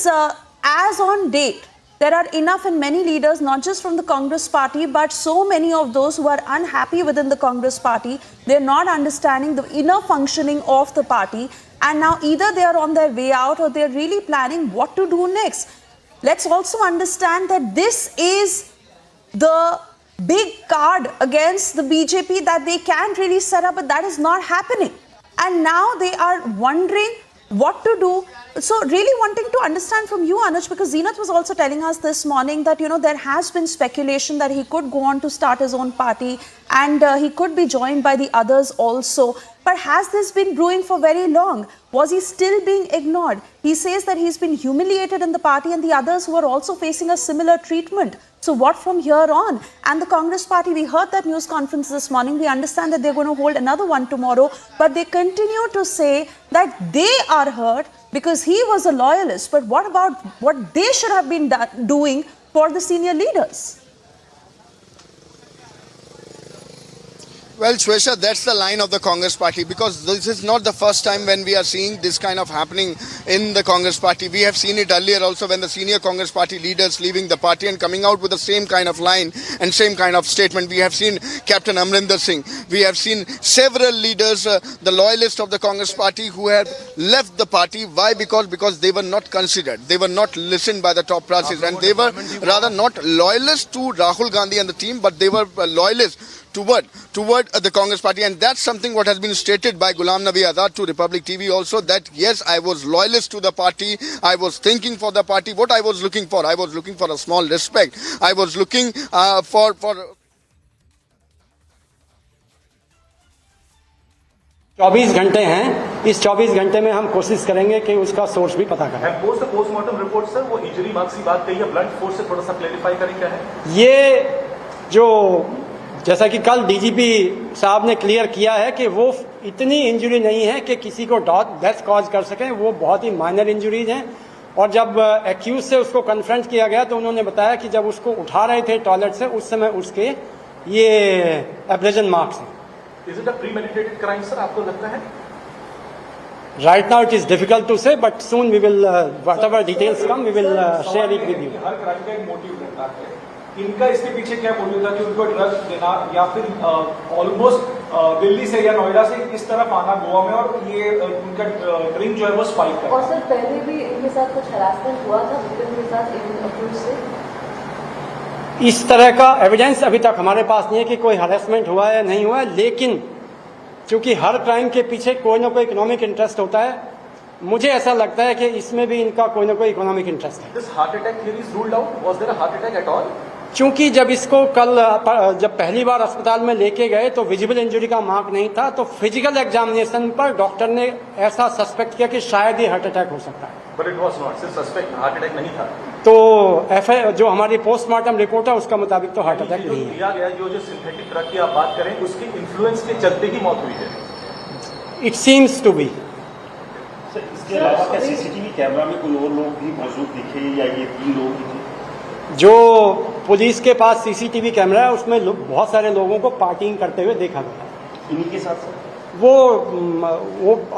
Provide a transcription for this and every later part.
because as on date, there are enough and many leaders, not just from the Congress party, but so many of those who are unhappy within the Congress party. They're not understanding the inner functioning of the party. And now either they are on their way out or they're really planning what to do next. Let's also understand that this is the big card against the BJP that they can really set up, but that is not happening. And now they are wondering what to do. So really wanting to understand from you, Anuj, because Zenith was also telling us this morning that, there has been speculation that he could go on to start his own party and he could be joined by the others also. But has this been brewing for very long? Was he still being ignored? He says that he's been humiliated in the party and the others who are also facing a similar treatment. So what from here on? And the Congress party, we heard that news conference this morning. We understand that they're going to hold another one tomorrow. But they continue to say that they are hurt because he was a loyalist. But what about what they should have been doing for the senior leaders? Well, Shwesha, that's the line of the Congress party, because this is not the first time when we are seeing this kind of happening in the Congress party. We have seen it earlier also when the senior Congress party leaders leaving the party and coming out with the same kind of line and same kind of statement. We have seen Captain Amrinder Singh. We have seen several leaders, the loyalists of the Congress party, who have left the party. Why? Because they were not considered. They were not listened by the top brass, and they were rather not loyalists to Rahul Gandhi and the team, but they were loyalists toward the Congress party. And that's something what has been stated by Ghulam Nabi Azad to Republic TV also, that yes, I was loyalist to the party, I was thinking for the party. What I was looking for a small respect. I was looking for 24 घंटे हैं, इस 24 घंटे में हम कोशिश करेंगे कि उसका सोर्स भी पता करें। पोस्टमार्टम रिपोर्ट सर, वो इंजरी मार्क्स की बात कही है, ब्लंट फोर्स से थोड़ा सा क्लैरिफाई करें क्या है ये, जो जैसा कि कल डीजीपी साहब ने क्लियर किया है कि वो इतनी इंजरी नहीं है कि किसी को डेथ कॉज कर सकें, वो बहुत ही माइनर इंजरीज हैं। और जब एक्यूज से उसको कन्फ्रंट किया गया तो उन्होंने बताया कि जब उसको उठा रहे थे टॉयलेट से, उस समय उसके ये एब्रेजन मार्क्स हैं। Is it a premeditated crime sir, आपको लगता है? Right now it is difficult to say, but soon we will whatever details come we will share it with you. हर क्राइम का एक मोटिव रहता है, इनका इसके पीछे क्या मोटिव था कि उनको ड्रग्स देना या फिर ऑलमोस्ट दिल्ली से या नोएडा से इस तरफ आना गोवा में, और ये उनका ड्रीम जो है वो स्पाइक करना। और सर पहले भी इनके साथ कुछ हरासमेंट हुआ था विक्टिम के साथ इन अक्यूज से? इस तरह का एविडेंस अभी तक हमारे पास नहीं है कि कोई हरासमेंट हुआ है या नहीं हुआ है, लेकिन क्योंकि हर क्राइम के पीछे कोई ना कोई इकोनॉमिक इंटरेस्ट होता है, मुझे ऐसा लगता है कि इसमें भी इनका कोई ना कोई इकोनॉमिक इंटरेस्ट है। This heart attack theory is ruled out, was there a heart attack at all? चूंकि जब इसको कल जब पहली बार अस्पताल में लेके गए तो विजिबल इंजरी का मार्क नहीं था, तो फिजिकल एग्जामिनेशन पर डॉक्टर ने ऐसा सस्पेक्ट किया कि शायद ये हार्ट अटैक हो सकता है। बट इट वाज नॉट, सिर्फ सस्पेक्ट, हार्ट अटैक नहीं था। तो जो हमारी पोस्टमार्टम रिपोर्ट है उसका मुताबिक तो हार्ट अटैक नहीं है। दिया गया जो सिंथेटिक ड्रग की आप बात करें, उसके इन्फ्लुएंस के चलते ही मौत हुई है। It seems to be. इसके अलावा क्या सीसीटीवी कैमरा में कोई और लोग भी मौजूद दिखे या ये 3 लोग दिखे? जो पुलिस के पास सीसीटीवी कैमरा है उसमें बहुत सारे लोगों को पार्टिंग करते हुए देखा गया। इन्हीं के साथ वो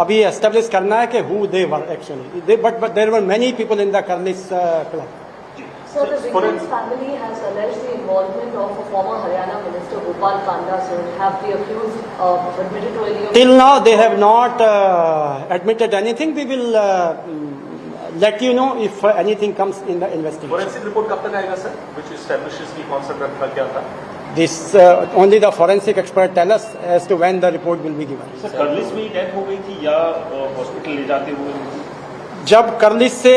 अभी एस्टेब्लिश करना है कि who they were actually, but there were many people in the Curlies club. So the victim's family has alleged the involvement of a former Haryana minister Gopal Kanda. So have the accused admitted to any of? Till now they have not admitted anything. We will let you know if anything comes in the investigation. Forensic report कब तक आएगा sir, which establishes कि कौन सा drug था, क्या था? This only the forensic expert tell us as to when the report will be given. Sir Curlies में ही डेथ हो गई थी या हॉस्पिटल ले जाते हुए? जब कर्लिस से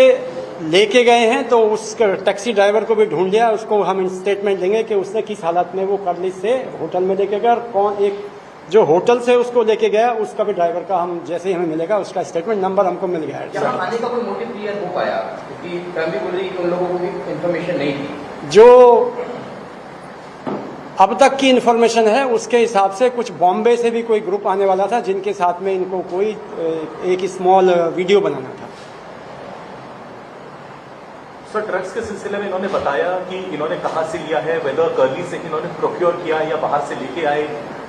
लेके गए हैं तो उस टैक्सी ड्राइवर को भी ढूंढ लिया, उसको हम स्टेटमेंट देंगे कि उसने किस हालत में वो कर्लिस से होटल में लेके गया, और कौन एक जो होटल से उसको लेके गया उसका भी ड्राइवर का हम जैसे ही हमें मिलेगा उसका स्टेटमेंट नंबर हमको मिल गया है। यहाँ आने का कोई मोटिव क्लियर हो पाया? क्योंकि फैमिली बोल रही है कि उन लोगों को भी इन्फॉर्मेशन नहीं थी। जो अब तक की इन्फॉर्मेशन है उसके हिसाब से कुछ बॉम्बे से भी कोई ग्रुप आने वाला था जिनके साथ में इनको कोई एक स्मॉल वीडियो बनाना था। सर ड्रग्स के सिलसिले में इन्होंने बताया कि इन्होंने कहाँ से लिया है, वेदर कर्ली से इन्होंने प्रोक्योर किया या बाहर से लेके आए,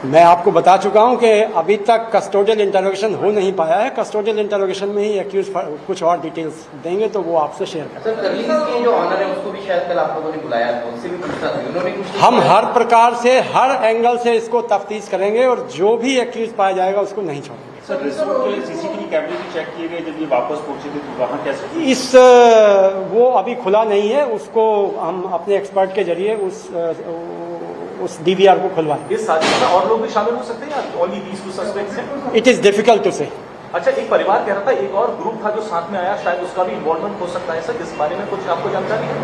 मैं आपको बता चुका हूं कि अभी तक कस्टोडियल इंटरोगेशन हो नहीं पाया है। कस्टोडियल इंटरोगेशन में ही एक्यूज कुछ और डिटेल्स देंगे तो वो आपसे शेयर करेंगे। सर करली की जो ऑनर है उसको भी शायद कल आप लोगों ने बुलाया था, उससे भी पूछना था, उन्होंने कुछ हम हर प्रकार से हर एंगल से इसको तफ्तीश करेंगे और जो भी एक्यूज पाया जाएगा उसको नहीं छोड़ेंगे। सर रिसोर्ट के सीसीटीवी कैमरे भी चेक किए गए जब ये वापस पहुंचे थे तो वहाँ कैसे? इस वो अभी खुला नहीं है, उसको हम अपने एक्सपर्ट के जरिए उस डीवीआर को खुलवाएं। इस साजिश में और लोग भी शामिल हो सकते हैं या ओनली दीस टू सस्पेक्ट्स हैं? इट इज डिफिकल्ट टू से। अच्छा, एक परिवार कह रहा था एक और ग्रुप था जो साथ में आया, शायद उसका भी इन्वॉल्वमेंट हो सकता है सर, इस बारे में कुछ आपको जानकारी है?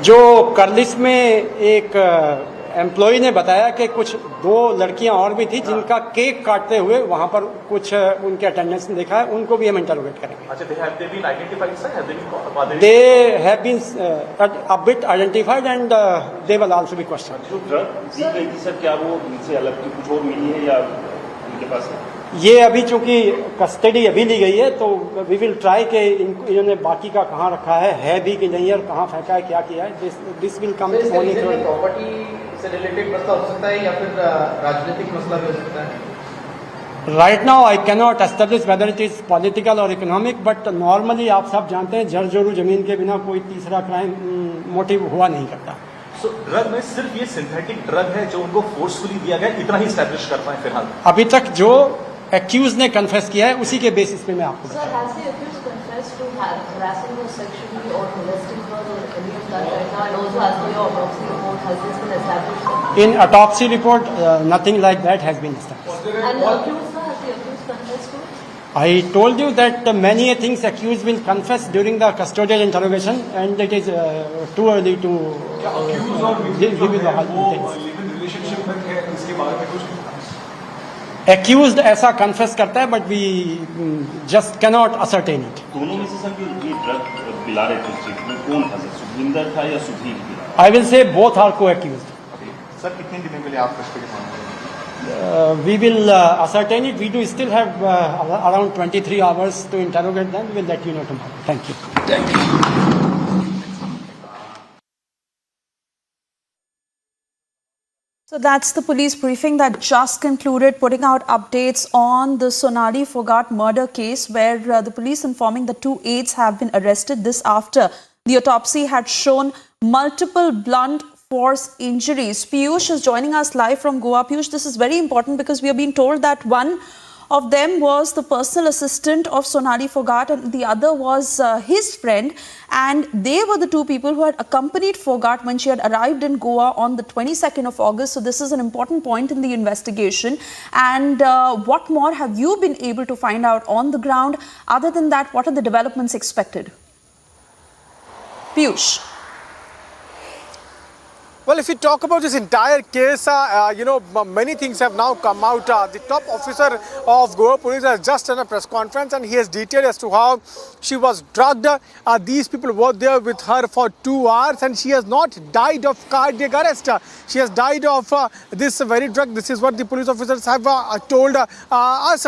जो करलिस में एक एम्प्लॉय ने बताया कि कुछ 2 लड़कियां और भी थी जिनका केक काटते हुए वहां पर कुछ उनके अटेंडेंस ने देखा है, उनको भी हम इंटरोगेट करेंगे। अच्छा, they have been identified, sir? Have they been They have been a bit identified and they will also be questioned. जो ड्रग दी गई थी सर, क्या वो इनसे अलग की कुछ और मिली है या इनके पास है? ये अभी चूंकि कस्टडी अभी ली गई है तो वी विल ट्राई के इन्होंने बाकी का कहाँ रखा है भी कि नहीं और कहाँ फेंका है, क्या किया है। This will come only through. Property से रिलेटेड मसला हो सकता है या फिर राजनीतिक मसला भी हो सकता है? Right now I cannot establish whether it is political और इकोनॉमिक, बट नॉर्मली आप सब जानते हैं जर जोरू जमीन के बिना कोई तीसरा क्राइम मोटिव हुआ नहीं करता। सो ड्रग में सिर्फ ये सिंथेटिक ड्रग है जो उनको फोर्सफुली दिया गया, इतना ही स्टैब्लिश कर पाए फिलहाल? अभी तक जो एक्यूज ने कन्फेस किया है उसी के बेसिस पे मैं आपको Sir, has the accused confessed to harassing her sexually or molesting her or any of that right now? And also, as per your autopsy report, has this been established? In autopsy report nothing like that has been established. And the accused, sir, has the accused confessed to it? I told you that many things accused will confess during the custodial interrogation and it is too early to give you the whole details. Relationship में है, इसके बारे में कुछ Accused ऐसा confess करता है but we just cannot ascertain it. दोनों में से सर ये ड्रग पिला रहे थे स्ट्रीट में, कौन था सर, सुखविंदर था या सुधीर पिला? I will say both are को एक्यूज। सर कितने दिनों के लिए आप कस्टडी मांग? We will ascertain it. We do still have around 23 hours to interrogate them. We will let you know tomorrow. Thank you. Thank you. So that's the police briefing that just concluded, putting out updates on the Sonali Fogart murder case, where the police informing the 2 aides have been arrested. This after the autopsy had shown multiple blunt force injuries. Piyush is joining us live from Goa. Piyush, this is very important because we are being told that one of them was the personal assistant of Sonali Fogart and the other was his friend, and they were the 2 people who had accompanied Fogart when she had arrived in Goa on the 22nd of August. So this is an important point in the investigation. And what more have you been able to find out on the ground? Other than that, what are the developments expected? Piyush. Well, if we talk about this entire case, many things have now come out. The top officer of Goa Police has just done a press conference and he has detailed as to how she was drugged. These people were there with her for 2 hours and she has not died of cardiac arrest. She has died of this very drug. This is what the police officers have told us.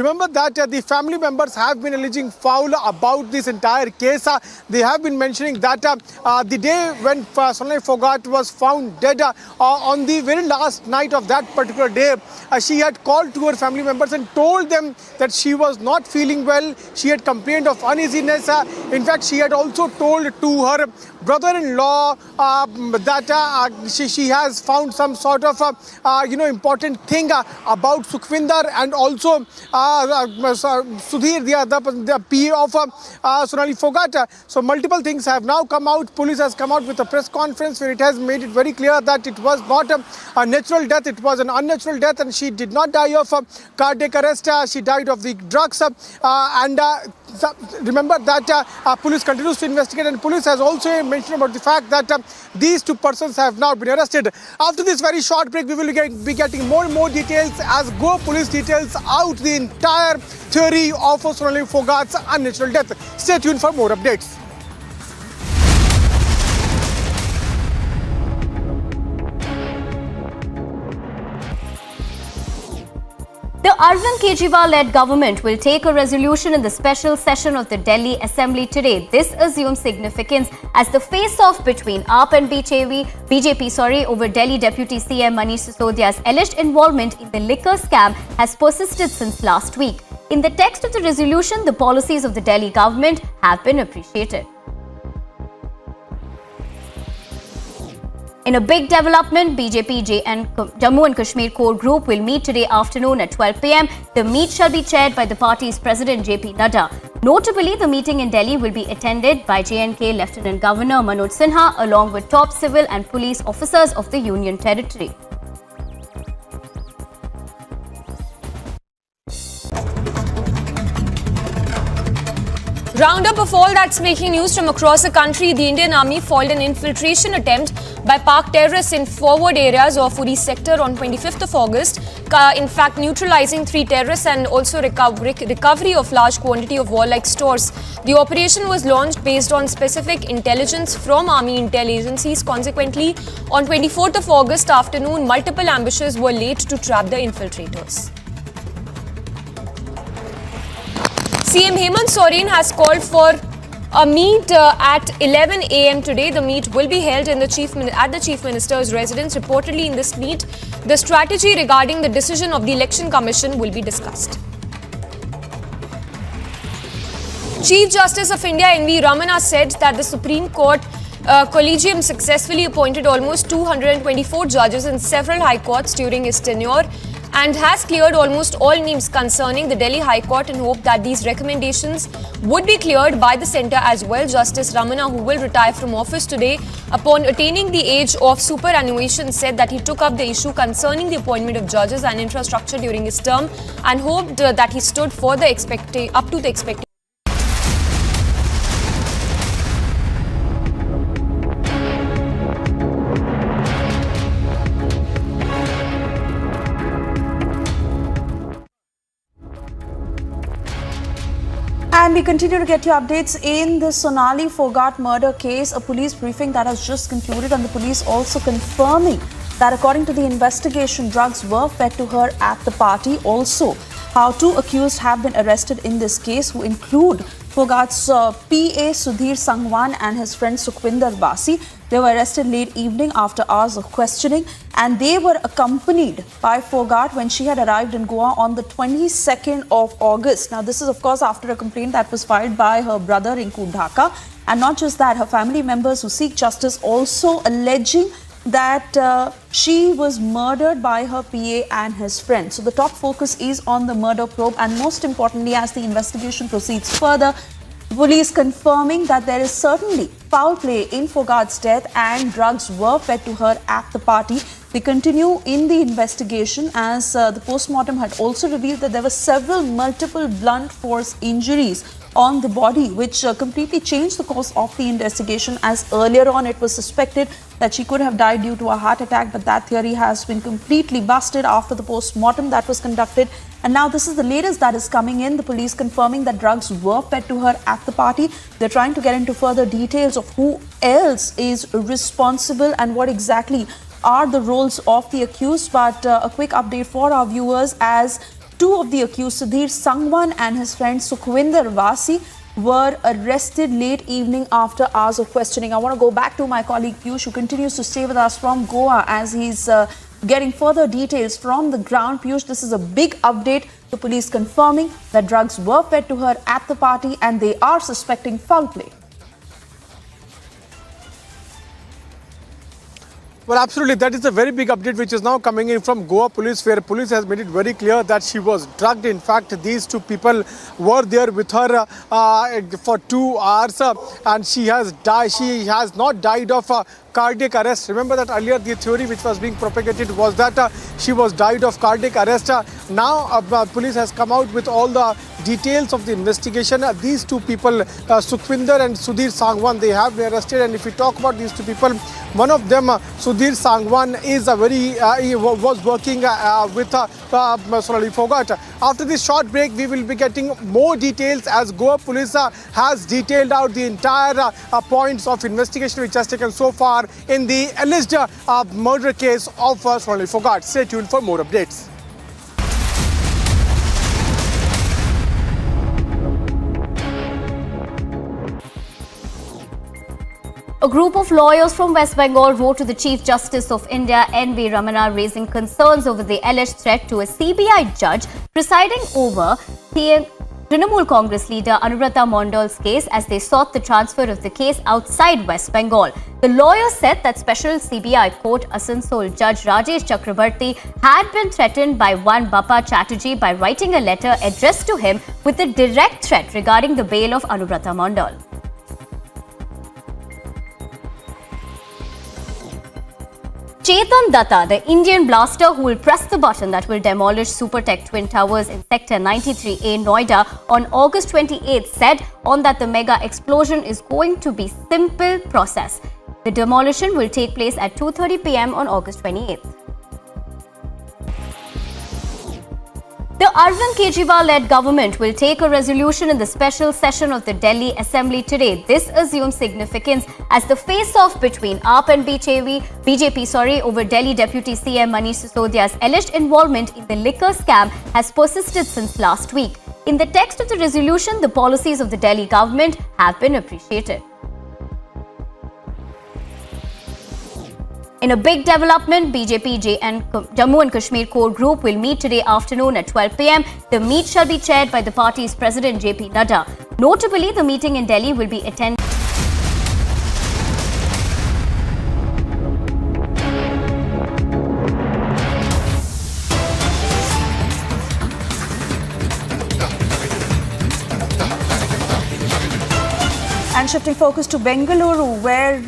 Remember that the family members have been alleging foul about this entire case. They have been mentioning that the day when Sonali Fogart was found dead, on the very last night of that particular day, she had called to her family members and told them that she was not feeling well. She had complained of uneasiness. In fact, she had also told to her brother-in-law that she has found some sort of important thing about Sukhvinder and also Sudhir, the PA of Sonali Fogart. So multiple things have now come out. Police has come out with a press conference where it has made it very clear that it was not a natural death, it was an unnatural death, and she did not die of cardiac arrest. She died of the drugs. Remember that police continues to investigate, and police has also mentioned about the fact that these 2 persons have now been arrested. After this very short break, we will be getting more and more details as Goa Police details out the entire theory of Sonali Fogart's unnatural death. Stay tuned for more updates. The Arvind Kejriwal-led government will take a resolution in the special session of the Delhi Assembly today. This assumes significance as the face-off between AAP and BJP over Delhi Deputy CM Manish Sisodia's alleged involvement in the liquor scam has persisted since last week. In the text of the resolution, the policies of the Delhi government have been appreciated. In a big development, BJP and Jammu and Kashmir core group will meet today afternoon at 12 p.m. The meet shall be chaired by the party's president JP Nadda. Notably, the meeting in Delhi will be attended by J&K Lieutenant Governor Manoj Sinha along with top civil and police officers of the Union Territory. Roundup of all that's making news from across the country. The Indian Army foiled an infiltration attempt by Pak terrorists in forward areas of Uri sector on 25th of August. In fact, neutralizing 3 terrorists and also recovery of large quantity of warlike stores. The operation was launched based on specific intelligence from Army intel agencies. Consequently, on 24th of August afternoon, multiple ambushes were laid to trap the infiltrators. CM Hemant Soren has called for a meet at 11 a.m. today. The meet will be held at the Chief Minister's residence. Reportedly, in this meet, the strategy regarding the decision of the Election Commission will be discussed. Chief Justice of India N.V. Ramana said that the Supreme Court Collegium successfully appointed almost 224 judges in several high courts during his tenure and has cleared almost all names concerning the Delhi High Court and hope that these recommendations would be cleared by the centre as well. Justice Ramana, who will retire from office today upon attaining the age of superannuation, said that he took up the issue concerning the appointment of judges and infrastructure during his term and hoped that he stood for up to the expectation. And we continue to get you updates in the Sonali Fogart murder case, a police briefing that has just concluded, and the police also confirming that according to the investigation, drugs were fed to her at the party. Also, how 2 accused have been arrested in this case, who include Fogart's PA Sudhir Sangwan and his friend Sukhwinder Vasi. They were arrested late evening after hours of questioning, and they were accompanied by Fogart when she had arrived in Goa on the 22nd of August. Now, this is of course after a complaint that was filed by her brother Rinku Dhaka, and not just that, her family members who seek justice also alleging that she was murdered by her PA and his friend. So the top focus is on the murder probe, and most importantly, as the investigation proceeds further, police confirming that there is certainly foul play in Fogart's death and drugs were fed to her at the party. They continue in the investigation as the postmortem had also revealed that there were multiple blunt force injuries on the body, which completely changed the course of the investigation, as earlier on it was suspected that she could have died due to a heart attack, but that theory has been completely busted after the post-mortem that was conducted. And now this is the latest that is coming in, the police confirming that drugs were fed to her at the party. They're trying to get into further details of who else is responsible and what exactly are the roles of the accused. But a quick update for our viewers, as 2 of the accused, Sudhir Sangwan and his friend Sukhwinder Vasi, were arrested late evening after hours of questioning. I want to go back to my colleague Piyush, who continues to stay with us from Goa as he's getting further details from the ground. Piyush, this is a big update. The police confirming that drugs were fed to her at the party and they are suspecting foul play. Well, absolutely. That is a very big update which is now coming in from Goa police, where police has made it very clear that she was drugged. In fact, these 2 people were there with her for 2 hours and she has died. She has not died of cardiac arrest. Remember that earlier the theory which was being propagated was that she was died of cardiac arrest. Now police has come out with all the details of the investigation. These 2 people, Sukhwinder and Sudhir Sangwan, they have been arrested. And if we talk about these 2 people, one of them, Sudhir Sangwan, is he was working with Sonali Fogart. After this short break, we will be getting more details as Goa police has detailed out the entire points of investigation which has taken so far in the alleged murder case of Sonali Fogart. Stay tuned for more updates. A group of lawyers from West Bengal wrote to the Chief Justice of India, N.V. Ramana, raising concerns over the alleged threat to a CBI judge presiding over Trinamool Congress leader Anubrata Mondal's case as they sought the transfer of the case outside West Bengal. The lawyers said that Special CBI Court Asansol Judge Rajesh Chakrabarti had been threatened by one Bappa Chatterjee by writing a letter addressed to him with a direct threat regarding the bail of Anubrata Mondal. Chetan Datta, the Indian blaster who will press the button that will demolish Supertech Twin Towers in Sector 93A, Noida on August 28, said on that the mega explosion is going to be simple process. The demolition will take place at 2:30 p.m. on August 28. The Arvind Kejriwal-led government will take a resolution in the special session of the Delhi Assembly today. This assumes significance as the face-off between AAP and BJP over Delhi Deputy CM Manish Sisodia's alleged involvement in the liquor scam has persisted since last week. In the text of the resolution, the policies of the Delhi government have been appreciated. In a big development, BJP Jammu and Kashmir core group will meet today afternoon at 12 p.m. The meet shall be chaired by the party's president JP Nadda. Notably, the meeting in Delhi will be attended. And shifting focus to Bengaluru, where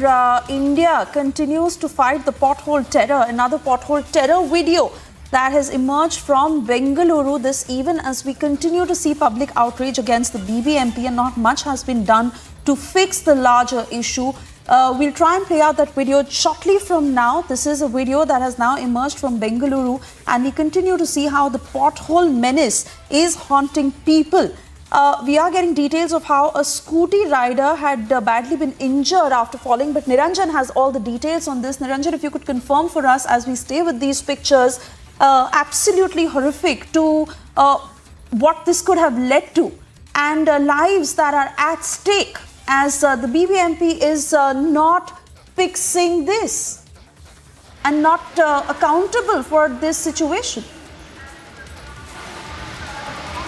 India continues to fight the pothole terror. Another pothole terror video that has emerged from Bengaluru, this even as we continue to see public outrage against the BBMP, and not much has been done to fix the larger issue. We'll try and play out that video shortly from now. This is a video that has now emerged from Bengaluru, and we continue to see how the pothole menace is haunting people. We are getting details of how a scooty rider had badly been injured after falling, but Niranjan has all the details on this. Niranjan, if you could confirm for us as we stay with these pictures, absolutely horrific to what this could have led to, and lives that are at stake as the BBMP is not fixing this and not accountable for this situation.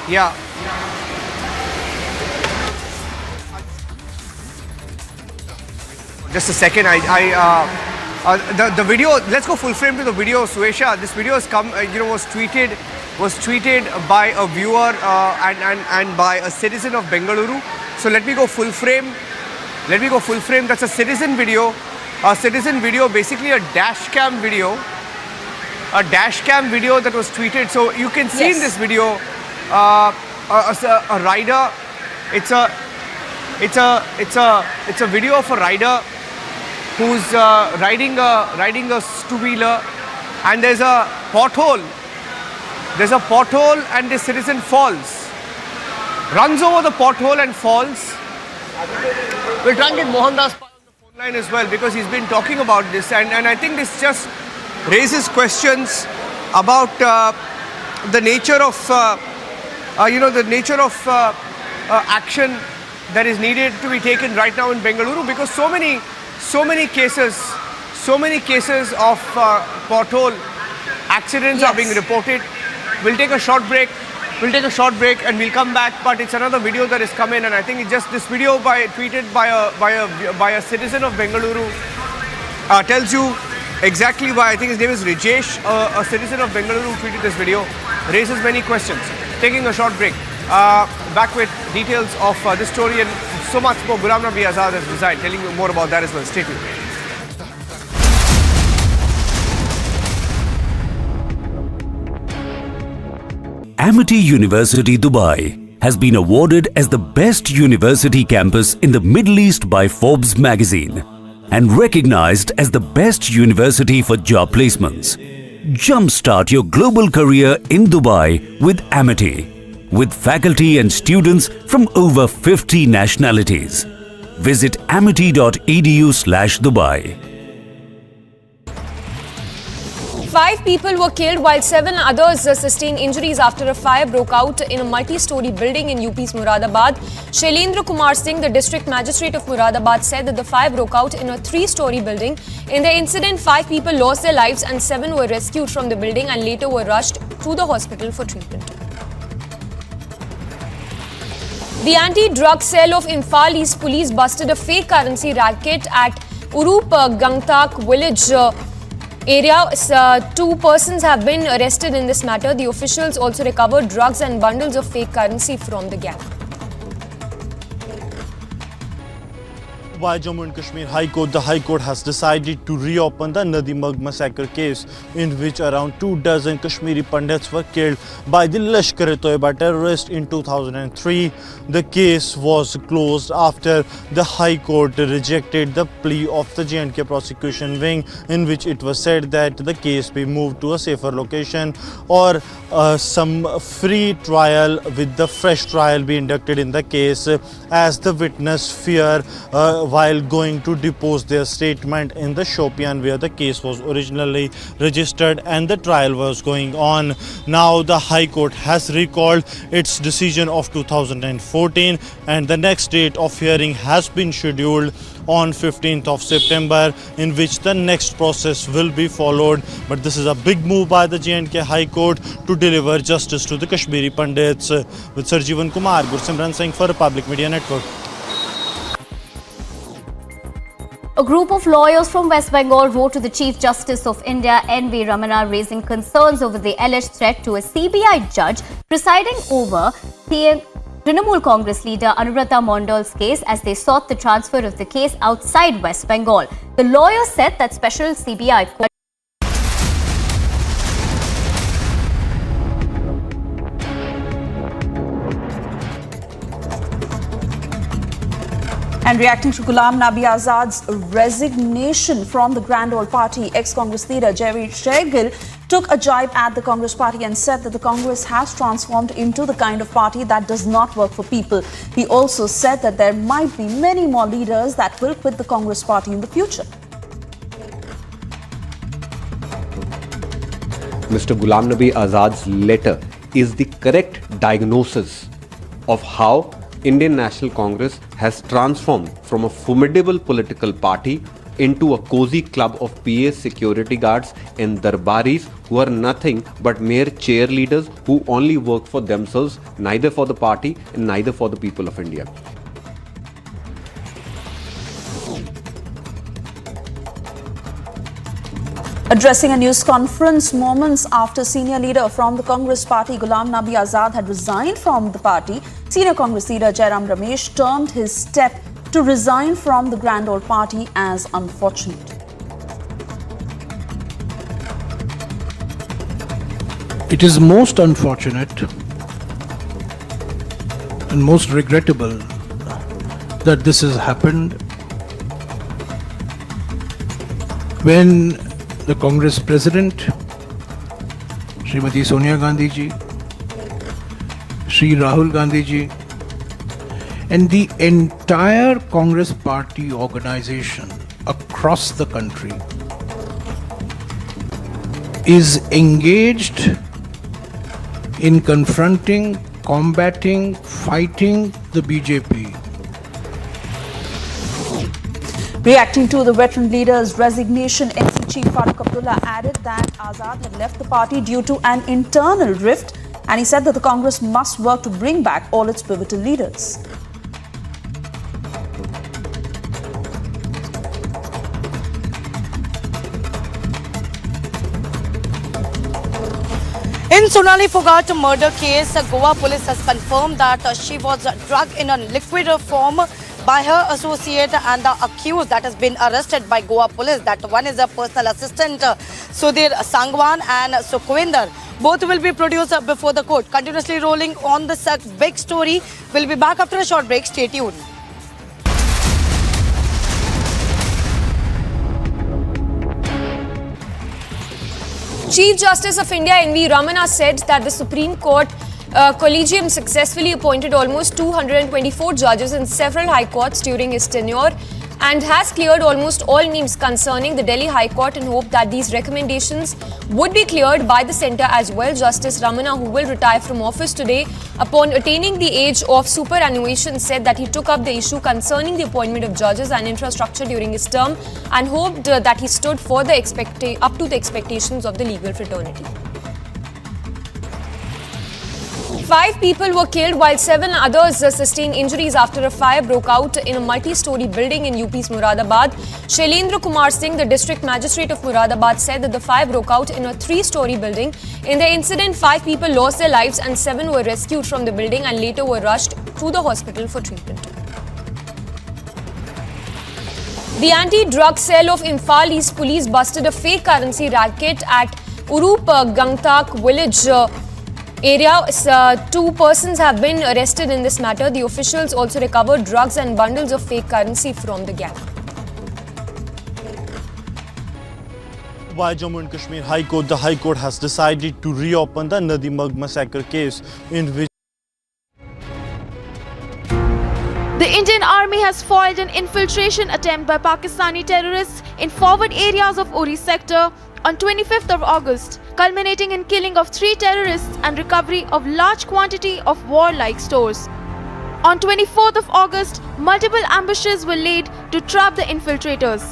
Yeah. Just a second, the video, let's go full frame to the video, Suesha. This video has come, was tweeted by a viewer and by a citizen of Bengaluru. So let me go full frame. That's a citizen video. Basically a dash cam video. That was tweeted. So you can see in this video a rider. It's a video of a rider who's riding a two-wheeler, and there's a pothole. And this citizen falls, runs over the pothole and falls. We'll try and get Mohandas on the phone line as well, because he's been talking about this, and I think this just raises questions about the nature of action that is needed to be taken right now in Bengaluru, because so many cases of pothole accidents are being reported. We'll take a short break and we'll come back. But it's another video that has come in, and I think it's just this video tweeted by a citizen of Bengaluru tells you exactly why. I think his name is Rajesh, a citizen of Bengaluru who tweeted this video, raises many questions. Taking a short break. Back with details of this story and so much more. Ghulam Nabi Azad has resigned, telling you more about that as well. Stay tuned. Amity University Dubai has been awarded as the best university campus in the Middle East by Forbes magazine and recognized as the best university for job placements. Jumpstart your global career in Dubai with Amity, with faculty and students from over 50 nationalities. Visit amity.edu/Dubai. 5 people were killed while 7 others sustained injuries after a fire broke out in a multi-story building in UP's Moradabad. Shailendra Kumar Singh, the district magistrate of Moradabad, said that the fire broke out in a 3-story building. In the incident, 5 people lost their lives and 7 were rescued from the building and later were rushed to the hospital for treatment. The anti-drug cell of Imphal East Police busted a fake currency racket at Urup Gangtak village area. 2 persons have been arrested in this matter. The officials also recovered drugs and bundles of fake currency from the gang. By Jammu and Kashmir High Court, the High Court has decided to reopen the Nadimag massacre case, in which around 24 Kashmiri Pandits were killed by the Lashkar-e-Toiba terrorists in 2003. The case was closed after the High Court rejected the plea of the J&K prosecution wing, in which it was said that the case be moved to a safer location or some free trial with the fresh trial be inducted in the case, as the witness fear while going to depose their statement in the Shopian, where the case was originally registered and the trial was going on. Now the High Court has recalled its decision of 2014 and the next date of hearing has been scheduled on 15th of September, in which the next process will be followed. But this is a big move by the J&K High Court to deliver justice to the Kashmiri Pandits. With Sarjeevan Kumar, Gursimran Singh for Republic Media Network. A group of lawyers from West Bengal wrote to the Chief Justice of India, N.V. Ramana, raising concerns over the alleged threat to a CBI judge presiding over the Trinamool Congress leader Anubrata Mondal's case, as they sought the transfer of the case outside West Bengal. The lawyers said that special CBI court And reacting to Ghulam Nabi Azad's resignation from the Grand Old Party, ex-Congress leader Javeed Shergill took a jibe at the Congress party and said that the Congress has transformed into the kind of party that does not work for people. He also said that there might be many more leaders that will quit the Congress party in the future. Mr. Ghulam Nabi Azad's letter is the correct diagnosis of how Indian National Congress has transformed from a formidable political party into a cozy club of PA security guards and darbaris who are nothing but mere cheerleaders who only work for themselves, neither for the party and neither for the people of India. Addressing a news conference moments after senior leader from the Congress party Ghulam Nabi Azad had resigned from the party, senior Congress leader Jairam Ramesh termed his step to resign from the Grand Old Party as unfortunate. It is most unfortunate and most regrettable that this has happened when the Congress President, Srimati Sonia Gandhi ji, Shri Rahul Gandhi ji, and the entire Congress Party organization across the country is engaged in confronting, combating, fighting the BJP. Reacting to the veteran leader's resignation, NC Chief Farooq Abdullah added that Azad had left the party due to an internal rift, and he said that the Congress must work to bring back all its pivotal leaders. In Sonali Fogart murder case, Goa police has confirmed that she was drugged in a liquid form by her associate and the accused that has been arrested by Goa police. That one is a personal assistant, Sudhir Sangwan and Sukhwinder. Both will be produced before the court. Continuously rolling on this big story. We'll be back after a short break. Stay tuned. Chief Justice of India N.V. Ramana said that the Supreme Court Collegium successfully appointed almost 224 judges in several high courts during his tenure and has cleared almost all names concerning the Delhi High Court and hoped that these recommendations would be cleared by the centre as well. Justice Ramana, who will retire from office today upon attaining the age of superannuation, said that he took up the issue concerning the appointment of judges and infrastructure during his term and hoped that he stood for the up to the expectations of the legal fraternity. 5 people were killed while 7 others sustained injuries after a fire broke out in a multi-story building in UP's Muradabad. Shailendra Kumar Singh, the district magistrate of Muradabad, said that the fire broke out in a 3-story building. In the incident, 5 people lost their lives and 7 were rescued from the building and later were rushed to the hospital for treatment. The anti-drug cell of Imphal East Police busted a fake currency racket at Urup Gangtak village area. 2 persons have been arrested in this matter. The officials also recovered drugs and bundles of fake currency from the gang. By Jammu and Kashmir High Court, the High Court has decided to reopen the Nadi Magh massacre case in which the Indian Army has foiled an infiltration attempt by Pakistani terrorists in forward areas of Uri sector on 25th of August, culminating in killing of 3 terrorists and recovery of large quantity of warlike stores. On 24th of August, multiple ambushes were laid to trap the infiltrators.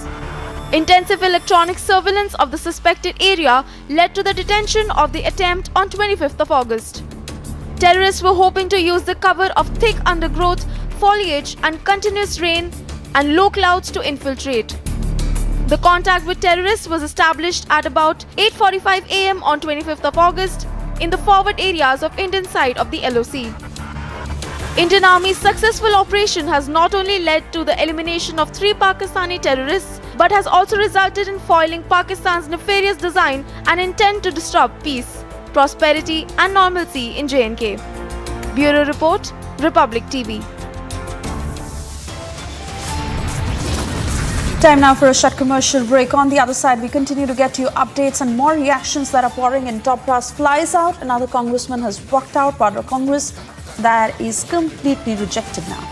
Intensive electronic surveillance of the suspected area led to the detention of the attempt on 25th of August. Terrorists were hoping to use the cover of thick undergrowth, foliage and continuous rain and low clouds to infiltrate. The contact with terrorists was established at about 8:45 am on 25th of August in the forward areas of Indian side of the LOC. Indian Army's successful operation has not only led to the elimination of 3 Pakistani terrorists but has also resulted in foiling Pakistan's nefarious design and intent to disrupt peace, prosperity and normalcy in J&K. Bureau Report, Republic TV. Time now for a short commercial break. On the other side, we continue to get you updates and more reactions that are pouring in. Top brass flies out. Another congressman has walked out. Part of Congress that is completely rejected now.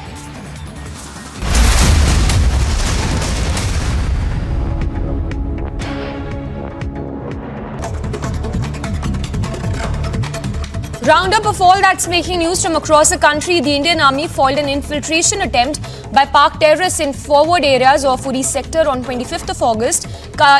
Roundup of all that's making news from across the country. The Indian Army foiled an infiltration attempt by Pak terrorists in forward areas of Uri sector on 25th of August.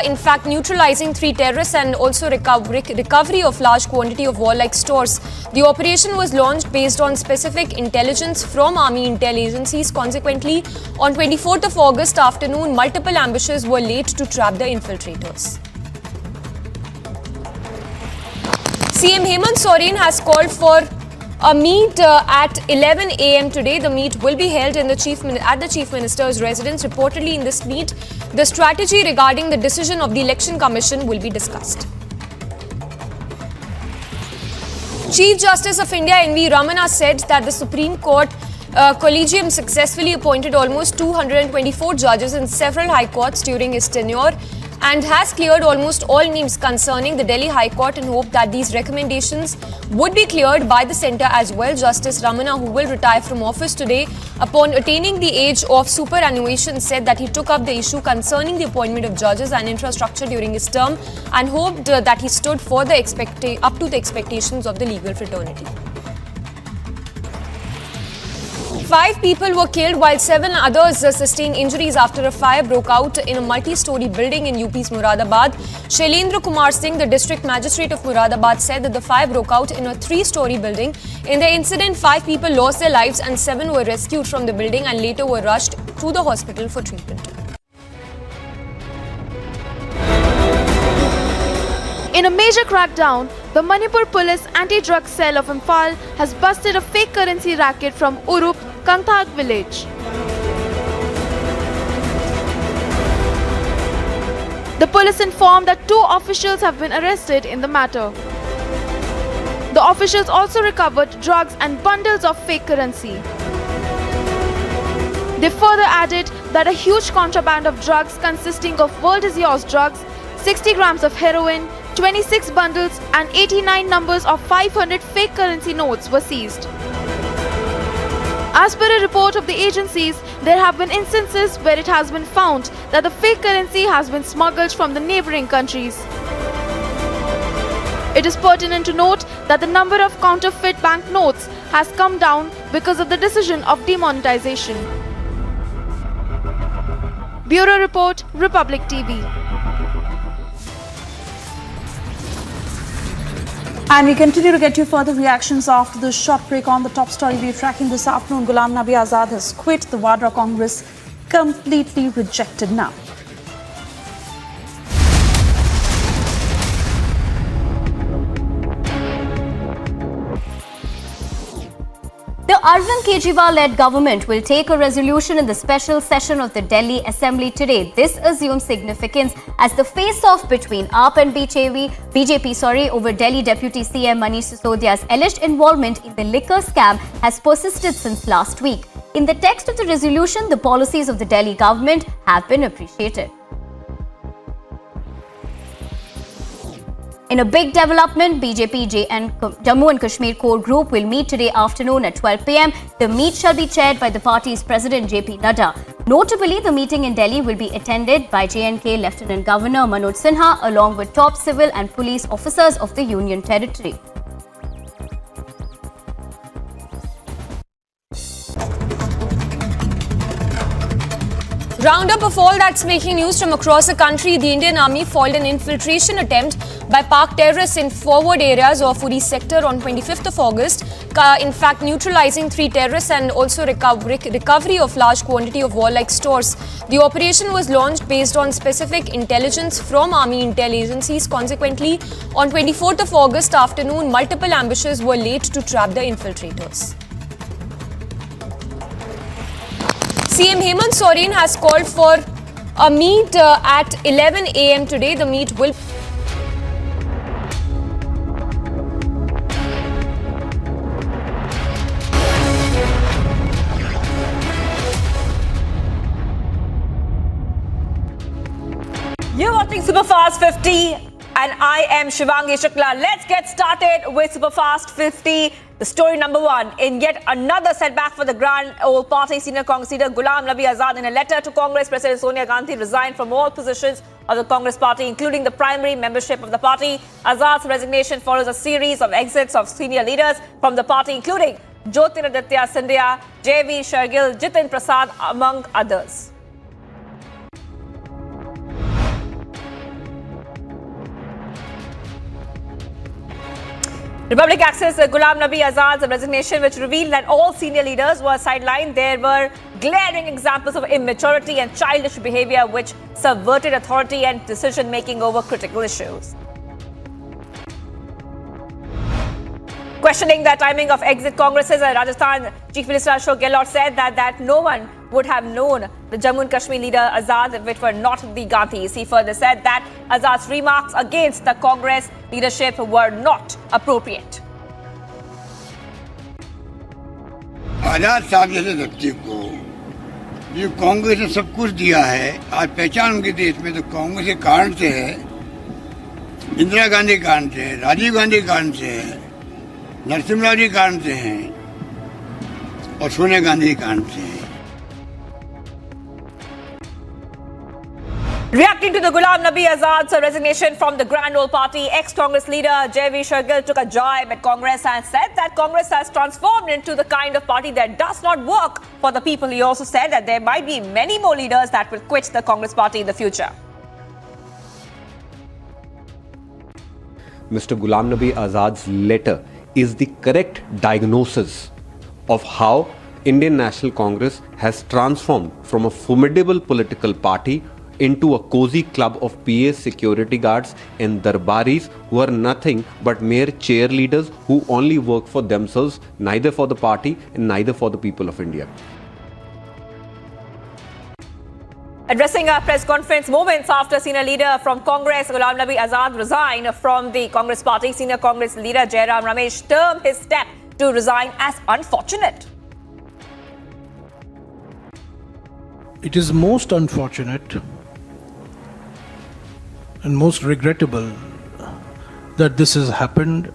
In fact, neutralizing 3 terrorists and also recovery of large quantity of warlike stores. The operation was launched based on specific intelligence from Army intel agencies. Consequently, on 24th of August afternoon, multiple ambushes were laid to trap the infiltrators. CM Hemant Soren has called for a meet at 11 am today. The meet will be held at the Chief Minister's residence. Reportedly in this meet, the strategy regarding the decision of the Election Commission will be discussed. Chief Justice of India N.V. Ramana said that the Supreme Court Collegium successfully appointed almost 224 judges in several high courts during his tenure and has cleared almost all names concerning the Delhi High Court and hoped that these recommendations would be cleared by the centre as well. Justice Ramana, who will retire from office today upon attaining the age of superannuation, said that he took up the issue concerning the appointment of judges and infrastructure during his term and hoped that he stood for the up to the expectations of the legal fraternity. 5 people were killed while 7 others sustained injuries after a fire broke out in a multi-story building in UP's Muradabad. Shailendra Kumar Singh, the district magistrate of Muradabad, said that the fire broke out in a 3-story building. In the incident, 5 people lost their lives and 7 were rescued from the building and later were rushed to the hospital for treatment. In a major crackdown, the Manipur Police anti-drug cell of Imphal has busted a fake currency racket from Urup, Kangthak village. The police informed that 2 officials have been arrested in the matter. The officials also recovered drugs and bundles of fake currency. They further added that a huge contraband of drugs consisting of World is Yours drugs, 60 grams of heroin, 26 bundles and 89 numbers of 500 fake currency notes were seized. As per a report of the agencies, there have been instances where it has been found that the fake currency has been smuggled from the neighboring countries. It is pertinent to note that the number of counterfeit banknotes has come down because of the decision of demonetization. Bureau Report, Republic TV. And we continue to get you further reactions after the short break. On the top story we're tracking this afternoon, Ghulam Nabi Azad has quit the Vadra Congress, completely rejected now. The Arvind Kejriwal-led government will take a resolution in the special session of the Delhi Assembly today. This assumes significance as the face-off between AAP and BJP over Delhi Deputy CM Manish Sisodia's alleged involvement in the liquor scam has persisted since last week. In the text of the resolution, the policies of the Delhi government have been appreciated. In a big development, BJP and Jammu and Kashmir core group will meet today afternoon at 12 p.m. The meet shall be chaired by the party's president JP Nadda. Notably, the meeting in Delhi will be attended by J&K Lieutenant Governor Manoj Sinha along with top civil and police officers of the Union Territory. Roundup of all that's making news from across the country. The Indian Army foiled an infiltration attempt by Pak terrorists in forward areas of Uri sector on 25th of August. In fact, neutralizing 3 terrorists and also recovery of large quantity of warlike stores. The operation was launched based on specific intelligence from Army intel agencies. Consequently, on 24th of August afternoon, multiple ambushes were laid to trap the infiltrators. CM Hemant Soren has called for a meet at 11 a.m. today. The meet will You're watching Superfast 50 and I am Shivangi Shukla. Let's get started with Superfast 50. The story number 1. In yet another setback for the Grand Old Party, senior Congress leader Ghulam Nabi Azad, in a letter to Congress President Sonia Gandhi, resigned from all positions of the Congress party, including the primary membership of the party. Azad's resignation follows a series of exits of senior leaders from the party, including Jyotiraditya Scindia, J.V. Shargil, Jitin Prasad, among others. Republic Access Ghulam Nabi Azad's resignation, which revealed that all senior leaders were sidelined. There were glaring examples of immaturity and childish behavior which subverted authority and decision-making over critical issues. Questioning the timing of exit congresses, Rajasthan Chief Minister Ashok Gehlot said that no one would have known the Jammu and Kashmir leader Azad which were not the Gandhis. He further said that Azad's remarks against the Congress leadership were not appropriate. आजाद साहब जैसे व्यक्ति को जो कांग्रेस ने सब कुछ दिया है, आज पहचान उनके देश में तो कांग्रेस के कारण से है, इंदिरा गांधी के कारण से है, राजीव गांधी के कारण से है, नरसिम्हा राव जी के कारण से हैं और सोनिया गांधी के कारण से हैं. Reacting to the Ghulam Nabi Azad's resignation from the Grand Old Party, ex-Congress leader J.V. Shargil took a jibe at Congress and said that Congress has transformed into the kind of party that does not work for the people. He also said that there might be many more leaders that will quit the Congress party in the future. Mr. Ghulam Nabi Azad's letter is the correct diagnosis of how Indian National Congress has transformed from a formidable political party into a cozy club of PAs, security guards and darbaris who are nothing but mere cheerleaders who only work for themselves, neither for the party and neither for the people of India. Addressing a press conference moments after senior leader from Congress, Ghulam Nabi Azad, resigned from the Congress party, senior Congress leader Jairam Ramesh termed his step to resign as unfortunate. It is most unfortunate and most regrettable that this has happened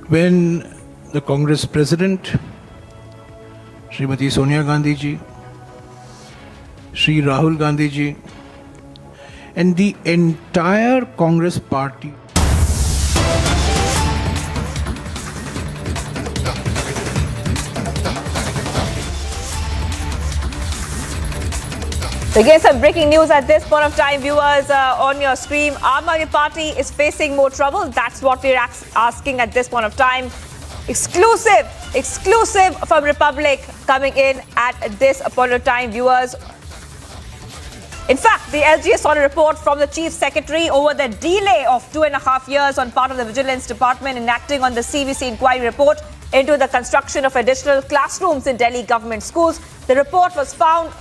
when the Congress President, Srimati Sonia Gandhi ji, Shri Rahul Gandhi ji, and the entire Congress party. Again, some breaking news at this point of time, viewers, on your screen. Aam Aadmi Party is facing more trouble. That's what we're asking at this point of time. Exclusive from Republic coming in at this point of time, viewers. In fact, the LG saw a report from the Chief Secretary over the delay of 2.5 years on part of the Vigilance Department enacting on the CVC inquiry report into the construction of additional classrooms in Delhi government schools. The report was found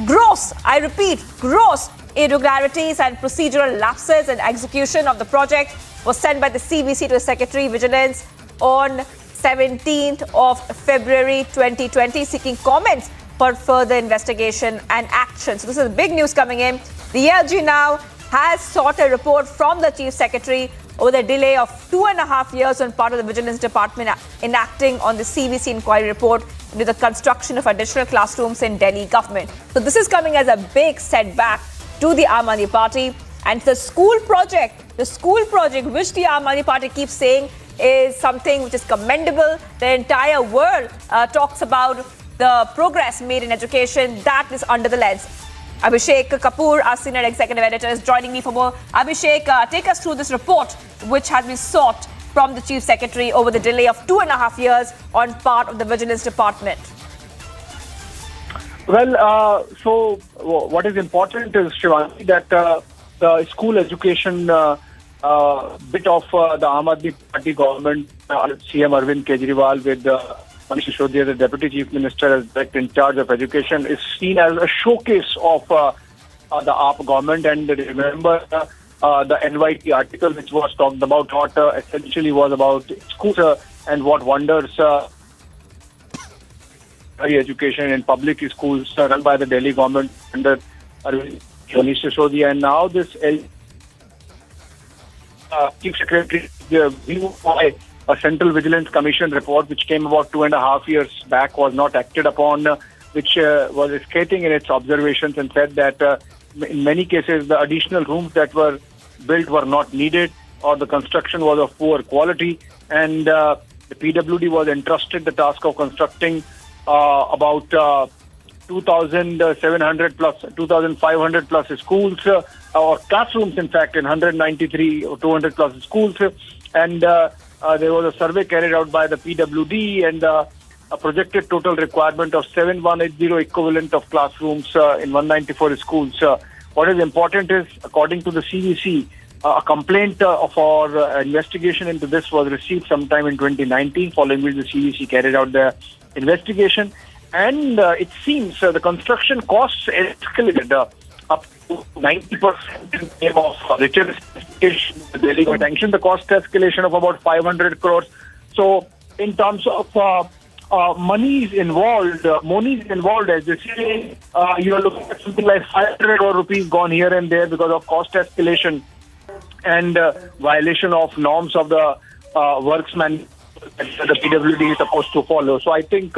gross, I repeat, gross irregularities and procedural lapses in execution of the project was sent by the CVC to the Secretary Vigilance on 17th of February 2020, seeking comments for further investigation and action. So this is big news coming in. The LG now has sought a report from the Chief Secretary over the delay of 2.5 years on part of the Vigilance Department enacting on the CVC inquiry report into the construction of additional classrooms in Delhi government. So this is coming as a big setback to the Aam Aadmi Party, and the school project which the Aam Aadmi Party keeps saying is something which is commendable. The entire world talks about the progress made in education. That is under the lens. Abhishek Kapoor, our senior executive editor, is joining me for more. Abhishek, take us through this report which has been sought from the Chief Secretary over the delay of 2.5 years on part of the Vigilance Department. Well, so what is important is, Shivangi, that the school education bit of the Aam Aadmi Party government, CM Arvind Kejriwal with Manish Sisodiya, the Deputy Chief Minister, as direct in charge of education, is seen as a showcase of the AAP government. And remember the NYT article which was talked about, what essentially was about schools and what wonders education in public schools run by the Delhi government under Manish Sisodiya. And now this Chief Secretary view by a Central Vigilance Commission report which came about 2.5 years back was not acted upon, which was scathing in its observations and said that in many cases the additional rooms that were built were not needed, or the construction was of poor quality, and the PWD was entrusted the task of constructing about 2,700 plus 2,500 plus schools or classrooms, in fact, in 193 or 200 plus schools, and there was a survey carried out by the PWD, and a projected total requirement of 7,180 equivalent of classrooms in 194 schools. What is important is, according to the CVC, a complaint for investigation into this was received sometime in 2019, following which the CVC carried out the investigation. And it seems the construction costs escalated up to 90% in the name of richer specification. The Delhi got sanctioned the cost escalation of about 500 crores. So in terms of monies involved, as they say, you're looking at something like 500 crore rupees gone here and there because of cost escalation and violation of norms of the worksman that the PWD is supposed to follow. So I think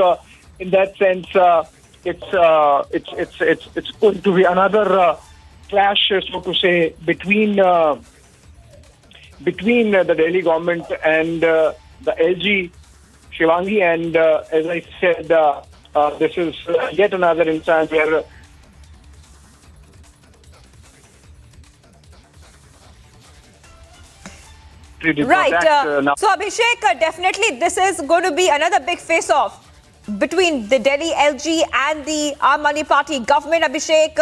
in that sense, it's going to be another clash, so to say, between the Delhi government and the LG, Shivangi, and as I said, this is yet another instance where right. So Abhishek, definitely this is going to be another big face-off between the Delhi LG and the Aam Aadmi Party government, Abhishek.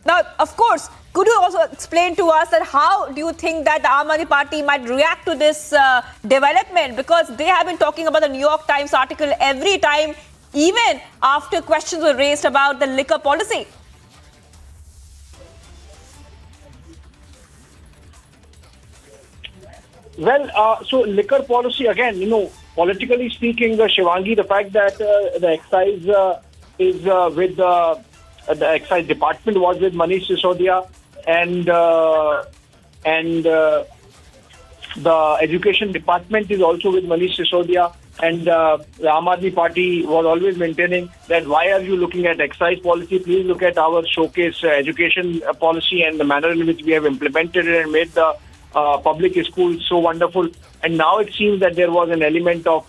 Now, of course, could you also explain to us that how do you think that the Aam Aadmi Party might react to this development? Because they have been talking about the New York Times article every time, even after questions were raised about the liquor policy. Well, so liquor policy, again, politically speaking, Shivangi, the fact that the excise is with the excise department was with Manish Sisodiya, and the education department is also with Manish Sisodiya, And the Aam Aadmi Party was always maintaining that why are you looking at excise policy? Please look at our showcase education policy and the manner in which we have implemented it and made the public schools so wonderful. And now it seems that there was an element of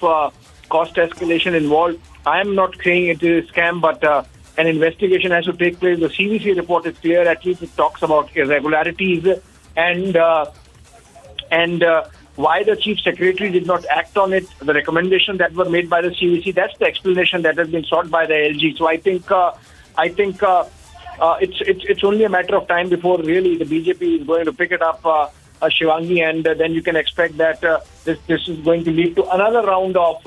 cost escalation involved. I am not saying it is a scam, but an investigation has to take place. The CVC report is clear. At least it talks about irregularities and why the Chief Secretary did not act on it, the recommendations that were made by the CVC. That's the explanation that has been sought by the LG. So I think it's only a matter of time before really the BJP is going to pick it up, Shivangi, and then you can expect that this is going to lead to another round of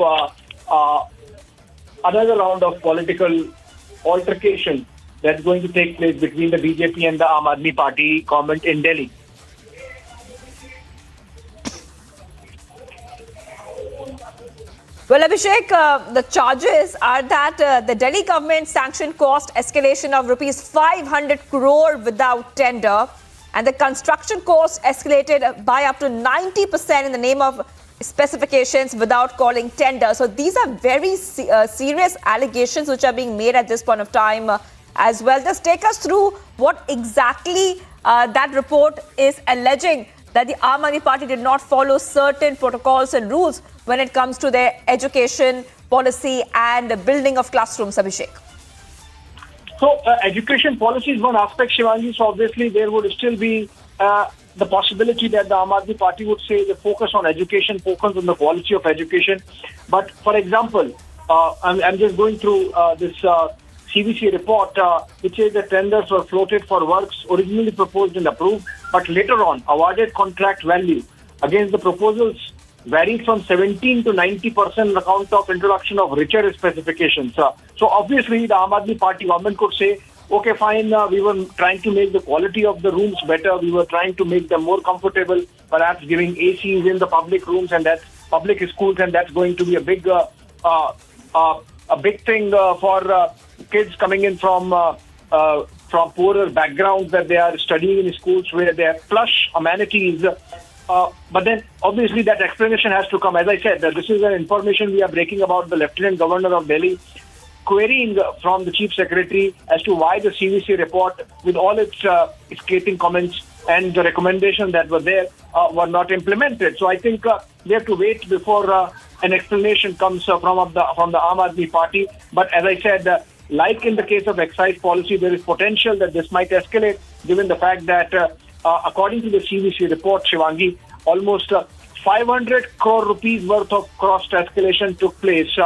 political altercation that's going to take place between the BJP and the Aam Aadmi Party government in Delhi. Well, Abhishek, the charges are that the Delhi government sanctioned cost escalation of rupees 500 crore without tender, and the construction costs escalated by up to 90% in the name of specifications without calling tender. So these are very serious allegations which are being made at this point of time as well. Just take us through what exactly that report is alleging, that the Aam Aadmi Party did not follow certain protocols and rules when it comes to their education policy and the building of classrooms, Abhishek. So education policy is one aspect, Shivangi. So obviously there would still be the possibility that the Aam Aadmi Party would say the focus on education, focus on the quality of education. But for example, I'm just going through this CVC report, which says that tenders were floated for works originally proposed and approved, but later on awarded contract value against the proposals varied from 17 to 90% on account of introduction of richer specifications. So obviously the Aam Aadmi Party government could say, okay, fine, we were trying to make the quality of the rooms better. We were trying to make them more comfortable, perhaps giving ACs in the public rooms and that's public schools, and that's going to be a big thing for kids coming in from poorer backgrounds, that they are studying in schools where they have plush amenities. But then obviously that explanation has to come. As I said, that this is an information we are breaking about the Lieutenant Governor of Delhi querying from the Chief Secretary as to why the CVC report, with all its scathing comments and the recommendations that were there, were not implemented. So I think we have to wait before an explanation comes from the Aam Aadmi Party. But as I said, like in the case of excise policy, there is potential that this might escalate, given the fact that according to the CVC report, Shivangi, almost 500 crore rupees worth of cost escalation took place.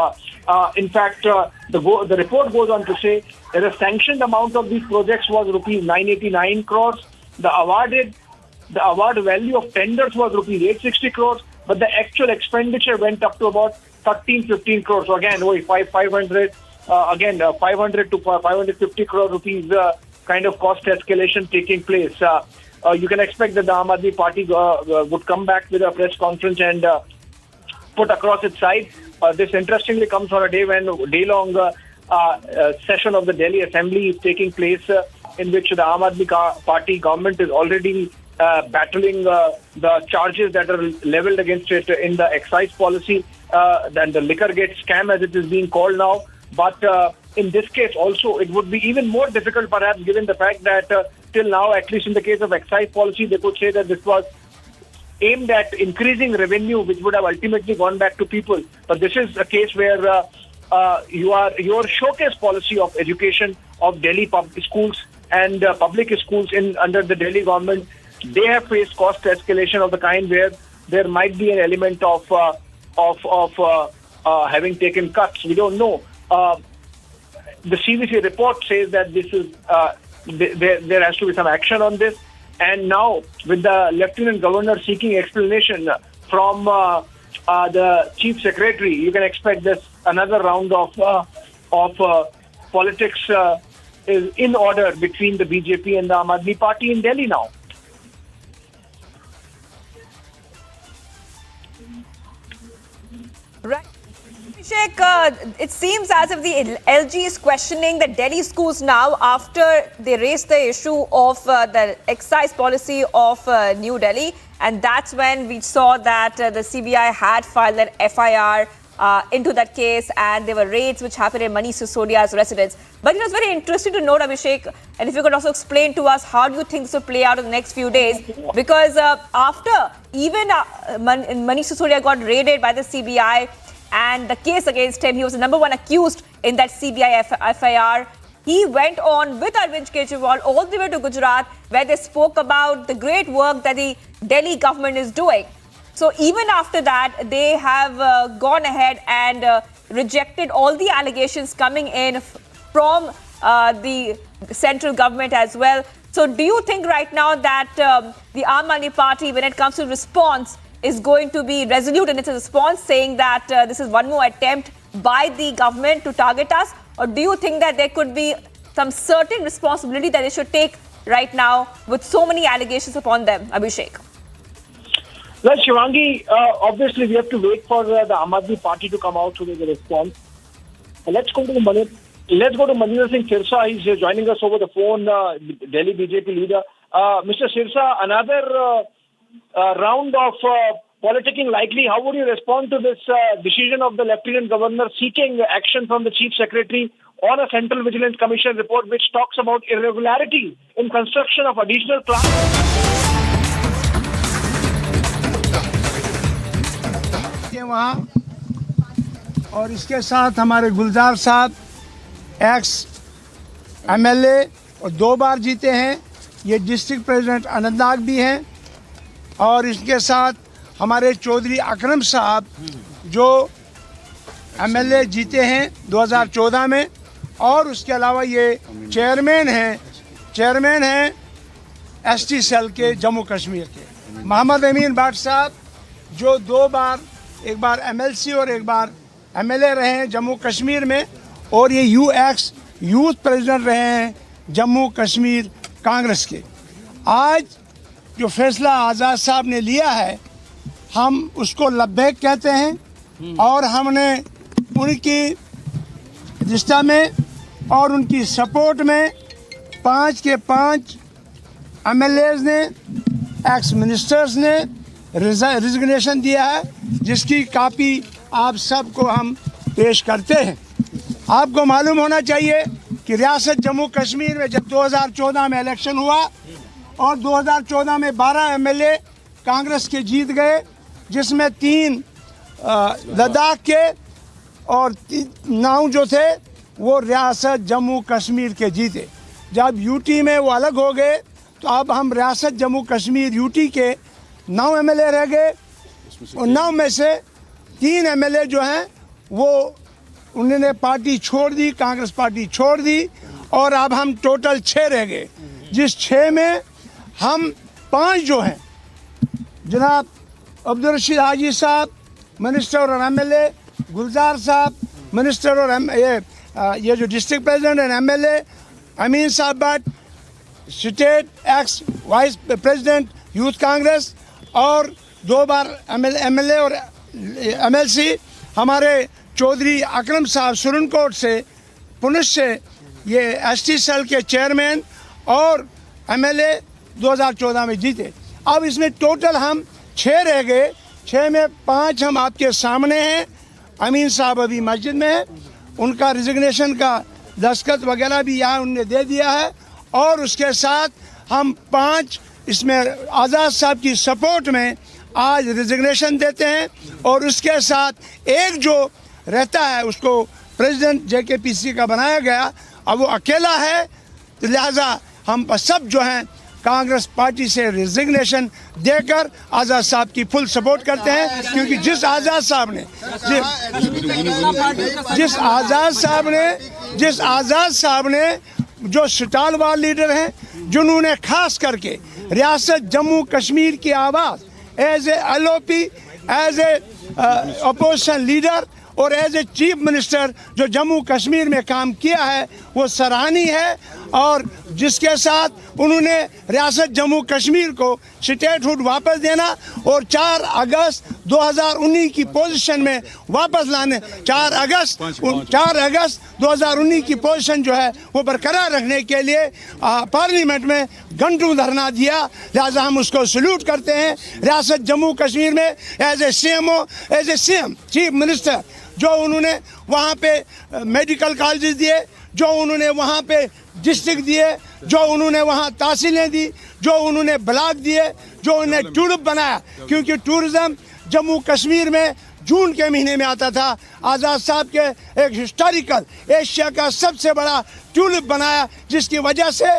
In fact, the report goes on to say that the sanctioned amount of these projects was rupees 989 crores. The award value of tenders was rupees 860 crores, but the actual expenditure went up to about 15 crores. So again, 500 to 550 crore rupees kind of cost escalation taking place. You can expect that the Aam Aadmi Party would come back with a press conference and put across its side. This interestingly comes on a day when day-long session of the Delhi Assembly is taking place, in which the Aam Aadmi Party government is already battling the charges that are leveled against it in the excise policy, then the liquor gate scam, as it is being called now. But in this case also, it would be even more difficult, perhaps, given the fact that till now, at least in the case of excise policy, they could say that this was aimed at increasing revenue, which would have ultimately gone back to people. But this is a case where your showcase policy of education of Delhi public schools and public schools under the Delhi government, they have faced cost escalation of the kind where there might be an element of having taken cuts. We don't know. The CVC report says that this is there has to be some action on this, and now with the Lieutenant Governor seeking explanation from the Chief Secretary, you can expect this another round of politics is in order between the BJP and the Aam Aadmi Party in Delhi now. Right. Abhishek, it seems as if the LG is questioning the Delhi schools now after they raised the issue of the excise policy of New Delhi. And that's when we saw that the CBI had filed an FIR into that case, and there were raids which happened in Manish Sisodia's residence. But it was very interesting to note, Abhishek, and if you could also explain to us how do you think this will play out in the next few days, because after even Manish Sisodia got raided by the CBI and the case against him, he was the #1 accused in that CBI FIR. He went on with Arvind Kejriwal all the way to Gujarat, where they spoke about the great work that the Delhi government is doing. So even after that, they have gone ahead and rejected all the allegations coming in from the central government as well. So do you think right now that the Aam Aadmi Party, when it comes to response, is going to be resolute in its response, saying that this is one more attempt by the government to target us? Or do you think that there could be some certain responsibility that they should take right now with so many allegations upon them, Abhishek? Well, Shivangi, obviously we have to wait for the Aam Aadmi Party to come out with a response. Let's go to Manindra Singh Sirsa. He's joining us over the phone, Delhi BJP leader. Mr. Sirsa, another round of politicking likely. How would you respond to this decision of the Lieutenant Governor seeking action from the Chief Secretary on a Central Vigilance Commission report which talks about irregularity in construction of additional plants? वहाँ और इसके साथ हमारे गुलजार साहब ex MLA और 2 बार जीते हैं, ये डिस्ट्रिक्ट प्रेसिडेंट अनंतनाग भी हैं, और इसके साथ हमारे चौधरी अकरम साहब जो एमएलए जीते हैं 2014 में, और उसके अलावा ये चेयरमैन हैं एसटी सेल के जम्मू कश्मीर के। मोहम्मद अमीन भट्ट साहब जो 2 बार, एक बार एमएलसी और एक बार एमएलए रहे हैं जम्मू कश्मीर में, और ये यूथ प्रेसिडेंट रहे हैं जम्मू कश्मीर कांग्रेस के। आज जो फैसला आज़ाद साहब ने लिया है, हम उसको लब्बैक कहते हैं, और हमने उनकी दिशा में और उनकी सपोर्ट में 5 के 5 एमएलएज ने, एक्स मिनिस्टर्स ने रिजिग्नेशन दिया है, जिसकी कापी आप सबको हम पेश करते हैं। आपको मालूम होना चाहिए कि रियासत जम्मू कश्मीर में जब 2014 में इलेक्शन हुआ और 2014 में 12 एमएलए कांग्रेस के जीत गए, जिसमें 3 लद्दाख के और 9 जो थे वो रियासत जम्मू कश्मीर के जीते। जब यूटी में वो अलग हो गए तो अब हम रियासत जम्मू कश्मीर यूटी के 9 एमएलए रह गए, और 9 में से 3 एमएलए जो हैं वो उन्होंने पार्टी छोड़ दी, कांग्रेस पार्टी छोड़ दी, और अब हम टोटल 6 रह गए, जिस 6 में हम 5 जो हैं, जनाब अब्दुल रशीद हाजी साहब मिनिस्टर और एमएलए, गुलजार साहब मिनिस्टर और ये जो डिस्ट्रिक्ट प्रेसिडेंट एंड एमएलए, अमीन साहब Bhatt state x vice president youth Congress, और 2 बार एमएलए और एमएलसी हमारे चौधरी अकरम साहब सुरनकोट से पुलिस से ये एसटी सेल के चेयरमैन और एमएलए 2014 में जीते। अब इसमें टोटल हम 6 रह गए, 6 में 5 हम आपके सामने हैं। अमीन साहब अभी मस्जिद में है, उनका रिजिग्नेशन का दस्तखत वगैरह भी यहाँ उनने दे दिया है, और उसके साथ हम 5 इसमें आज़ाद साहब की सपोर्ट में आज रिजिग्नेशन देते हैं, और उसके साथ एक जो रहता है उसको प्रेसिडेंट जेकेपीसी का बनाया गया, अब वो अकेला है, तो लिहाजा हम सब जो हैं कांग्रेस पार्टी से रिजिग्नेशन देकर आज़ाद साहब की फुल सपोर्ट करते हैं, क्योंकि जिस आज़ाद साहब ने जो स्टालवार लीडर हैं, जिन्होंने खास करके रियासत जम्मू कश्मीर की आवाज़ as a LOP, as a opposition leader और एज ए चीफ मिनिस्टर जो जम्मू कश्मीर में काम किया है, वो सराहनीय है। और जिसके साथ उन्होंने रियासत जम्मू कश्मीर को स्टेटहुड वापस देना और 4 अगस्त 2019 की पोजीशन में वापस लाने 4 अगस्त 2019 की पोजीशन जो है वो बरकरार रखने के लिए पार्लियामेंट में घंटों धरना दिया। लिहाजा हम उसको सल्यूट करते हैं। रियासत जम्मू कश्मीर में as a CM chief minister जो उन्होंने वहाँ पे मेडिकल कॉलेजेस दिए, जो उन्होंने वहाँ पे डिस्ट्रिक्ट दिए, जो उन्होंने वहाँ तहसीलें दी, जो उन्होंने ब्लॉक दिए, जो उन्होंने टूरिज्म बनाया, क्योंकि टूरिज्म जम्मू कश्मीर में जून के महीने में आता था। आज़ाद साहब के एक हिस्टोरिकल एशिया का सबसे बड़ा टूरिज्म बनाया, जिसकी वजह से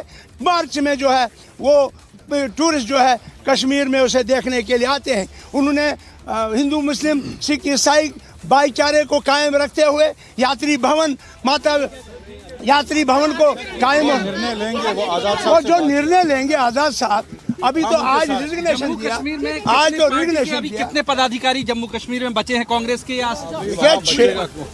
मार्च में जो है वो टूरिस्ट जो है कश्मीर में उसे देखने के लिए आते हैं। उन्होंने हिंदू मुस्लिम सिख ईसाई भाईचारे को कायम रखते हुए यात्री भवन को कायम निर्णय लेंगे वो आजाद और जो निर्णय लेंगे आज़ाद साहब अभी तो आज रिजिग्नेशन दिया, आज तो रिजिग्नेशन दिया। कितने पदाधिकारी जम्मू कश्मीर में बचे हैं कांग्रेस के?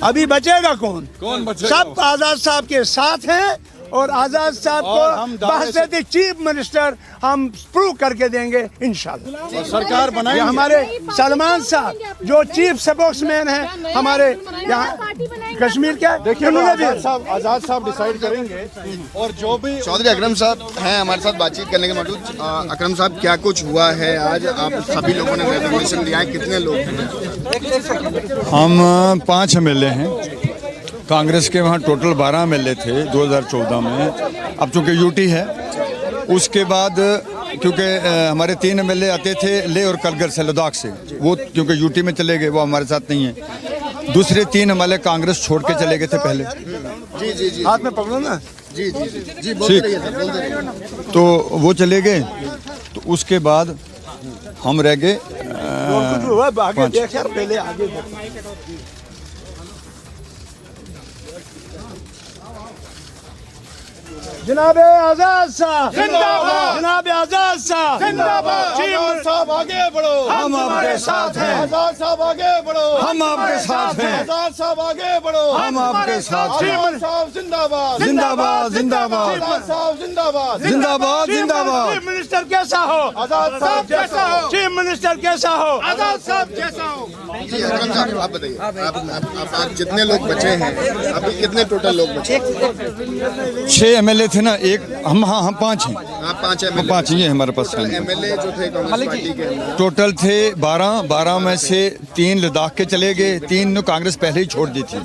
अभी बचेगा कौन बचेगा? सब आज़ाद साहब के साथ हैं और आज़ाद साहब को बहसते चीफ मिनिस्टर हम प्रूव करके देंगे इंशाल्लाह। सरकार बनाएंगे। हमारे सलमान साहब जो चीफ स्पोक्समैन हैं हमारे यहाँ कश्मीर के, देखिए आज़ाद साहब डिसाइड करेंगे। और जो भी चौधरी अकरम साहब हैं हमारे साथ बातचीत करने के मौजूद। अकरम साहब, क्या कुछ हुआ है आज? आप सभी लोगों ने रेजोल्यूशन दिया है, कितने लोग हैं? हम 5 MLA हैं। कांग्रेस के वहाँ टोटल 12 MLA थे 2014 में। अब चूँकि यूटी है, उसके बाद क्योंकि हमारे 3 MLA आते थे ले और कलगर से, लद्दाख से, वो क्योंकि यूटी में चले गए, वो हमारे साथ नहीं है। दूसरे 3 MLA कांग्रेस छोड़ के चले गए थे पहले। जी हाथ में पकड़ो ना। जी ठीक, तो वो चले गए। तो उसके बाद हम रह गए 5। जनाब आजाद साहब जिंदाबाद, जनाब आजाद साहब जिंदाबाद। आजाद साहब आगे बढ़ो, हम आपके साथ हैं। आजाद साहब आगे बढ़ो, हम आपके साथ हैं। आजाद साहब आगे बढ़ो, हम आपके साथ हैं। आजाद साहब जिंदाबाद, जिंदाबाद, जिंदाबाद। आजाद साहब जिंदाबाद, जिंदाबाद, जिंदाबाद। चीफ मिनिस्टर कैसा हो? आजाद साहब जैसा हो। चीफ मिनिस्टर कैसा हो? आजाद साहब जैसा हो। जी अकरम साहब, आप बताइए, आप जितने लोग बचे हैं, अभी कितने टोटल लोग बचे? 6 MLA थे ना, एक हम 5 हैं। आप 5 MLA? 5 ही है हमारे पास। MLA जो थे कांग्रेस पार्टी के टोटल थे 12 में से 3 लद्दाख के चले गए, 3 ने कांग्रेस पहले ही छोड़ दी थी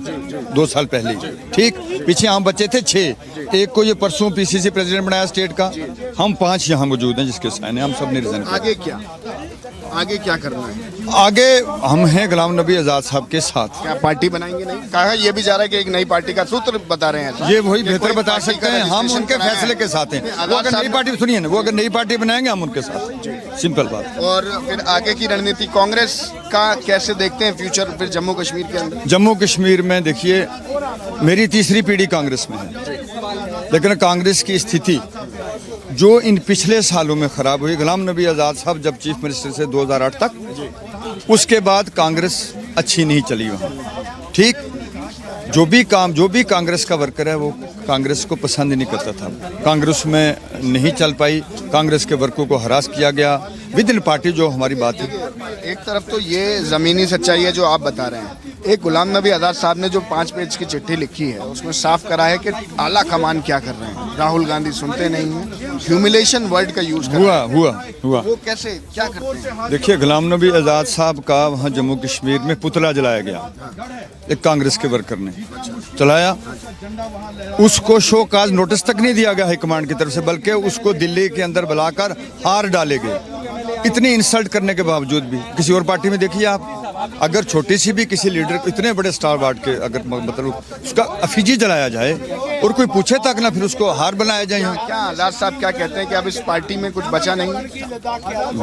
2 साल पहले ही। ठीक, पीछे हम बच्चे थे 6। एक को ये परसों PCC प्रेसिडेंट बनाया स्टेट का। हम 5 यहाँ मौजूद हैं जिसके साइन है। हम सब ने रिजाइन किया। आगे क्या करना है? आगे हम हैं गुलाम नबी आजाद साहब के साथ। क्या पार्टी बनाएंगे? नहीं कहा, ये भी जा रहा है कि एक नई पार्टी का सूत्र बता रहे हैं। ये वही बेहतर बता सकते हैं, हम उनके फैसले के साथ हैं। वो अगर नई पार्टी, सुनिए ना, वो अगर नई पार्टी बनाएंगे हम उनके साथ, सिंपल बात। और फिर आगे की रणनीति कांग्रेस का कैसे देखते हैं फ्यूचर फिर जम्मू कश्मीर के अंदर? जम्मू कश्मीर में देखिए, मेरी तीसरी पीढ़ी कांग्रेस में है, लेकिन कांग्रेस की स्थिति जो इन पिछले सालों में खराब हुई, गुलाम नबी आज़ाद साहब जब चीफ मिनिस्टर से 2008 तक, उसके बाद कांग्रेस अच्छी नहीं चली वहाँ। ठीक, जो भी कांग्रेस का वर्कर है वो कांग्रेस को पसंद नहीं करता था, कांग्रेस में नहीं चल पाई, कांग्रेस के वर्करों को हरास किया गया विद इन पार्टी। जो हमारी बात है, एक तरफ तो ये ज़मीनी सच्चाई है जो आप बता रहे हैं, एक गुलाम नबी आज़ाद साहब ने जो 5 पेज की चिट्ठी लिखी है उसमें साफ करा है कि आला कमान क्या कर रहे हैं, राहुल गांधी सुनते नहीं हैं, ह्यूमिलेशन वर्ड का यूज हुआ वो कैसे क्या करते हैं? देखिए, गुलाम नबी आज़ाद साहब का वहाँ जम्मू कश्मीर में पुतला जलाया गया, एक कांग्रेस के वर्कर ने चलाया। उसको शो काज नोटिस तक नहीं दिया गया हाईकमांड की तरफ से, बल्कि उसको दिल्ली के अंदर बुलाकर हार डाले गए। इतनी इंसल्ट करने के बावजूद भी किसी और पार्टी में देखिए आप, अगर छोटी सी भी किसी लीडर को, इतने बड़े स्टार वार्ड के अगर मतलब उसका अफीजी जलाया जाए और कोई पूछे तक ना, फिर उसको हार बनाया जाए। क्या आजाद साहब क्या कहते हैं कि अब इस पार्टी में कुछ बचा नहीं?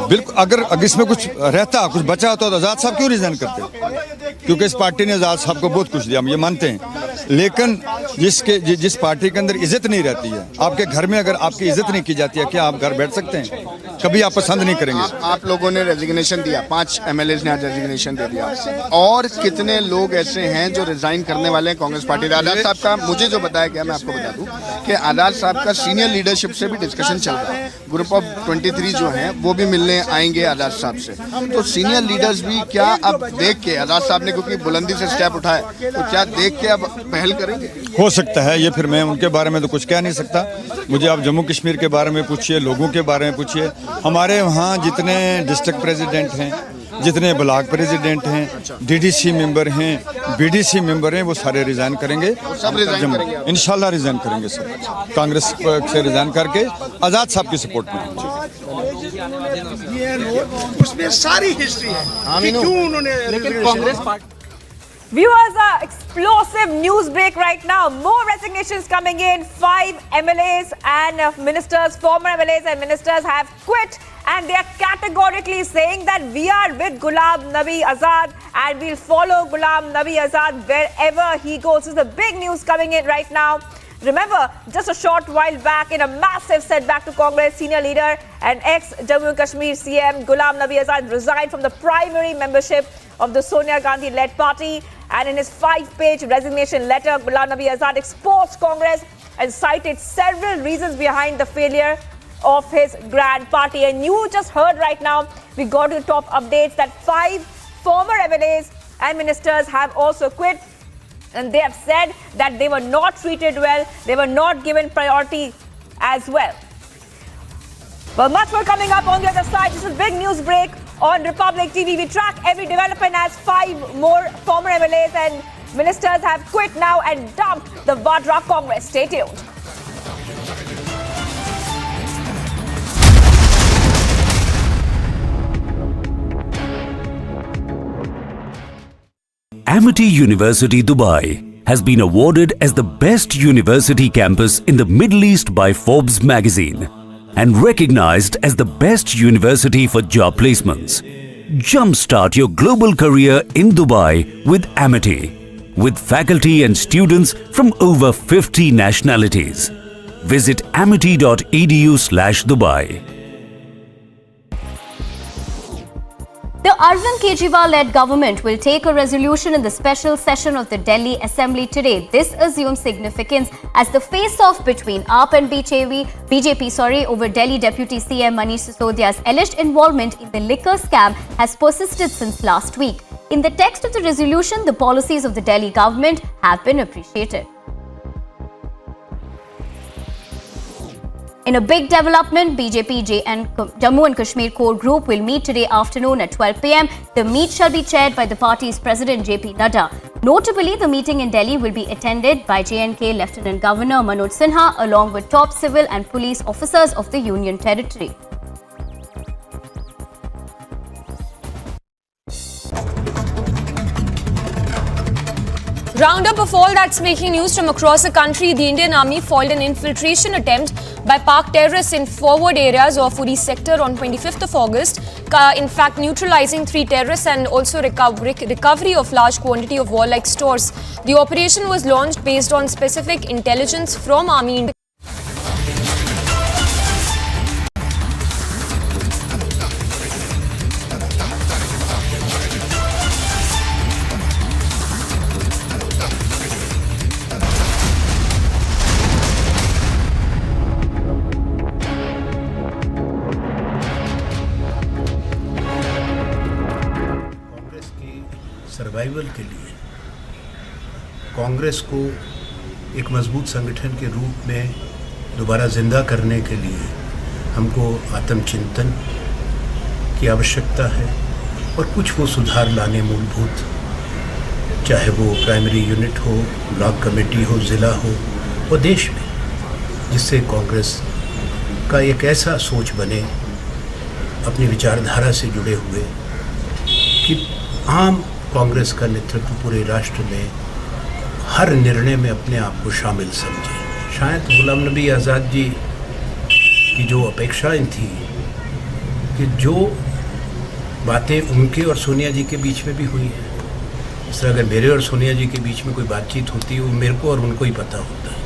बिल्कुल, अगर इसमें कुछ रहता, कुछ बचा होता तो आजाद साहब क्यों रिजाइन करते? क्योंकि इस पार्टी ने आजाद साहब को बहुत कुछ दिया, हम ये मानते हैं। लेकिन जिस पार्टी के अंदर इज्जत नहीं रहती है, आपके घर में अगर आपकी इज्जत नहीं की जाती है, क्या आप घर बैठ सकते हैं? कभी आप पसंद नहीं करेंगे। आप लोगों ने रेजिग्नेशन दिया, 5 MLAs ने आज रेजिग्नेशन दे दिया, और कितने लोग ऐसे हैं जो रिजाइन करने वाले हैं कांग्रेस पार्टी। आजाद साहब का मुझे जो बताया गया, मैं आपको बता दूं कि आजाद साहब का सीनियर लीडरशिप से भी डिस्कशन चल रहा है। ग्रुप ऑफ 23 जो हैं वो भी मिलने आएंगे आजाद साहब से। तो सीनियर लीडर्स भी क्या अब देख के, आजाद साहब ने क्योंकि बुलंदी से स्टेप उठाए, तो क्या देख के अब पहल करेंगे? हो सकता है, ये फिर मैं उनके बारे में तो कुछ कह नहीं सकता। मुझे आप जम्मू कश्मीर के बारे में पूछिए, लोगों के बारे में पूछिए। हमारे वहाँ जितने डिस्ट्रिक्ट प्रेसिडेंट हैं, जितने ब्लॉक प्रेसिडेंट हैं, DDC मेंबर हैं, BDC मेंबर हैं, वो सारे रिजाइन करेंगे। सब रिजाइन करेंगे? इंशाल्लाह रिजाइन करेंगे सब। कांग्रेस से रिजाइन करके आज़ाद साहब की सपोर्ट में। उसमें सारी हिस्ट्री है कि क्यों उन्होंने Congress party. Viewers, explosive news break right now. More resignations coming in. 5 MLAs and ministers, former MLAs and ministers have quit, and they are categorically saying that we are with Ghulam Nabi Azad and we'll follow Ghulam Nabi Azad wherever he goes. This is the big news coming in right now. Remember, just a short while back, in a massive setback to Congress, senior leader and ex-Jammu and Kashmir CM Ghulam Nabi Azad resigned from the primary membership of the Sonia Gandhi-led party. And in his 5-page resignation letter, Ghulam Nabi Azad exposed Congress and cited several reasons behind the failure of his grand party. And you just heard right now, we got to the top updates that 5 former MLAs and ministers have also quit. And they have said that they were not treated well, they were not given priority as well. Well, much more coming up on the other side. This is big news break on Republic TV. We track every development as 5 more former MLAs and ministers have quit now and dumped the Vadra Congress. Stay tuned. Amity University Dubai has been awarded as the best university campus in the Middle East by Forbes magazine and recognized as the best university for job placements. Jumpstart your global career in Dubai with Amity, with faculty and students from over 50 nationalities. Visit amity.edu/Dubai. The Arvind Kejriwal-led government will take a resolution in the special session of the Delhi Assembly today. This assumes significance as the face-off between AAP and BJP over Delhi Deputy CM Manish Sisodia's alleged involvement in the liquor scam has persisted since last week. In the text of the resolution, the policies of the Delhi government have been appreciated. In a big development, BJP Jammu and Kashmir core group will meet today afternoon at 12 p.m. The meet shall be chaired by the party's president JP Nadda. Notably, the meeting in Delhi will be attended by J&K Lieutenant Governor Manoj Sinha along with top civil and police officers of the Union Territory. Roundup of all that's making news from across the country. The Indian Army foiled an infiltration attempt by Pak terrorists in forward areas of Uri sector on 25th of August. In fact, neutralizing 3 terrorists and also recovery of large quantity of warlike stores. The operation was launched based on specific intelligence from Army. Survival के लिए कांग्रेस को एक मजबूत संगठन के रूप में दोबारा जिंदा करने के लिए हमको आत्मचिंतन की आवश्यकता है और कुछ वो सुधार लाने मूलभूत, चाहे वो प्राइमरी यूनिट हो, ब्लॉक कमेटी हो, ज़िला हो और देश में, जिससे कांग्रेस का एक ऐसा सोच बने अपनी विचारधारा से जुड़े हुए कि आम कांग्रेस का नेतृत्व पूरे राष्ट्र में हर निर्णय में अपने आप को शामिल समझे। शायद गुलाम नबी आज़ाद जी की जो अपेक्षाएं थी कि जो बातें उनके और सोनिया जी के बीच में भी हुई हैं, इस तरह अगर मेरे और सोनिया जी के बीच में कोई बातचीत होती है वो मेरे को और उनको ही पता होता है,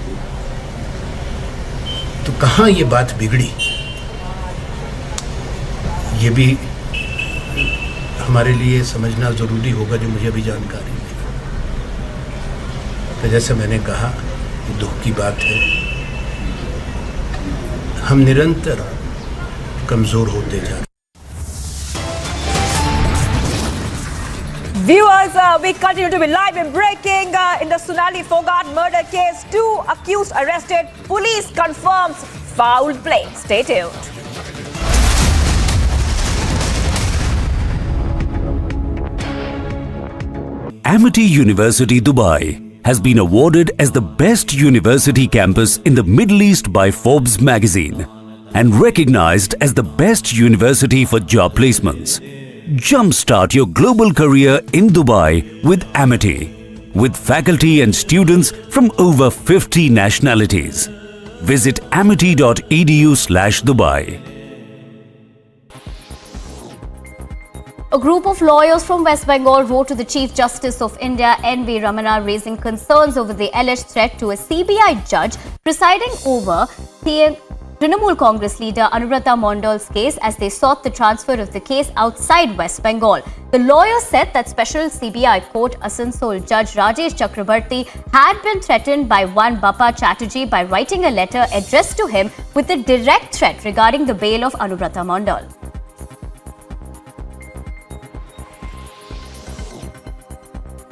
तो कहाँ ये बात बिगड़ी। ये भी हमारे लिए समझना ज़रूरी होगा जो मुझे अभी जानकारी नहीं। तो जैसे मैंने कहा, ये दुख की बात है। हम निरंतर कमज़ोर होते जा रहे हैं। Viewers, we continue to be live and breaking in the Sonali Fogart murder case. 2 accused arrested. Police confirms foul play. Stay tuned. Amity University Dubai has been awarded as the best university campus in the Middle East by Forbes magazine and recognized as the best university for job placements. Jumpstart your global career in Dubai with Amity, with faculty and students from over 50 nationalities. Visit amity.edu/Dubai. A group of lawyers from West Bengal wrote to the Chief Justice of India, N.V. Ramana, raising concerns over the alleged threat to a CBI judge presiding over the Trinamool Congress leader Anubrata Mondal's case as they sought the transfer of the case outside West Bengal. The lawyers said that Special CBI Court Asansol Judge Rajesh Chakrabarti had been threatened by one Bappa Chatterjee by writing a letter addressed to him with a direct threat regarding the bail of Anubrata Mondal.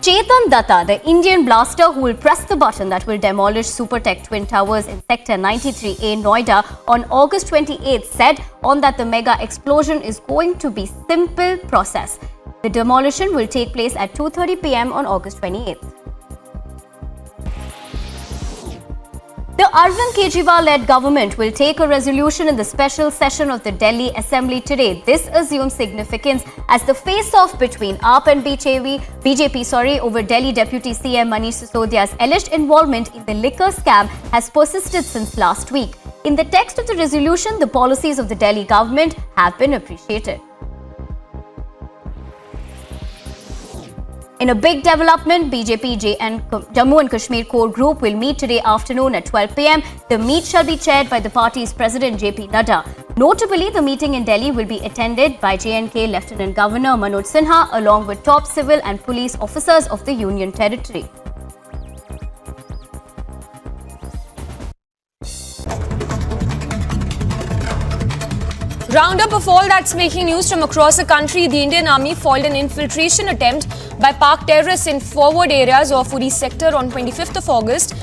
Chetan Datta, the Indian blaster who will press the button that will demolish Supertech Twin Towers in Sector 93A, Noida on August 28th, said on that the mega explosion is going to be simple process. The demolition will take place at 2:30 p.m. on August 28th. The Arvind Kejriwal-led government will take a resolution in the special session of the Delhi Assembly today. This assumes significance as the face-off between AAP and BJP over Delhi Deputy CM Manish Sisodia's alleged involvement in the liquor scam has persisted since last week. In the text of the resolution, the policies of the Delhi government have been appreciated. In a big development, BJP Jammu and Kashmir core group will meet today afternoon at 12 p.m. The meet shall be chaired by the party's president JP Nadda. Notably, the meeting in Delhi will be attended by J&K Lieutenant Governor Manoj Sinha along with top civil and police officers of the Union Territory. Roundup of all that's making news from across the country. The Indian Army foiled an infiltration attempt by Pak terrorists in forward areas of Uri sector on 25th of August.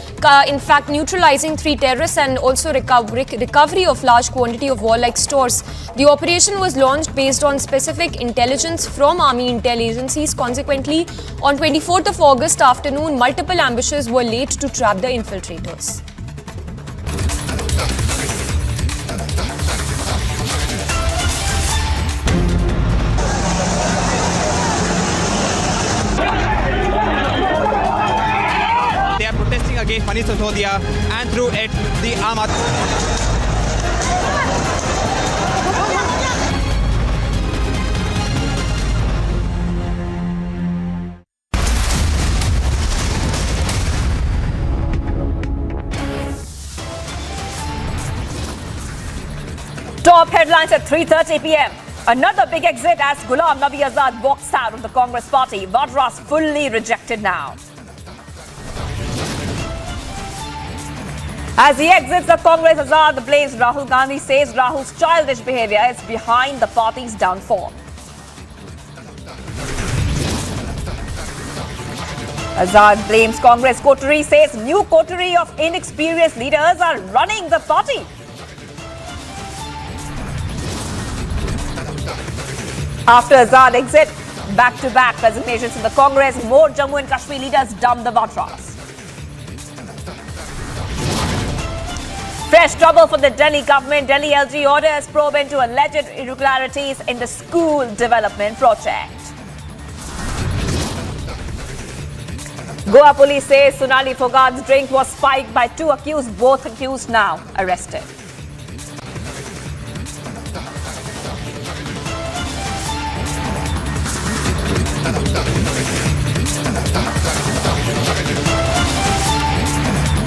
In fact, neutralizing 3 terrorists and also recovery of large quantity of warlike stores. The operation was launched based on specific intelligence from Army intel agencies. Consequently, on 24th of August afternoon, multiple ambushes were laid to trap the infiltrators. Against Manish Sisodia and through it the Ahmad. Top headlines at 3:30 p.m. Another big exit as Ghulam Nabi Azad walks out of the Congress party. Vadras fully rejected now. As he exits the Congress, Azad blames Rahul Gandhi, says Rahul's childish behavior is behind the party's downfall. Azad blames Congress coterie, says new coterie of inexperienced leaders are running the party. After Azad exit, back-to-back resignations in the Congress, more Jammu and Kashmir leaders dump the Vadras. Fresh trouble for the Delhi government. Delhi LG orders probe into alleged irregularities in the school development project. Goa police says Sonali Fogart's drink was spiked by 2 accused. Both accused now arrested.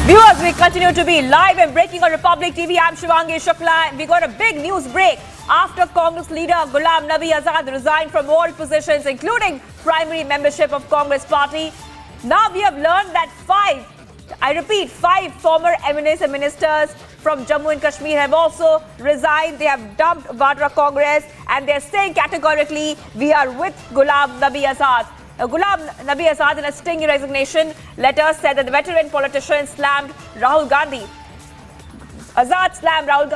Viewers, we continue to be live and breaking on Republic TV. I'm Shivangi Shukla. We got a big news break after Congress leader Ghulam Nabi Azad resigned from all positions, including primary membership of Congress party. Now we have learned that five former MNAs and ministers from Jammu and Kashmir have also resigned. They have dumped Vadra Congress and they're saying categorically, we are with Ghulam Nabi Azad. Ghulam Nabi Azad, in a stinging resignation letter, said that the veteran politician slammed Rahul Gandhi. Azad slammed Rahul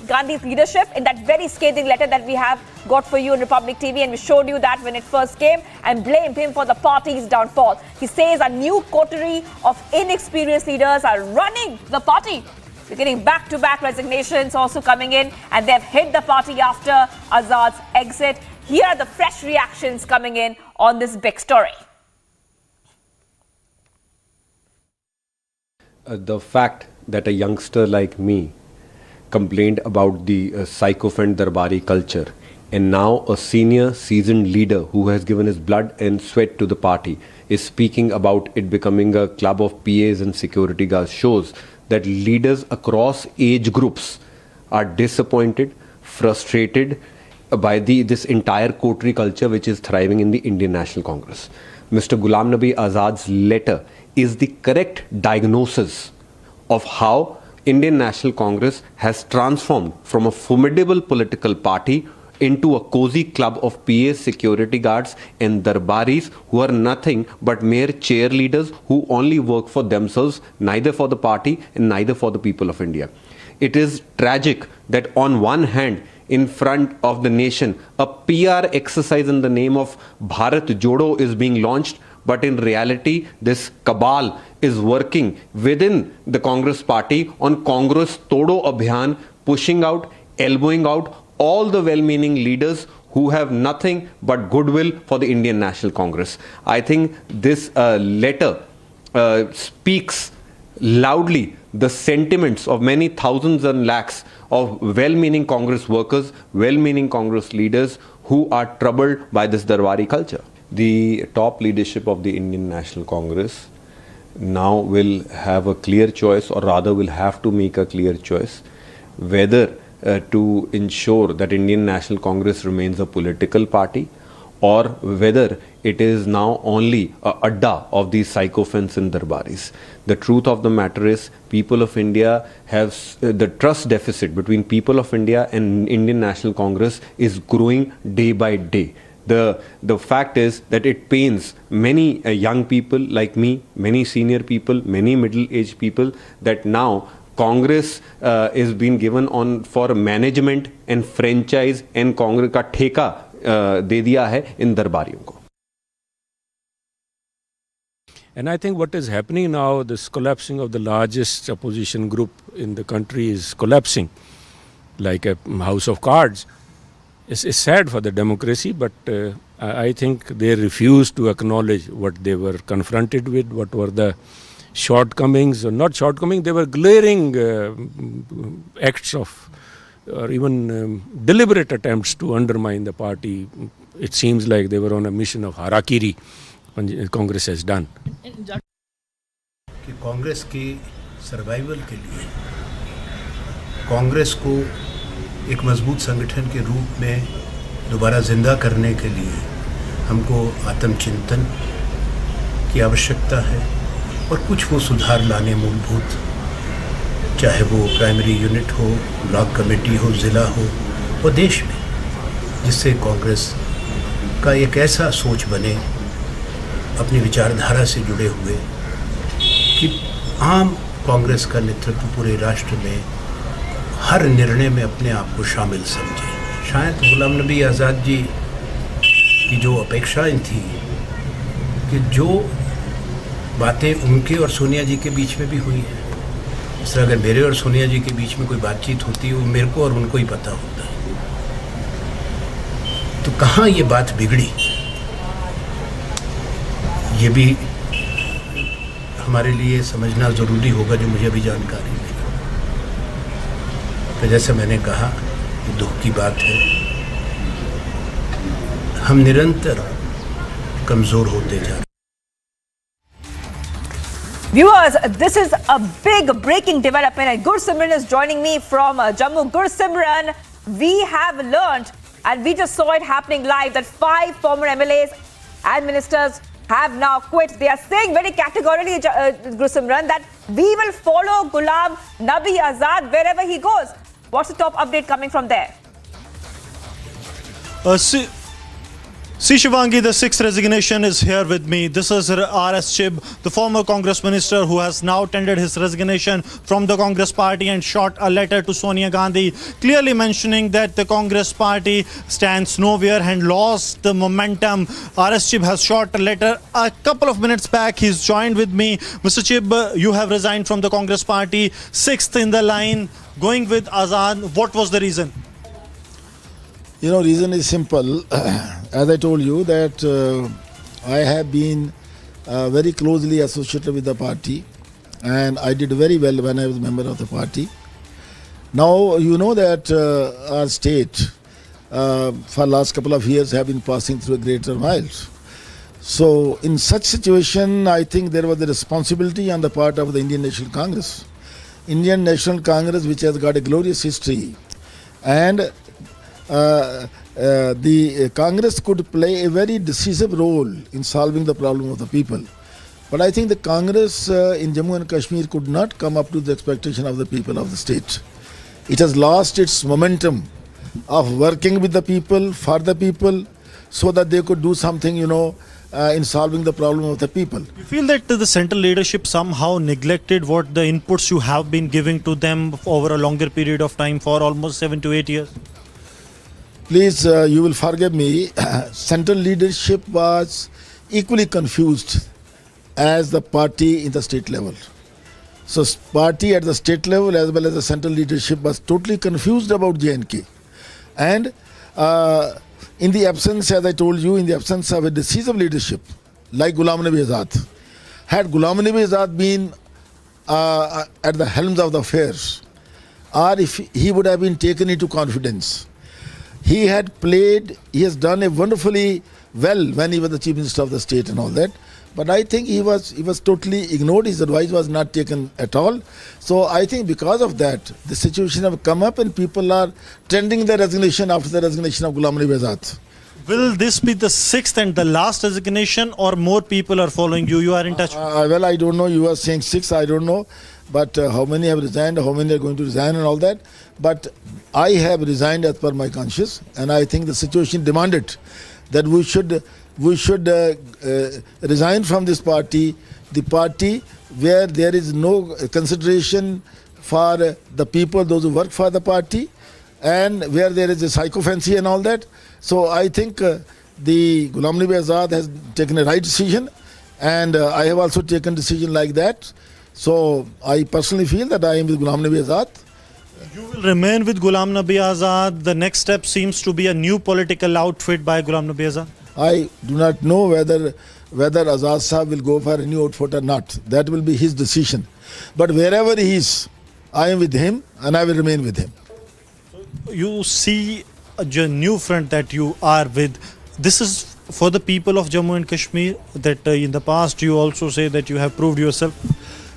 Gandhi's leadership in that very scathing letter that we have got for you on Republic TV, and we showed you that when it first came, and blamed him for the party's downfall. He says a new coterie of inexperienced leaders are running the party. We're getting back-to-back resignations also coming in, and they've hit the party after Azad's exit. Here are the fresh reactions coming in on this big story. The fact that a youngster like me complained about the sycophant Darbari culture, and now a senior seasoned leader who has given his blood and sweat to the party is speaking about it becoming a club of PAs and security guards, shows that leaders across age groups are disappointed, frustrated by this entire coterie culture which is thriving in the Indian National Congress. Mr. Ghulam Nabi Azad's letter is the correct diagnosis of how Indian National Congress has transformed from a formidable political party into a cozy club of PA security guards and darbaris who are nothing but mere cheerleaders who only work for themselves, neither for the party and neither for the people of India. It is tragic that on one hand, in front of the nation, a PR exercise in the name of Bharat Jodo is being launched, but in reality, this cabal is working within the Congress party on Congress Todo Abhiyan, pushing out, elbowing out all the well-meaning leaders who have nothing but goodwill for the Indian National Congress. I think this letter speaks loudly the sentiments of many thousands and lakhs of well-meaning Congress workers, well-meaning Congress leaders who are troubled by this Darbari culture. The top leadership of the Indian National Congress now will have a clear choice, or rather will have to make a clear choice, whether to ensure that Indian National Congress remains a political party, or whether it is now only a adda of these sycophants and darbaris. The truth of the matter is, people of India have the trust deficit between people of India and Indian National Congress is growing day by day. The fact is that it pains many young people like me, many senior people, many middle-aged people, that now Congress is being given on for management and franchise, and Congress का ठेका दे दिया है इन दरबारियों को. And I think what is happening now, this collapsing of the largest opposition group in the country is collapsing like a house of cards. It's sad for the democracy, but I think they refuse to acknowledge what they were confronted with, what were the shortcomings, or not shortcomings, they were glaring acts of, or even deliberate attempts to undermine the party. It seems like they were on a mission of harakiri, Congress has done. कि कांग्रेस के survival के लिए कांग्रेस को एक मजबूत संगठन के रूप में दोबारा जिंदा करने के लिए हमको आत्मचिंतन की आवश्यकता है, और कुछ वो सुधार लाने मूलभूत, चाहे वो प्राइमरी यूनिट हो, ब्लॉक कमेटी हो, ज़िला हो, वो देश में, जिससे कांग्रेस का एक ऐसा सोच बने अपनी विचारधारा से जुड़े हुए कि आम कांग्रेस का नेतृत्व पूरे राष्ट्र में हर निर्णय में अपने आप को शामिल समझे. शायद गुलाम नबी आज़ाद जी की जो अपेक्षाएं थी कि जो बातें उनके और सोनिया जी के बीच में भी हुई हैं, इस तरह अगर मेरे और सोनिया जी के बीच में कोई बातचीत होती है, वो मेरे को और उनको ही पता होता है. तो कहाँ ये बात बिगड़ी, ये भी हमारे लिए समझना ज़रूरी होगा, जो मुझे अभी जानकारी नहीं. तो जैसे मैंने कहा, ये दुख की बात है, हम निरंतर कमज़ोर होते जा रहे हैं. Viewers, this is a big breaking development and Gursimran is joining me from Jammu. Gursimran, we have learned and we just saw it happening live that 5 former MLAs and ministers have now quit. They are saying very categorically, Gursimran, that we will follow Ghulam Nabi Azad wherever he goes. What's the top update coming from there? See Shivangi, the 6th resignation is here with me. This is R.S. Chib, the former Congress minister who has now tendered his resignation from the Congress party and shot a letter to Sonia Gandhi, clearly mentioning that the Congress party stands nowhere and lost the momentum. R.S. Chib has shot a letter a couple of minutes back. He's joined with me. Mr. Chib, you have resigned from the Congress party, 6th in the line, going with Azad. What was the reason? You know, reason is simple. As I told you that I have been very closely associated with the party and I did very well when I was a member of the party. Now, you know that our state for last couple of years have been passing through a great turmoil. So, in such situation, I think there was a responsibility on the part of the Indian National Congress. Indian National Congress, which has got a glorious history, and the Congress could play a very decisive role in solving the problem of the people. But I think the Congress in Jammu and Kashmir could not come up to the expectation of the people of the state. It has lost its momentum of working with the people, for the people, so that they could do something, you know, in solving the problem of the people. You feel that the central leadership somehow neglected what the inputs you have been giving to them over a longer period of time for almost 7 to 8 years? Please, you will forgive me, central leadership was equally confused as the party in the state level. So party at the state level as well as the central leadership was totally confused about J&K. And in the absence, as I told you, in the absence of a decisive leadership like Ghulam Nabi Azad, had Ghulam Nabi Azad been at the helms of the affairs, or if he would have been taken into confidence, he has done a wonderfully well when he was the Chief Minister of the state and all that. But I think he was totally ignored. His advice was not taken at all. So I think because of that, the situation have come up and people are tending the resignation after the resignation of Ghulam Nabi Azad. Will this be the 6th and the last resignation, or more people are following you? You are in touch? Well, I don't know. You are saying 6, I don't know. But how many have resigned, how many are going to resign and all that. But I have resigned as per my conscience, and I think the situation demanded that we should resign from this party, the party where there is no consideration for the people, those who work for the party, and where there is a sycophancy and all that. So I think the Ghulam Nabi Azad has taken a right decision, and I have also taken decision like that. So I personally feel that I am with Ghulam Nabi Azad. You will remain with Ghulam Nabi Azad. The next step seems to be a new political outfit by Ghulam Nabi Azad. I do not know whether Azad Sahab will go for a new outfit or not. That will be his decision. But wherever he is, I am with him and I will remain with him. You see a new front that you are with. This is for the people of Jammu and Kashmir, that in the past you also say that you have proved yourself.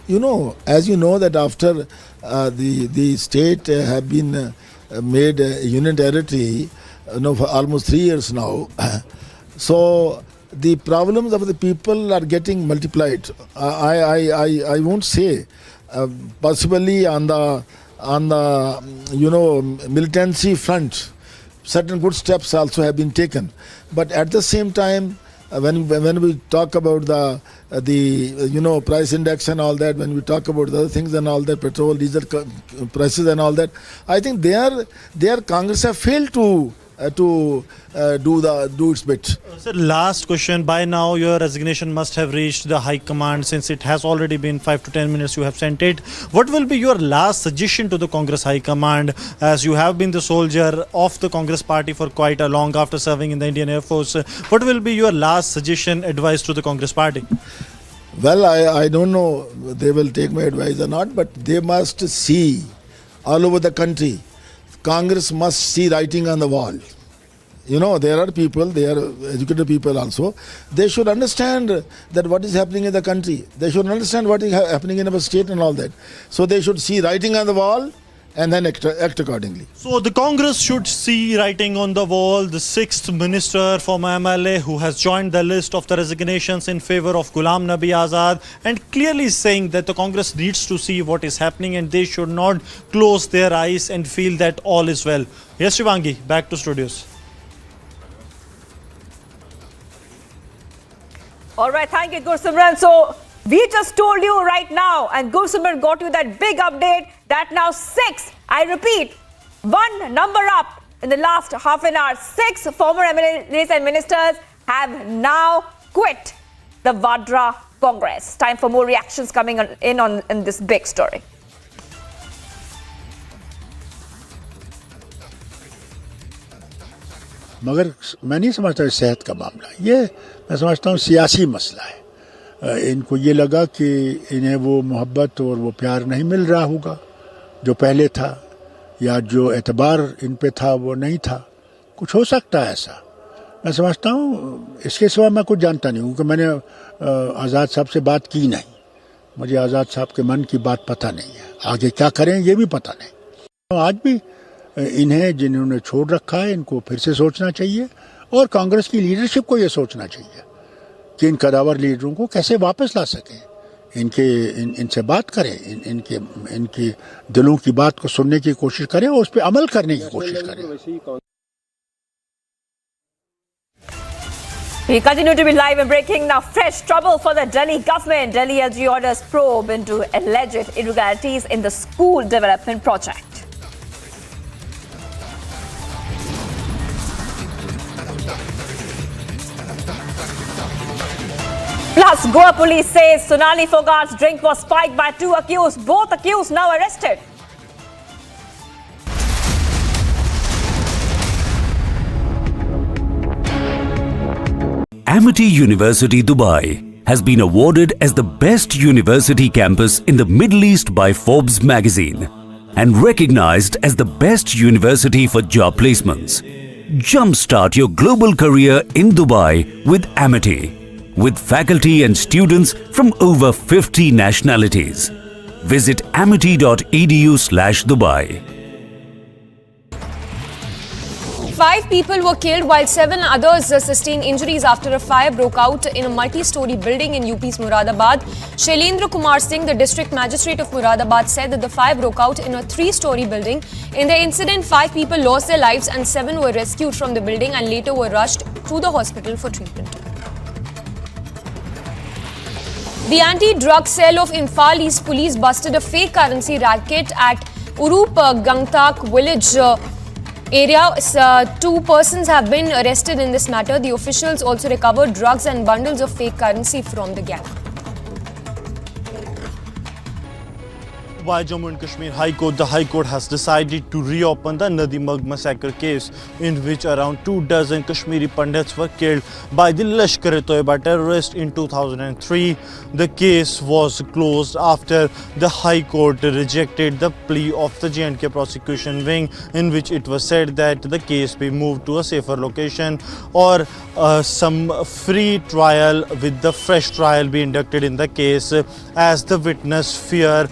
You know, as you know that after the state have been made a union territory, for almost 3 years now, so the problems of the people are getting multiplied. I won't say possibly on the militancy front, certain good steps also have been taken, but at the same time, when we talk about the price index and all that, when we talk about the other things and all that, petrol, diesel prices and all that, I think their Congress have failed to do its bit. Sir, last question. By now your resignation must have reached the High Command, since it has already been 5 to 10 minutes you have sent it. What will be your last suggestion to the Congress High Command, as you have been the soldier of the Congress party for quite a long after serving in the Indian Air Force? What will be your last suggestion, advice to the Congress party? Well, I don't know they will take my advice or not, but they must see all over the country. Congress must see writing on the wall. You know, there are people, they are educated people also. They should understand that what is happening in the country. They should understand what is happening in our state and all that. So they should see writing on the wall and then act accordingly. So the Congress should see writing on the wall. The 6th minister from MLA who has joined the list of the resignations in favor of Ghulam Nabi Azad, and clearly saying that the Congress needs to see what is happening and they should not close their eyes and feel that all is well. Yes, Shivangi, back to studios. All right, thank you, Gursimran. So we just told you right now, and Gursimran got you that big update that now 6, I repeat, 1 number up in the last half an hour. 6 former MLAs and ministers have now quit the Vadra Congress. Time for more reactions coming in this big story. मगर मैं नहीं समझता सेहत का मामला, ये मैं समझता हूँ सियासी मसला है। इनको ये लगा कि इन्हें वो मोहब्बत और वो प्यार नहीं मिल रहा होगा जो पहले था, या जो एतबार इन पे था वो नहीं था। कुछ हो सकता है ऐसा, मैं समझता हूँ। इसके सिवा मैं कुछ जानता नहीं हूँ, क्योंकि मैंने आज़ाद साहब से बात की नहीं। मुझे आज़ाद साहब के मन की बात पता नहीं है, आगे क्या करें ये भी पता नहीं। आज भी इन्हें जिन्होंने छोड़ रखा है इनको फिर से सोचना चाहिए, और कांग्रेस की लीडरशिप को ये सोचना चाहिए कि इन कदावर लीडरों को कैसे वापस ला सकें। इनसे बात करें, इनके दिलों की बात को सुनने की कोशिश करें और उस पर अमल करने की कोशिश करें। We continue to be live and breaking now. Fresh trouble for the Delhi government. Delhi LG orders probe into alleged irregularities in the school development project. Plus, Goa police says Sonali Fogart's drink was spiked by 2 accused. Both accused now arrested. Amity University Dubai has been awarded as the best university campus in the Middle East by Forbes magazine and recognized as the best university for job placements. Jumpstart your global career in Dubai with Amity, with faculty and students from over 50 nationalities. Visit amity.edu/Dubai. 5 people were killed while 7 others sustained injuries after a fire broke out in a multi-story building in UP's Muradabad. Shailendra Kumar Singh, the district magistrate of Muradabad, said that the fire broke out in a 3-story building. In the incident, 5 people lost their lives and 7 were rescued from the building and later were rushed to the hospital for treatment. The anti-drug cell of Imphal East Police busted a fake currency racket at Urup Gangtak village area. 2 persons have been arrested in this matter. The officials also recovered drugs and bundles of fake currency from the gang. By Jammu and Kashmir High Court, the High Court has decided to reopen the Nadi Mag massacre case, in which around 24 Kashmiri Pandits were killed by the Lashkar-e-Toiba terrorists in 2003. The case was closed after the High Court rejected the plea of the J&K prosecution wing, in which it was said that the case be moved to a safer location, or some free trial with the fresh trial be inducted in the case, as the witness fear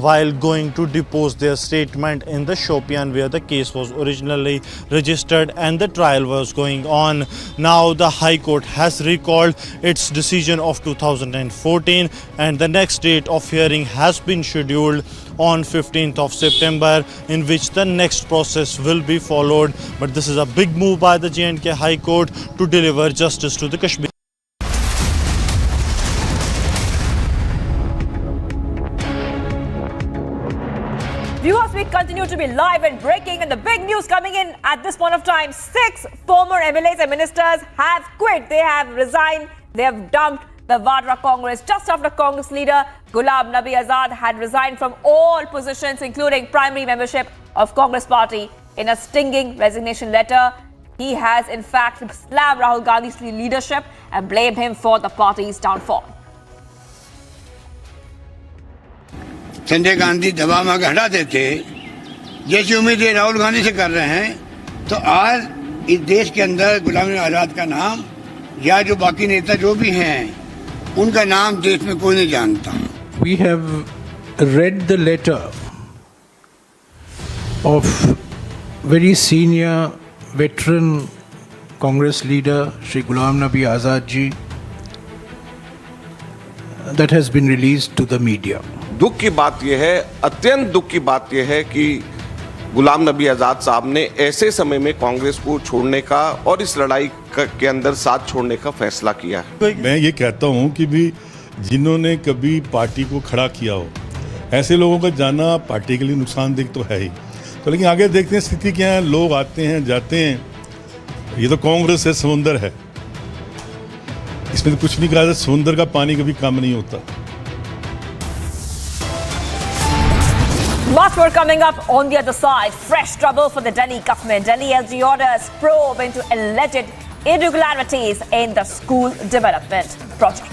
while going to depose their statement in the Shopian, where the case was originally registered and the trial was going on. Now the High Court has recalled its decision of 2014 and the next date of hearing has been scheduled on 15th of September, in which the next process will be followed. But this is a big move by the J&K High Court to deliver justice to the Kashmir. Viewers, we continue to be live and breaking, and the big news coming in at this point of time. 6 former MLAs and ministers have quit. They have resigned. They have dumped the Vadra Congress just after Congress leader Ghulam Nabi Azad had resigned from all positions, including primary membership of Congress party. In a stinging resignation letter, he has in fact slammed Rahul Gandhi's leadership and blamed him for the party's downfall. Sanjay Gandhi दबा में हटाते थे, जैसी उम्मीदें राहुल गांधी से कर रहे हैं, तो आज इस देश के अंदर गुलाम नबी आज़ाद का नाम या जो बाकी नेता जो भी हैं उनका नाम देश में कोई नहीं जानता. We have read the letter of very senior veteran Congress leader Shri Ghulam Nabi Azad ji that has been released to the media. दुख की बात यह है, अत्यंत दुख की बात यह है कि गुलाम नबी आज़ाद साहब ने ऐसे समय में कांग्रेस को छोड़ने का और इस लड़ाई के अंदर साथ छोड़ने का फैसला किया है. मैं ये कहता हूँ कि भी जिन्होंने कभी पार्टी को खड़ा किया हो ऐसे लोगों का जाना पार्टी के लिए नुकसानदेह तो है ही. तो लेकिन आगे देखते हैं स्थिति क्या है. लोग आते हैं जाते हैं. ये तो कांग्रेस है, समुंदर है, इसमें तो कुछ नहीं कहा. समुंदर का पानी कभी कम नहीं होता. Much more coming up on the other side. Fresh trouble for the Delhi government. Delhi LG orders probe into alleged irregularities in the school development project.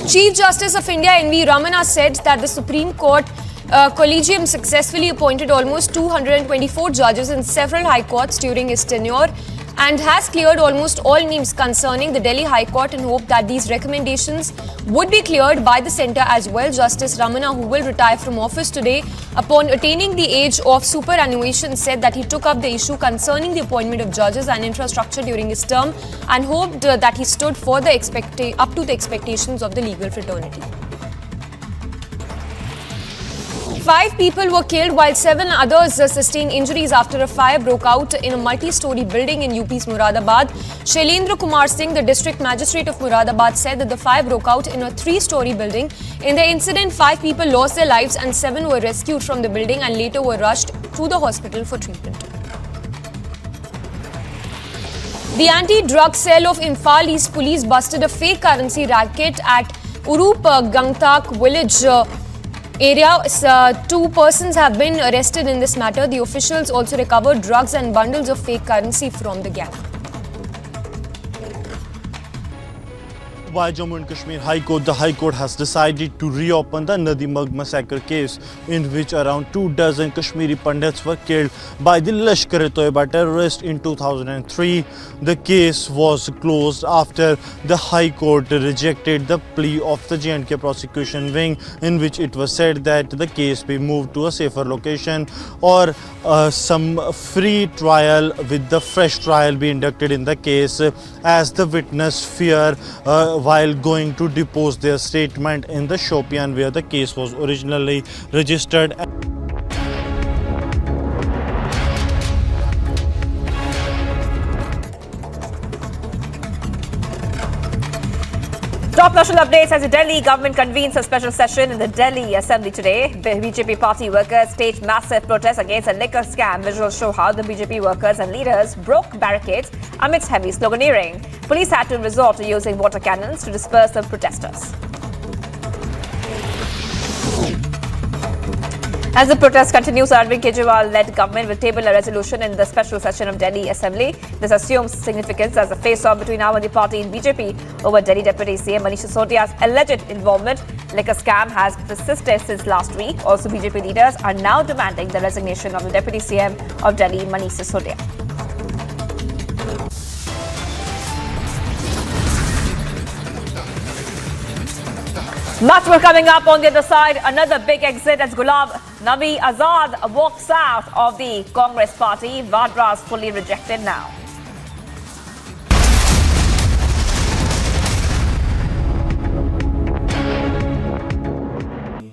Chief Justice of India N.V. Ramana said that the Supreme Court Collegium successfully appointed almost 224 judges in several high courts during his tenure and has cleared almost all names concerning the Delhi High Court in hope that these recommendations would be cleared by the centre as well. Justice Ramana, who will retire from office today upon attaining the age of superannuation, said that he took up the issue concerning the appointment of judges and infrastructure during his term and hoped that he stood for the up to the expectations of the legal fraternity. 5 people were killed while 7 others sustained injuries after a fire broke out in a multi-story building in UP's Moradabad. Shailendra Kumar Singh, the district magistrate of Moradabad, said that the fire broke out in a 3-story building. In the incident, 5 people lost their lives and 7 were rescued from the building and later were rushed to the hospital for treatment. The anti-drug cell of Imphal East Police busted a fake currency racket at Urup Gangtak village area. 2 persons have been arrested in this matter. The officials also recovered drugs and bundles of fake currency from the gang. By Jammu and Kashmir High Court, the High Court has decided to reopen the Nadi Magh massacre case in which around 24 Kashmiri Pandits were killed by the Lashkar-e-Toiba terrorists in 2003. The case was closed after the High Court rejected the plea of the J&K prosecution wing, in which it was said that the case be moved to a safer location or some free trial with the fresh trial be inducted in the case, as the witness fear while going to depose their statement in the Shopian where the case was originally registered. Top national updates as the Delhi government convenes a special session in the Delhi Assembly today. BJP party workers staged massive protests against a liquor scam. Visuals show how the BJP workers and leaders broke barricades amidst heavy sloganeering. Police had to resort to using water cannons to disperse the protesters. As the protest continues, Arvind Kejriwal-led government will table a resolution in the special session of Delhi Assembly. This assumes significance as a face-off between Aam Aadmi Party and BJP over Delhi Deputy CM Manish Sisodia's alleged involvement. Liquor scam has persisted since last week. Also, BJP leaders are now demanding the resignation of the Deputy CM of Delhi, Manish Sisodia. Much more coming up on the other side. Another big exit as Ghulam Nabi Azad walks out of the Congress party. Vadra is fully rejected now.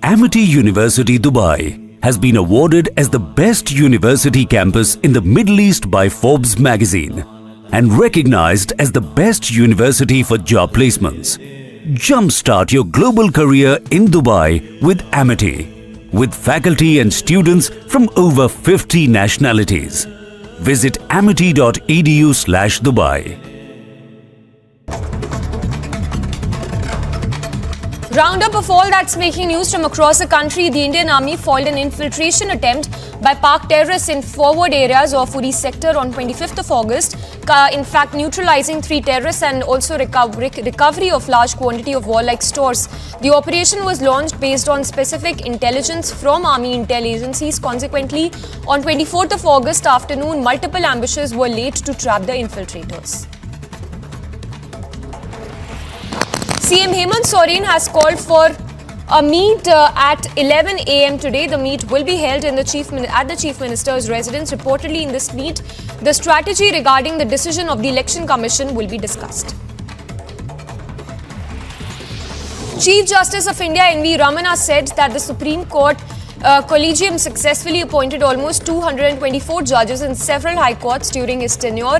Amity University Dubai has been awarded as the best university campus in the Middle East by Forbes magazine and recognized as the best university for job placements. Jumpstart your global career in Dubai with Amity, with faculty and students from over 50 nationalities. Visit amity.edu/Dubai. Roundup of all that's making news from across the country. The Indian Army foiled an infiltration attempt by Pak terrorists in forward areas of Uri sector on 25th of August. in fact neutralizing 3 terrorists and also recovery of large quantity of warlike stores. The operation was launched based on specific intelligence from Army intel agencies. Consequently, on 24th of August afternoon, multiple ambushes were laid to trap the infiltrators. CM Hemant Soren has called for a meet at 11 a.m. today. The meet will be held in the Chief Minister's residence. Reportedly, in this meet, the strategy regarding the decision of the Election Commission will be discussed. Chief Justice of India N.V. Ramana said that the Supreme Court Collegium successfully appointed almost 224 judges in several high courts during his tenure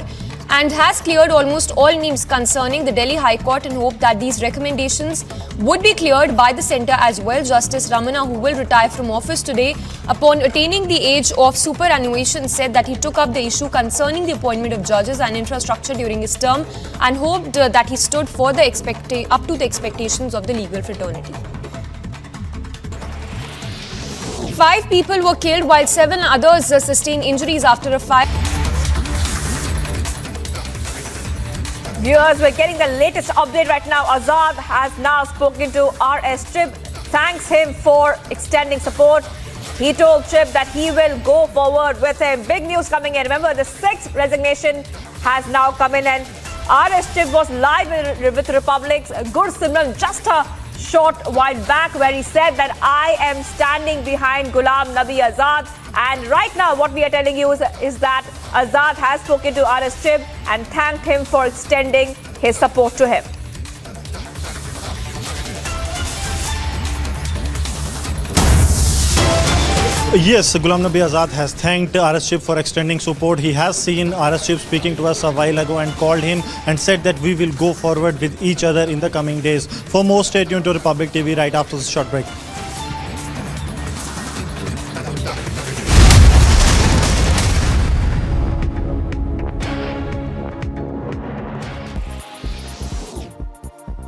and has cleared almost all names concerning the Delhi High Court and hope that these recommendations would be cleared by the centre as well. Justice Ramana, who will retire from office today upon attaining the age of superannuation, said that he took up the issue concerning the appointment of judges and infrastructure during his term and hoped that he stood for the up to the expectations of the legal fraternity. 5 people were killed while 7 others sustained injuries after a fire. Viewers, we're getting the latest update right now. Azad has now spoken to RS Trib, thanks him for extending support. He told Trib that he will go forward with him. Big news coming in. Remember, the 6th resignation has now come in, and RS Trib was live with Republic's Gursimran just a short while back, where he said that I am standing behind Ghulam Nabi Azad. And right now what we are telling you is that Azad has spoken to RS Trib and thanked him for extending his support to him. Yes, Ghulam Nabi Azad has thanked RS Trib for extending support. He has seen RS Trib speaking to us a while ago and called him and said that we will go forward with each other in the coming days. For more, stay tuned to Republic TV right after this short break.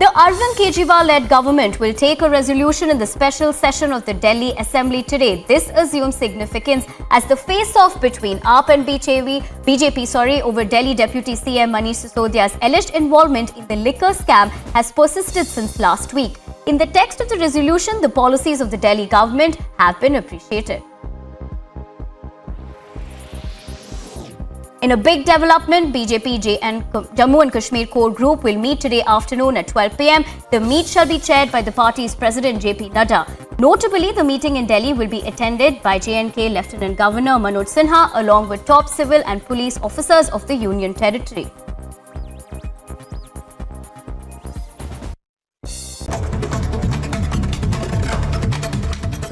The Arvind Kejriwal-led government will take a resolution in the special session of the Delhi Assembly today. This assumes significance as the face-off between AAP and BJP over Delhi Deputy CM Manish Sisodia's alleged involvement in the liquor scam has persisted since last week. In the text of the resolution, the policies of the Delhi government have been appreciated. In a big development, BJP and Jammu and Kashmir core group will meet today afternoon at 12 p.m. The meet shall be chaired by the party's president JP Nadda. Notably, the meeting in Delhi will be attended by J&K Lieutenant Governor Manoj Sinha along with top civil and police officers of the Union Territory.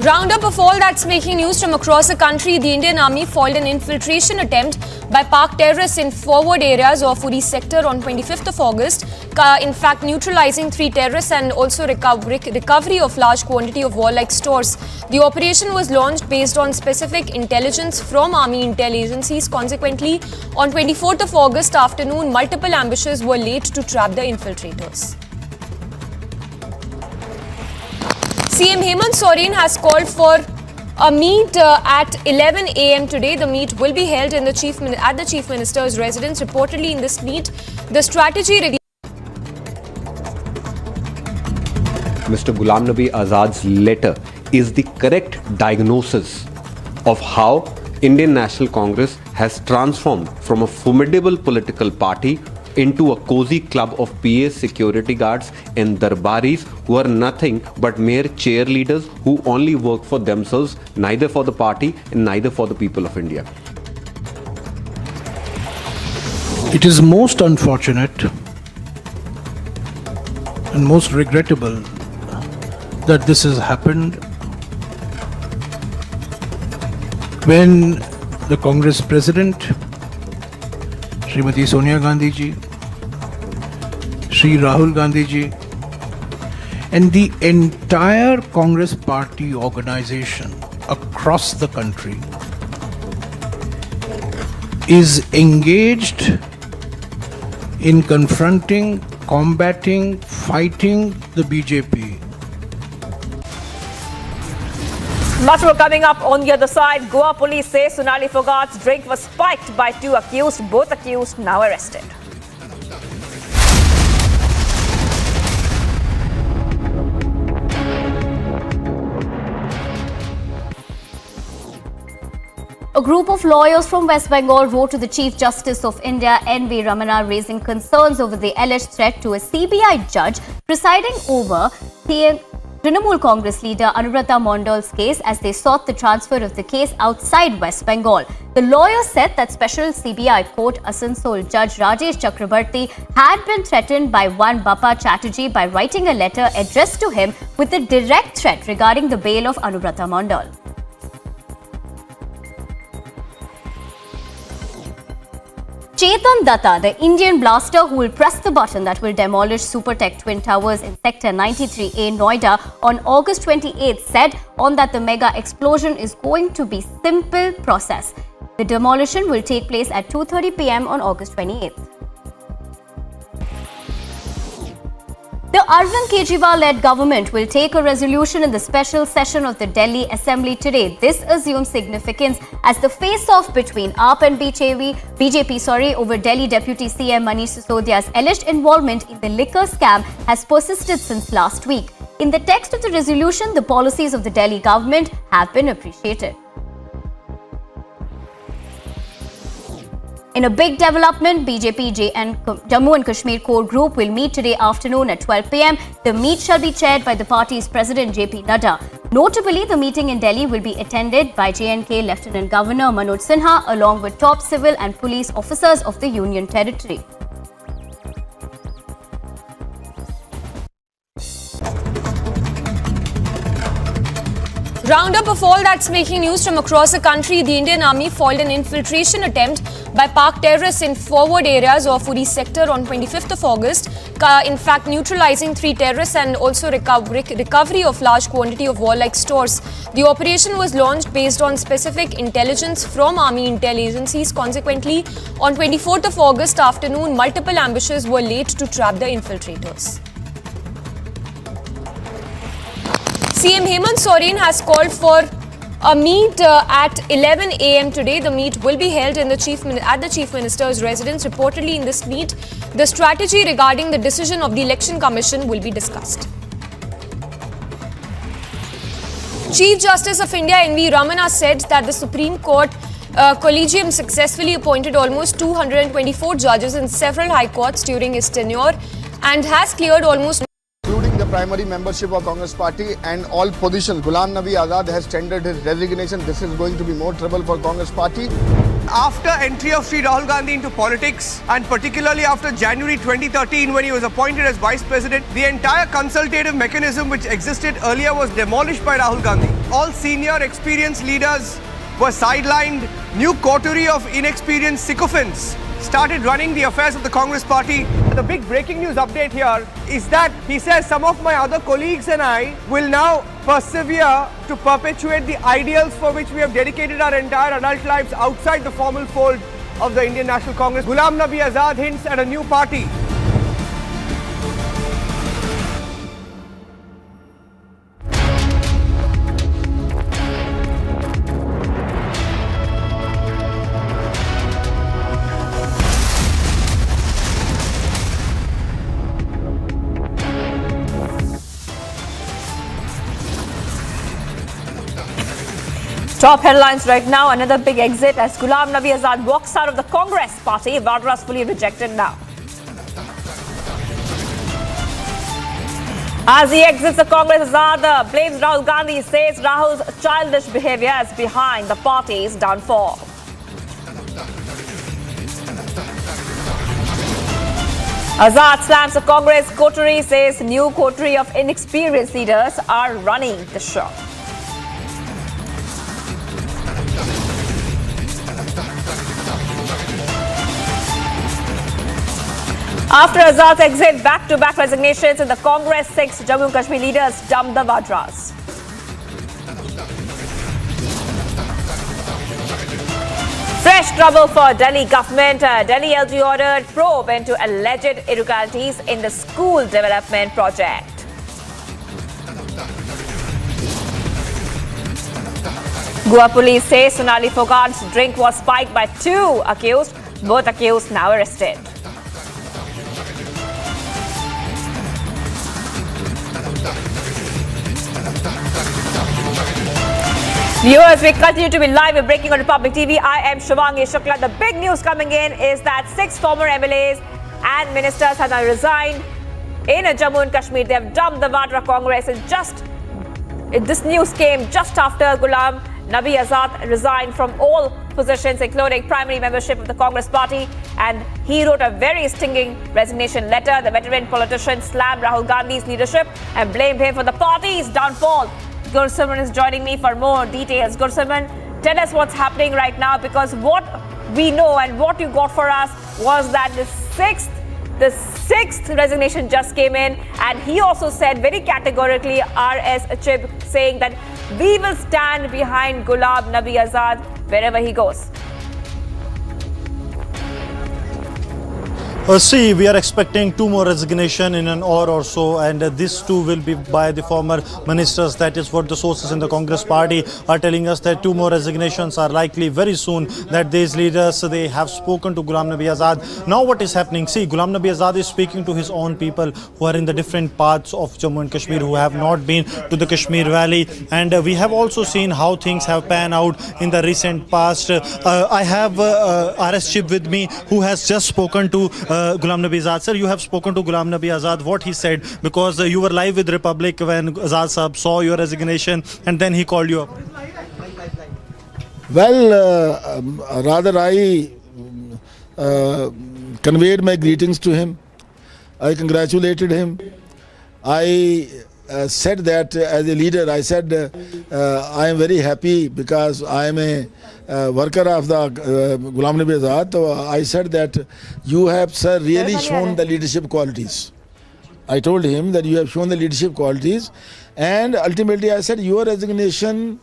Roundup of all that's making news from across the country. The Indian Army foiled an infiltration attempt by Pak terrorists in forward areas of Uri sector on 25th of August. In fact, neutralizing 3 terrorists and also recovery of large quantity of warlike stores. The operation was launched based on specific intelligence from Army intel agencies. Consequently, on 24th of August afternoon, multiple ambushes were laid to trap the infiltrators. CM Hemant Soren has called for a meet at 11 a.m. today. The meet will be held in the Chief Minister's residence. Reportedly, in this meet, the strategy... Mr. Ghulam Nabi Azad's letter is the correct diagnosis of how Indian National Congress has transformed from a formidable political party into a cozy club of PA security guards and darbaris who are nothing but mere cheerleaders who only work for themselves, neither for the party and neither for the people of India. It is most unfortunate and most regrettable that this has happened when the Congress President, Srimati Sonia Gandhi ji, Shri Rahul Gandhi ji, and the entire Congress party organization across the country is engaged in confronting, combating, fighting the BJP. Much more coming up on the other side. Goa police say Sonali Fogart's drink was spiked by two accused. Both accused now arrested. A group of lawyers from West Bengal wrote to the Chief Justice of India, N.V. Ramana, raising concerns over the alleged threat to a CBI judge presiding over the Trinamool Congress leader Anubrata Mondal's case as they sought the transfer of the case outside West Bengal. The lawyers said that Special CBI Court Asansol Judge Rajesh Chakrabarti had been threatened by one Bappa Chatterjee by writing a letter addressed to him with a direct threat regarding the bail of Anubrata Mondal. Chetan Datta, the Indian blaster who will press the button that will demolish Supertech Twin Towers in Sector 93A, Noida on August 28, said on that the mega explosion is going to be simple process. The demolition will take place at 2:30 p.m. on August 28. The Arvind Kejriwal-led government will take a resolution in the special session of the Delhi Assembly today. This assumes significance as the face-off between AAP and BJP over Delhi Deputy CM Manish Sisodia's alleged involvement in the liquor scam has persisted since last week. In the text of the resolution, the policies of the Delhi government have been appreciated. In a big development, BJP and Jammu and Kashmir core group will meet today afternoon at 12 p.m. The meet shall be chaired by the party's president JP Nadda. Notably, the meeting in Delhi will be attended by J&K Lieutenant Governor Manoj Sinha along with top civil and police officers of the Union Territory. Roundup of all that's making news from across the country. The Indian Army foiled an infiltration attempt by Pak terrorists in forward areas of Uri sector on 25th of August. In fact, neutralizing 3 terrorists and also recovery of large quantity of warlike stores. The operation was launched based on specific intelligence from Army intel agencies. Consequently, on 24th of August afternoon, multiple ambushes were laid to trap the infiltrators. CM Hemant Soren has called for a meet at 11 a.m. today. The meet will be held at the Chief Minister's residence. Reportedly, in this meet, the strategy regarding the decision of the Election Commission will be discussed. Chief Justice of India N.V. Ramana said that the Supreme Court Collegium successfully appointed almost 224 judges in several high courts during his tenure and has cleared almost including the primary membership of Congress Party and all positions. Ghulam Nabi Azad has tendered his resignation. This is going to be more trouble for Congress Party. After entry of Sri Rahul Gandhi into politics, and particularly after January 2013 when he was appointed as Vice President, the entire consultative mechanism which existed earlier was demolished by Rahul Gandhi. All senior experienced leaders were sidelined. New coterie of inexperienced sycophants started running the affairs of the Congress Party. The big breaking news update here is that he says some of my other colleagues and I will now persevere to perpetuate the ideals for which we have dedicated our entire adult lives outside the formal fold of the Indian National Congress. Ghulam Nabi Azad hints at a new party. Top headlines right now. Another big exit as Ghulam Nabi Azad walks out of the Congress Party. Vadras fully rejected now. As he exits the Congress, Azad blames Rahul Gandhi, says Rahul's childish behavior is behind the party's downfall. Azad slams the Congress coterie, says new coterie of inexperienced leaders are running the show. After Azad's exit, back-to-back resignations in the Congress, 6 Jammu and Kashmir leaders dumped the Vadras. Fresh trouble for Delhi government. Delhi LG ordered probe into alleged irregularities in the school development project. Goa police say Sonali Fogart's drink was spiked by 2 accused. Both accused now arrested. Viewers, we continue to be live and breaking on Republic TV. I am Shivangi Shukla. The big news coming in is that 6 former MLAs and ministers have now resigned in Jammu and Kashmir. They have dumped the Vadra Congress, and this news came just after Ghulam Nabi Azad resigned from all positions, including primary membership of the Congress party, and he wrote a very stinging resignation letter. The veteran politician slammed Rahul Gandhi's leadership and blamed him for the party's downfall. Gursaman is joining me for more details. Gursaman, tell us what's happening right now, because what we know and what you got for us was that the sixth resignation just came in, and he also said very categorically, R.S. Chib, saying that we will stand behind Ghulam Nabi Azad wherever he goes. See, we are expecting 2 more resignations in an hour or so, and these 2 will be by the former ministers. That is what the sources in the Congress party are telling us, that 2 more resignations are likely very soon, that these leaders, they have spoken to Ghulam Nabi Azad. Now what is happening? See, Ghulam Nabi Azad is speaking to his own people who are in the different parts of Jammu and Kashmir, who have not been to the Kashmir Valley, and we have also seen how things have panned out in the recent past. I have R.S. Chib with me, who has just spoken to Ghulam Nabi Azad. Sir, you have spoken to Ghulam Nabi Azad. What he said, because you were live with Republic when Azad Sahab saw your resignation, and then he called you up. Well, rather I conveyed my greetings to him. I congratulated him. I said that as a leader, I said I am very happy because I am a worker of the Ghulam Nabi Azad. So I said that you have, sir, really shown the leadership qualities. I told him that you have shown the leadership qualities, and ultimately I said your resignation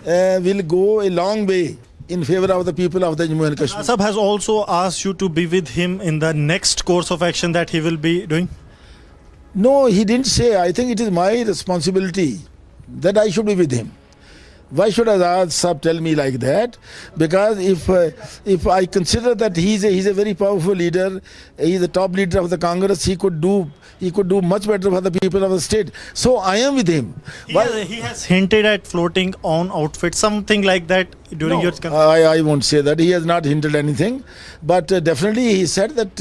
will go a long way in favor of the people of the Jammu and Kashmir. Sahab has also asked you to be with him in the next course of action that he will be doing. No, he didn't say. I think it is my responsibility that I should be with him. Why should Azad Sahab tell me like that? Because if I consider that he's a very powerful leader, he's the top leader of the Congress, he could do much better for the people of the state. So I am with him. He has hinted at floating on outfit, something like that during your. I won't say that. He has not hinted anything, but definitely he said that.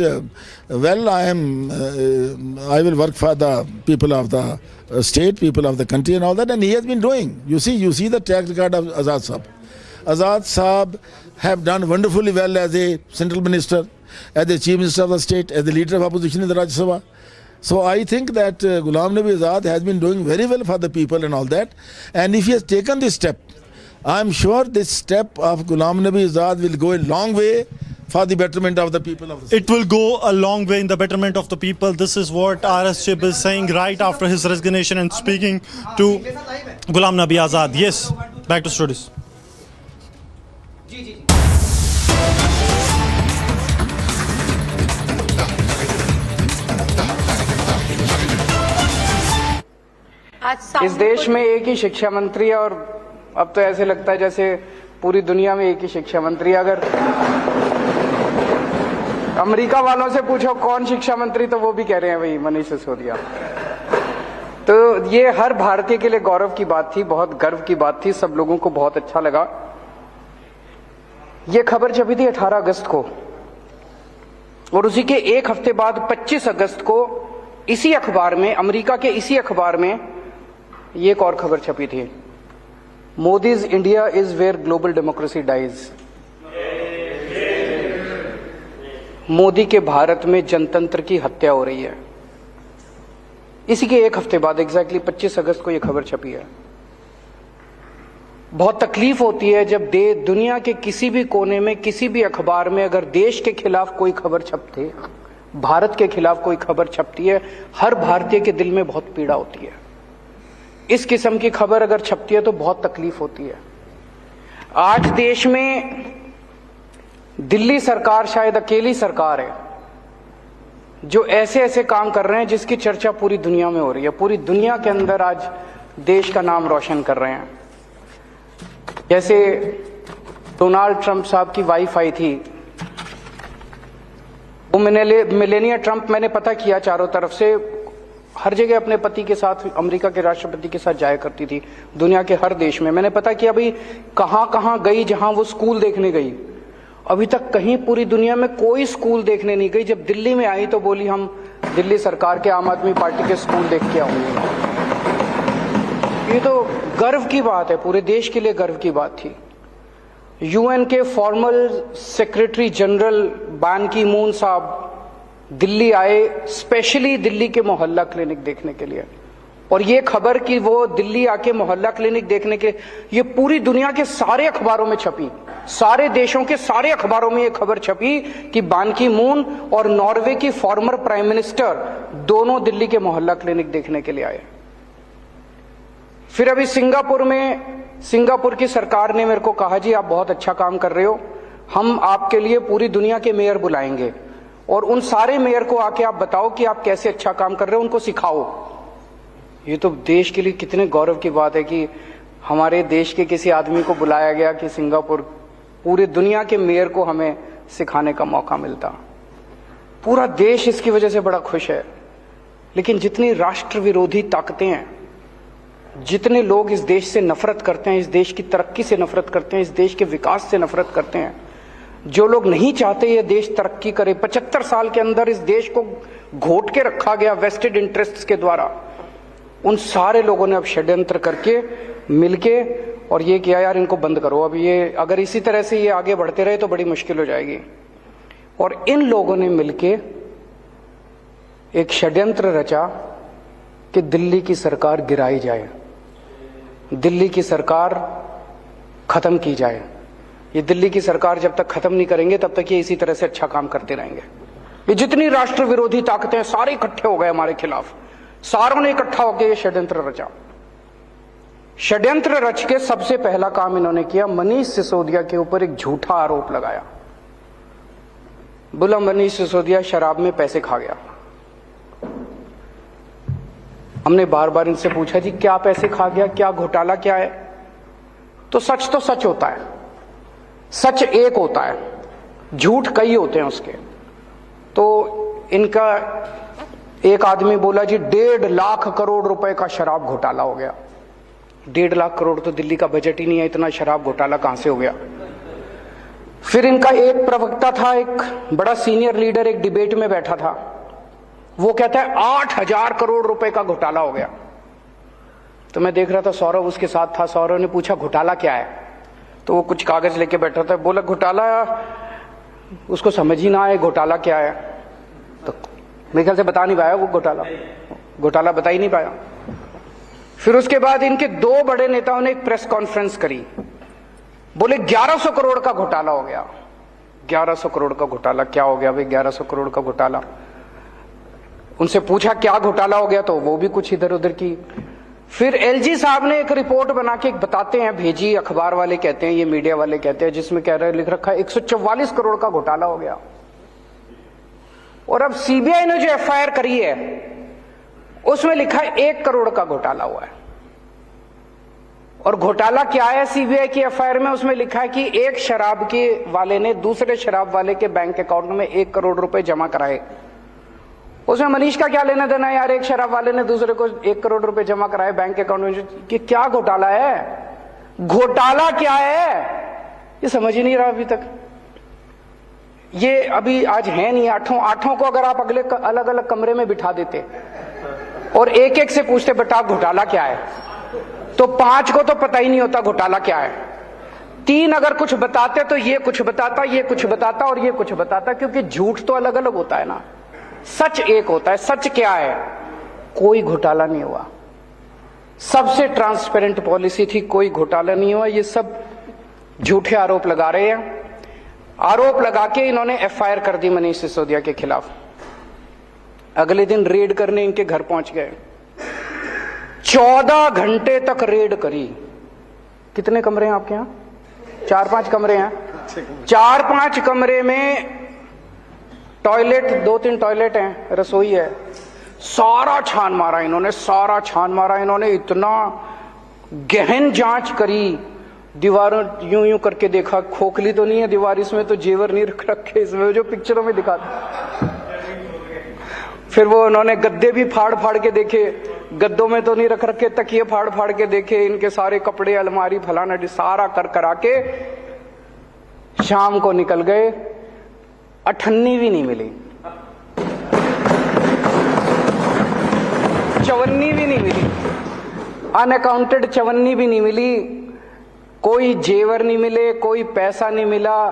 Well, I will work for the people of the state, people of the country, and all that, and he has been doing. You see the track record of Azad Sahab. Azad Sahab have done wonderfully well as a central minister, as the chief minister of the state, as the leader of opposition in the Rajya Sabha. So I think that Ghulam Nabi Azad has been doing very well for the people and all that. And if he has taken this step, I am sure this step of Ghulam Nabi Azad will go a long way for the betterment of the people of the state. It will go a long way in the betterment of the people. This is what R.S. Chib is saying right after his resignation and speaking to Ghulam Nabi Azad. Yes, back to studios. इस देश में एक ही शिक्षा मंत्री है, और अब तो ऐसे लगता है जैसे पूरी दुनिया में एक ही शिक्षा मंत्री है। अगर अमेरिका वालों से पूछो कौन शिक्षा मंत्री, तो वो भी कह रहे हैं वही मनीष सिसोदिया। तो ये हर भारतीय के लिए गौरव की बात थी, बहुत गर्व की बात थी, सब लोगों को बहुत अच्छा लगा। ये खबर छपी थी 18 अगस्त को, और उसी के एक हफ्ते बाद 25 अगस्त को इसी अखबार में, अमेरिका के इसी अखबार में ये एक और खबर छपी थी, Modi's India is where global democracy dies. Modi के भारत में जनतंत्र की हत्या हो रही है। इसी के एक हफ्ते बाद एग्जैक्टली 25 अगस्त को यह खबर छपी है। बहुत तकलीफ होती है जब दुनिया के किसी भी कोने में, किसी भी अखबार में अगर देश के खिलाफ कोई खबर छपती, भारत के खिलाफ कोई खबर छपती है, हर भारतीय के दिल में बहुत पीड़ा होती है। इस किस्म की खबर अगर छपती है तो बहुत तकलीफ होती है। आज देश में दिल्ली सरकार शायद अकेली सरकार है जो ऐसे ऐसे काम कर रहे हैं जिसकी चर्चा पूरी दुनिया में हो रही है, पूरी दुनिया के अंदर आज देश का नाम रोशन कर रहे हैं। जैसे डोनाल्ड ट्रंप साहब की वाइफ आई थी, वो मिलेनिया ट्रंप, मैंने पता किया चारों तरफ से, हर जगह अपने पति के साथ, अमेरिका के राष्ट्रपति के साथ जाया करती थी, दुनिया के हर देश में। मैंने पता किया भाई कहां कहां गई, जहां वो स्कूल देखने गई, अभी तक कहीं पूरी दुनिया में कोई स्कूल देखने नहीं गई। जब दिल्ली में आई तो बोली हम दिल्ली सरकार के आम आदमी पार्टी के स्कूल देख के आऊंगी। ये तो गर्व की बात है, पूरे देश के लिए गर्व की बात थी। यूएन के फॉर्मल सेक्रेटरी जनरल बान की मून साहब दिल्ली आए, स्पेशली दिल्ली के मोहल्ला क्लिनिक देखने के लिए। और ये खबर कि वो दिल्ली आके मोहल्ला क्लिनिक देखने के, ये पूरी दुनिया के सारे अखबारों में छपी, सारे देशों के सारे अखबारों में ये खबर छपी कि बान की मून और नॉर्वे की फॉर्मर प्राइम मिनिस्टर दोनों दिल्ली के मोहल्ला क्लिनिक देखने के लिए आए। फिर अभी सिंगापुर में, सिंगापुर की सरकार ने मेरे को कहा जी आप बहुत अच्छा काम कर रहे हो, हम आपके लिए पूरी दुनिया के मेयर बुलाएंगे और उन सारे मेयर को आके आप बताओ कि आप कैसे अच्छा काम कर रहे हो, उनको सिखाओ। ये तो देश के लिए कितने गौरव की बात है कि हमारे देश के किसी आदमी को बुलाया गया कि सिंगापुर, पूरी दुनिया के मेयर को हमें सिखाने का मौका मिलता। पूरा देश इसकी वजह से बड़ा खुश है। लेकिन जितनी राष्ट्र विरोधी ताकतें हैं, जितने लोग इस देश से नफरत करते हैं, इस देश की तरक्की से नफरत करते हैं, इस देश के विकास से नफरत करते हैं, जो लोग नहीं चाहते ये देश तरक्की करे, 75 साल के अंदर इस देश को घोट के रखा गया वेस्टेड इंटरेस्ट्स के द्वारा, उन सारे लोगों ने अब षड्यंत्र करके मिलके और ये किया यार इनको बंद करो। अब ये अगर इसी तरह से ये आगे बढ़ते रहे तो बड़ी मुश्किल हो जाएगी। और इन लोगों ने मिलके एक षड्यंत्र रचा कि दिल्ली की सरकार गिराई जाए, दिल्ली की सरकार खत्म की जाए। ये दिल्ली की सरकार जब तक खत्म नहीं करेंगे तब तक ये इसी तरह से अच्छा काम करते रहेंगे। ये जितनी राष्ट्र विरोधी ताकतें हैं सारे इकट्ठे हो गए हमारे खिलाफ, सारों ने इकट्ठा होकर ये षड्यंत्र रचा। षड्यंत्र रच के सबसे पहला काम इन्होंने किया, मनीष सिसोदिया के ऊपर एक झूठा आरोप लगाया। बोला मनीष सिसोदिया शराब में पैसे खा गया। हमने बार बार इनसे पूछा जी क्या पैसे खा गया, क्या घोटाला क्या है? तो सच होता है, सच एक होता है, झूठ कई होते हैं उसके। तो इनका एक आदमी बोला जी 1.5 लाख करोड़ रुपए का शराब घोटाला हो गया। 1.5 लाख करोड़ तो दिल्ली का बजट ही नहीं है, इतना शराब घोटाला कहां से हो गया? फिर इनका एक प्रवक्ता था, एक बड़ा सीनियर लीडर, एक डिबेट में बैठा था, वो कहता है 8,000 करोड़ रुपए का घोटाला हो गया। तो मैं देख रहा था, सौरभ उसके साथ था, सौरभ ने पूछा घोटाला क्या है? तो वो कुछ कागज लेके बैठा था, बोला घोटाला, उसको समझ ही ना आए घोटाला क्या है। तो मेरे ख्याल से बता नहीं पाया वो घोटाला बता ही नहीं पाया। फिर उसके बाद इनके 2 बड़े नेताओं ने एक प्रेस कॉन्फ्रेंस करी, बोले 1100 करोड़ का घोटाला हो गया। 1100 करोड़ का घोटाला क्या हो गया भाई? 1100 करोड़ का घोटाला। उनसे पूछा क्या घोटाला हो गया, तो वो भी कुछ इधर उधर की। फिर एलजी साहब ने एक रिपोर्ट बना के बताते हैं, भेजी, अखबार वाले कहते हैं, ये मीडिया वाले कहते हैं, जिसमें कह रहे लिख रखा है 144 करोड़ का घोटाला हो गया। और अब सीबीआई ने जो एफआईआर करी है उसमें लिखा है 1 करोड़ का घोटाला हुआ है। और घोटाला क्या है सीबीआई की एफआईआर में? उसमें लिखा है कि एक शराब के वाले ने दूसरे शराब वाले के बैंक अकाउंट में 1 करोड़ रुपए जमा कराए। उसमें मनीष का क्या लेना देना यार? एक शराब वाले ने दूसरे को 1 करोड़ रुपए जमा कराए बैंक अकाउंट में, कि क्या घोटाला है? घोटाला क्या है ये समझ ही नहीं रहा अभी तक। ये अभी आज है नहीं, आठों को अगर आप अगले अलग अलग कमरे में बिठा देते और एक एक से पूछते बेटा घोटाला क्या है, तो 5 को तो पता ही नहीं होता घोटाला क्या है। 3 अगर कुछ बताते तो ये कुछ बताता, ये कुछ बताता और ये कुछ बताता, क्योंकि झूठ तो अलग अलग होता है ना, सच एक होता है। सच क्या है? कोई घोटाला नहीं हुआ, सबसे ट्रांसपेरेंट पॉलिसी थी, कोई घोटाला नहीं हुआ। ये सब झूठे आरोप लगा रहे हैं। आरोप लगा के इन्होंने एफआईआर कर दी मनीष सिसोदिया के खिलाफ। अगले दिन रेड करने इनके घर पहुंच गए, 14 घंटे तक रेड करी। कितने कमरे हैं आपके यहाँ? 4-5 कमरे हैं। 4-5 कमरे में टॉयलेट, 2-3 टॉयलेट हैं, रसोई है। सारा छान मारा इन्होंने, सारा छान मारा इन्होंने, इतना गहन जांच करी, दीवारों यूं यूं करके देखा, खोखली तो नहीं है दीवार, इसमें तो जेवर नहीं रख रखे, इसमें जो पिक्चरों में दिखाते। फिर वो उन्होंने गद्दे भी फाड़ फाड़ के देखे, गद्दों में तो नहीं रख रखे, तकिए फाड़ फाड़ के देखे, इनके सारे कपड़े अलमारी फलाना सारा कर करा के शाम को निकल गए। अठन्नी भी नहीं मिली, चवन्नी भी नहीं मिली, अनअकाउंटेड चवन्नी भी नहीं मिली, कोई जेवर नहीं मिले, कोई पैसा नहीं मिला,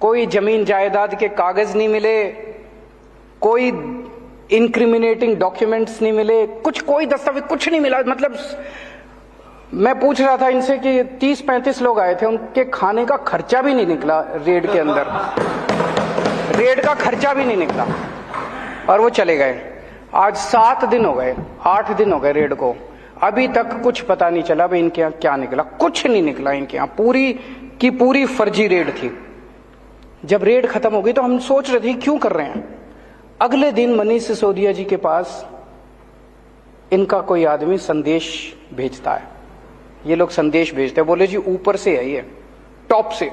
कोई जमीन जायदाद के कागज नहीं मिले, कोई इंक्रिमिनेटिंग डॉक्यूमेंट्स नहीं मिले, कुछ कोई दस्तावेज कुछ नहीं मिला। मतलब मैं पूछ रहा था इनसे कि 30-35 लोग आए थे, उनके खाने का खर्चा भी नहीं निकला रेड के अंदर, रेड का खर्चा भी नहीं निकला और वो चले गए। आज 7 दिन हो गए, 8 दिन हो गए रेड को, अभी तक कुछ पता नहीं चला भाई इनके यहाँ क्या निकला, कुछ नहीं निकला इनके यहाँ, पूरी की पूरी फर्जी रेड थी। जब रेड खत्म हो गई तो हम सोच रहे थे क्यों कर रहे हैं। अगले दिन मनीष सिसोदिया जी के पास इनका कोई आदमी संदेश भेजता है, ये लोग संदेश भेजते हैं, बोले जी ऊपर से है ये, टॉप से,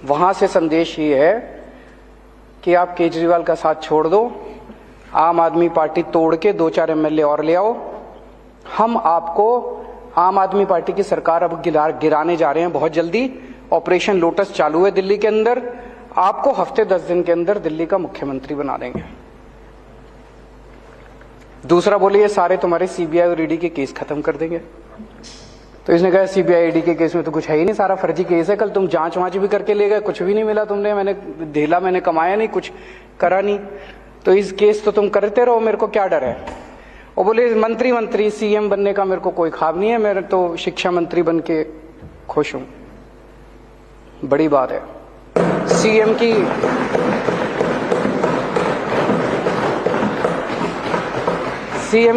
वहां से संदेश ये है कि आप केजरीवाल का साथ छोड़ दो, आम आदमी पार्टी तोड़ के 2-4 एमएलए और ले आओ, हम आपको आम आदमी पार्टी की सरकार अब गिराने जा रहे हैं बहुत जल्दी, ऑपरेशन लोटस चालू है दिल्ली के अंदर, आपको हफ्ते 10 दिन के अंदर दिल्ली का मुख्यमंत्री बना देंगे। दूसरा बोले ये सारे तुम्हारे सीबीआई और ईडी के केस खत्म कर देंगे। तो इसने कहा सीबीआई ईडी के केस में तो कुछ है ही नहीं, सारा फर्जी केस है, कल तुम जांच वांच भी करके ले गए, कुछ भी नहीं मिला तुमने, मैंने ढेला मैंने कमाया नहीं, कुछ करा नहीं, तो इस केस तो तुम करते रहो, मेरे को क्या डर है। वो बोले मंत्री सीएम बनने का मेरे को कोई ख्वाब नहीं है, मैं तो शिक्षा मंत्री बन के खुश हूं। बड़ी बात है, सीएम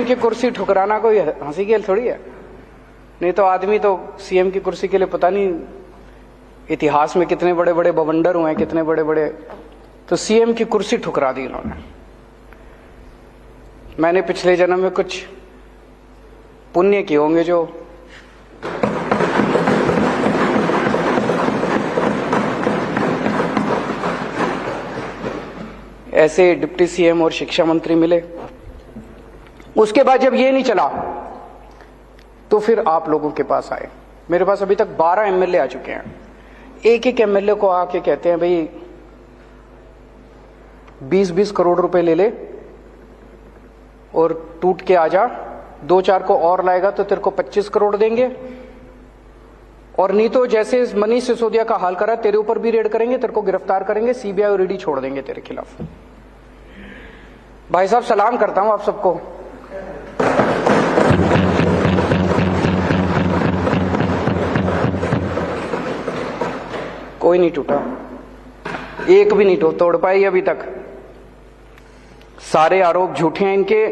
की कुर्सी ठुकराना कोई हंसी खेल थोड़ी है, नहीं तो आदमी तो सीएम की कुर्सी के लिए पता नहीं इतिहास में कितने बड़े बड़े बवंडर हुए हैं, कितने बड़े बड़े, तो सीएम की कुर्सी ठुकरा दी इन्होंने। मैंने पिछले जन्म में कुछ पुण्य किए होंगे जो ऐसे डिप्टी सीएम और शिक्षा मंत्री मिले। उसके बाद जब ये नहीं चला तो फिर आप लोगों के पास आए। मेरे पास अभी तक 12 एमएलए आ चुके हैं। एक एमएलए को आके कहते हैं भाई 20-20 करोड़ रुपए ले ले और टूट के आ जा, 2-4 को और लाएगा तो तेरे को 25 करोड़ देंगे, और नहीं तो जैसे मनीष सिसोदिया का हाल करा तेरे ऊपर भी रेड करेंगे, तेरे को गिरफ्तार करेंगे, सीबीआई और ईडी छोड़ देंगे तेरे खिलाफ। भाई साहब सलाम करता हूं आप सबको। कोई नहीं टूटा, एक भी नहीं तोड़ पाई अभी तक, सारे आरोप झूठे हैं इनके।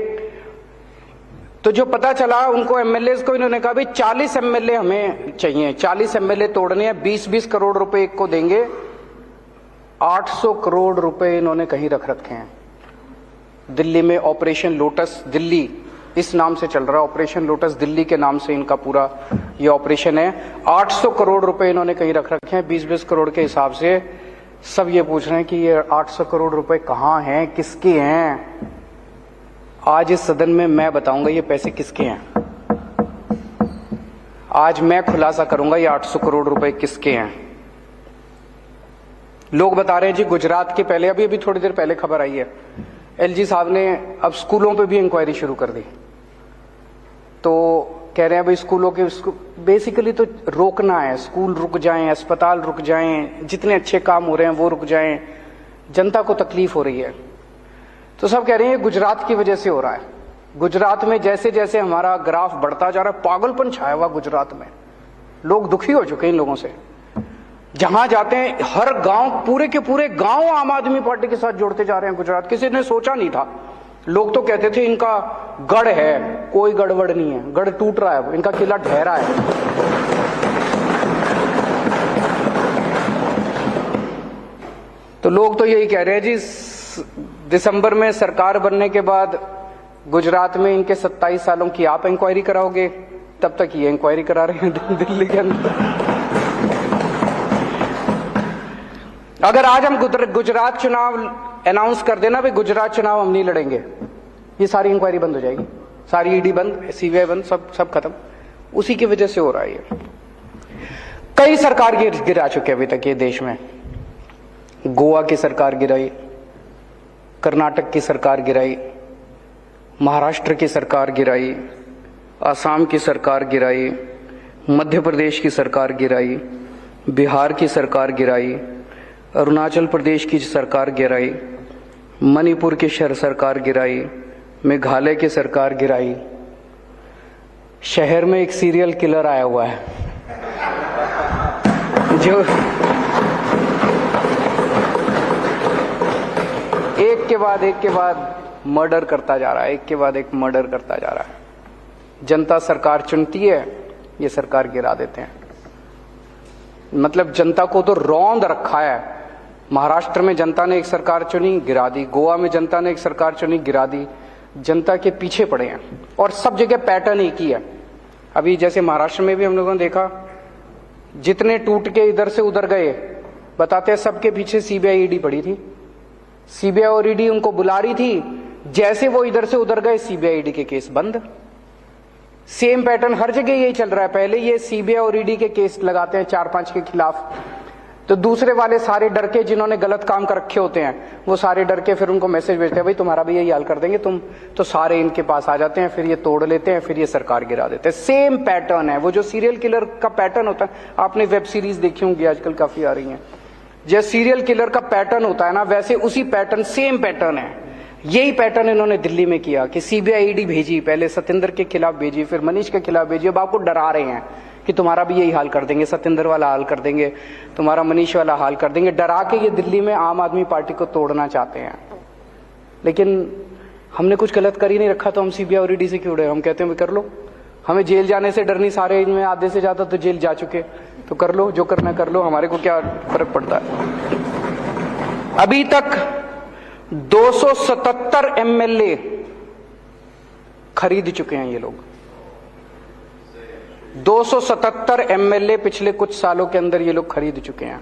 तो जो पता चला उनको एमएलए को इन्होंने कहा भाई 40 एमएलए हमें चाहिए, 40 एमएलए तोड़ने हैं, 20-20 करोड़ रुपए एक को देंगे। 800 करोड़ रुपए इन्होंने कहीं रख रखे हैं दिल्ली में। ऑपरेशन लोटस दिल्ली इस नाम से चल रहा है, ऑपरेशन लोटस दिल्ली के नाम से इनका पूरा ये ऑपरेशन है। 800 करोड़ रुपए इन्होंने कहीं रख रखे हैं 20-20 करोड़ के हिसाब से। सब ये पूछ रहे हैं कि ये 800 करोड़ रुपए कहाँ हैं, किसके हैं। आज इस सदन में मैं बताऊंगा ये पैसे किसके हैं। आज मैं खुलासा करूंगा ये 800 करोड़ रुपए किसके हैं। लोग बता रहे हैं जी गुजरात के, पहले अभी थोड़ी देर पहले खबर आई है, एलजी साहब ने अब स्कूलों पे भी इंक्वायरी शुरू कर दी। तो कह रहे हैं भाई स्कूलों के बेसिकली तो रोकना है, स्कूल रुक जाएं, अस्पताल रुक जाएं, जितने अच्छे काम हो रहे हैं वो रुक जाएं, जनता को तकलीफ हो रही है। तो सब कह रहे हैं गुजरात की वजह से हो रहा है। गुजरात में जैसे जैसे हमारा ग्राफ बढ़ता जा रहा है, पागलपन छाया हुआ गुजरात में, लोग दुखी हो चुके हैं इन लोगों से। जहां जाते हैं हर गांव, पूरे के पूरे गांव आम आदमी पार्टी के साथ जोड़ते जा रहे हैं गुजरात। किसी ने सोचा नहीं था, लोग तो कहते थे इनका गढ़ है, कोई गड़बड़ नहीं है, गढ़ टूट रहा है, इनका किला ढह रहा है। तो लोग तो यही कह रहे हैं जी दिसंबर में सरकार बनने के बाद गुजरात में इनके 27 सालों की आप इंक्वायरी कराओगे, तब तक ये इंक्वायरी करा रहे हैं दिल्ली के अंदर। अगर आज हम गुजरात चुनाव अनाउंस कर देना भाई गुजरात चुनाव हम नहीं लड़ेंगे, ये सारी इंक्वायरी बंद हो जाएगी, सारी ईडी बंद, सीबीआई बंद, सब खत्म। उसी की वजह से हो रहा है ये। कई सरकार गिरा चुके अभी तक ये देश में। गोवा की सरकार गिराई, कर्नाटक की सरकार गिराई, महाराष्ट्र की सरकार गिराई, असम की सरकार गिराई, मध्य प्रदेश की सरकार गिराई, बिहार की सरकार गिराई, अरुणाचल प्रदेश की सरकार गिराई, मणिपुर की सरकार गिराई, मेघालय की सरकार गिराई। शहर में एक सीरियल किलर आया हुआ है जो एक के बाद मर्डर करता जा रहा है, एक के बाद एक मर्डर करता जा रहा है। जनता सरकार चुनती है, ये सरकार गिरा देते हैं। मतलब जनता को तो रौंद रखा है। महाराष्ट्र में जनता ने एक सरकार चुनी, गिरा दी। गोवा में जनता ने एक सरकार चुनी, गिरा दी। जनता के पीछे पड़े हैं और सब जगह पैटर्न एक ही है। अभी जैसे महाराष्ट्र में भी हम लोगों ने देखा, जितने टूट के इधर से उधर गए, बताते हैं सबके पीछे सीबीआई ईडी पड़ी थी। सीबीआई और ईडी उनको बुला रही थी, जैसे वो इधर से उधर गए सीबीआई ईडी के केस बंद। सेम पैटर्न हर जगह यही चल रहा है। पहले ये सीबीआई और ईडी के केस लगाते हैं 4-5 के खिलाफ, तो दूसरे वाले सारे डर के, जिन्होंने गलत काम कर रखे होते हैं, वो सारे डर के फिर उनको मैसेज भेजते हैं, भाई तुम्हारा भी यही हाल कर देंगे तुम, तो सारे इनके पास आ जाते हैं, फिर ये तोड़ लेते हैं, फिर ये सरकार गिरा देते हैं। सेम पैटर्न है। वो जो सीरियल किलर का पैटर्न होता है, आपने वेब सीरीज देखी होंगी, आजकल काफी आ रही हैं, जैसे सीरियल किलर का पैटर्न होता है ना, वैसे उसी पैटर्न, सेम पैटर्न है। यही पैटर्न इन्होंने दिल्ली में किया कि सीबीआई ईडी भेजी, पहले सत्येंद्र के खिलाफ भेजी, फिर मनीष के खिलाफ भेजी। अब आपको डरा रहे हैं कि तुम्हारा भी यही हाल कर देंगे, सत्येंद्र वाला हाल कर देंगे, तुम्हारा मनीष वाला हाल कर देंगे। डरा के ये दिल्ली में आम आदमी पार्टी को तोड़ना चाहते हैं। लेकिन हमने कुछ गलत कर ही नहीं रखा, तो हम सीबीआई और ईडी से क्यों डरे? हम कहते हैं कर लो, हमें जेल जाने से डर नहीं। सारे इनमें आधे से ज्यादा तो जेल जा चुके, तो कर लो, जो करना कर लो, हमारे को क्या फर्क पड़ता है। अभी तक 277 एमएलए खरीद चुके हैं ये लोग। 277 एमएलए पिछले कुछ सालों के अंदर ये लोग खरीद चुके हैं।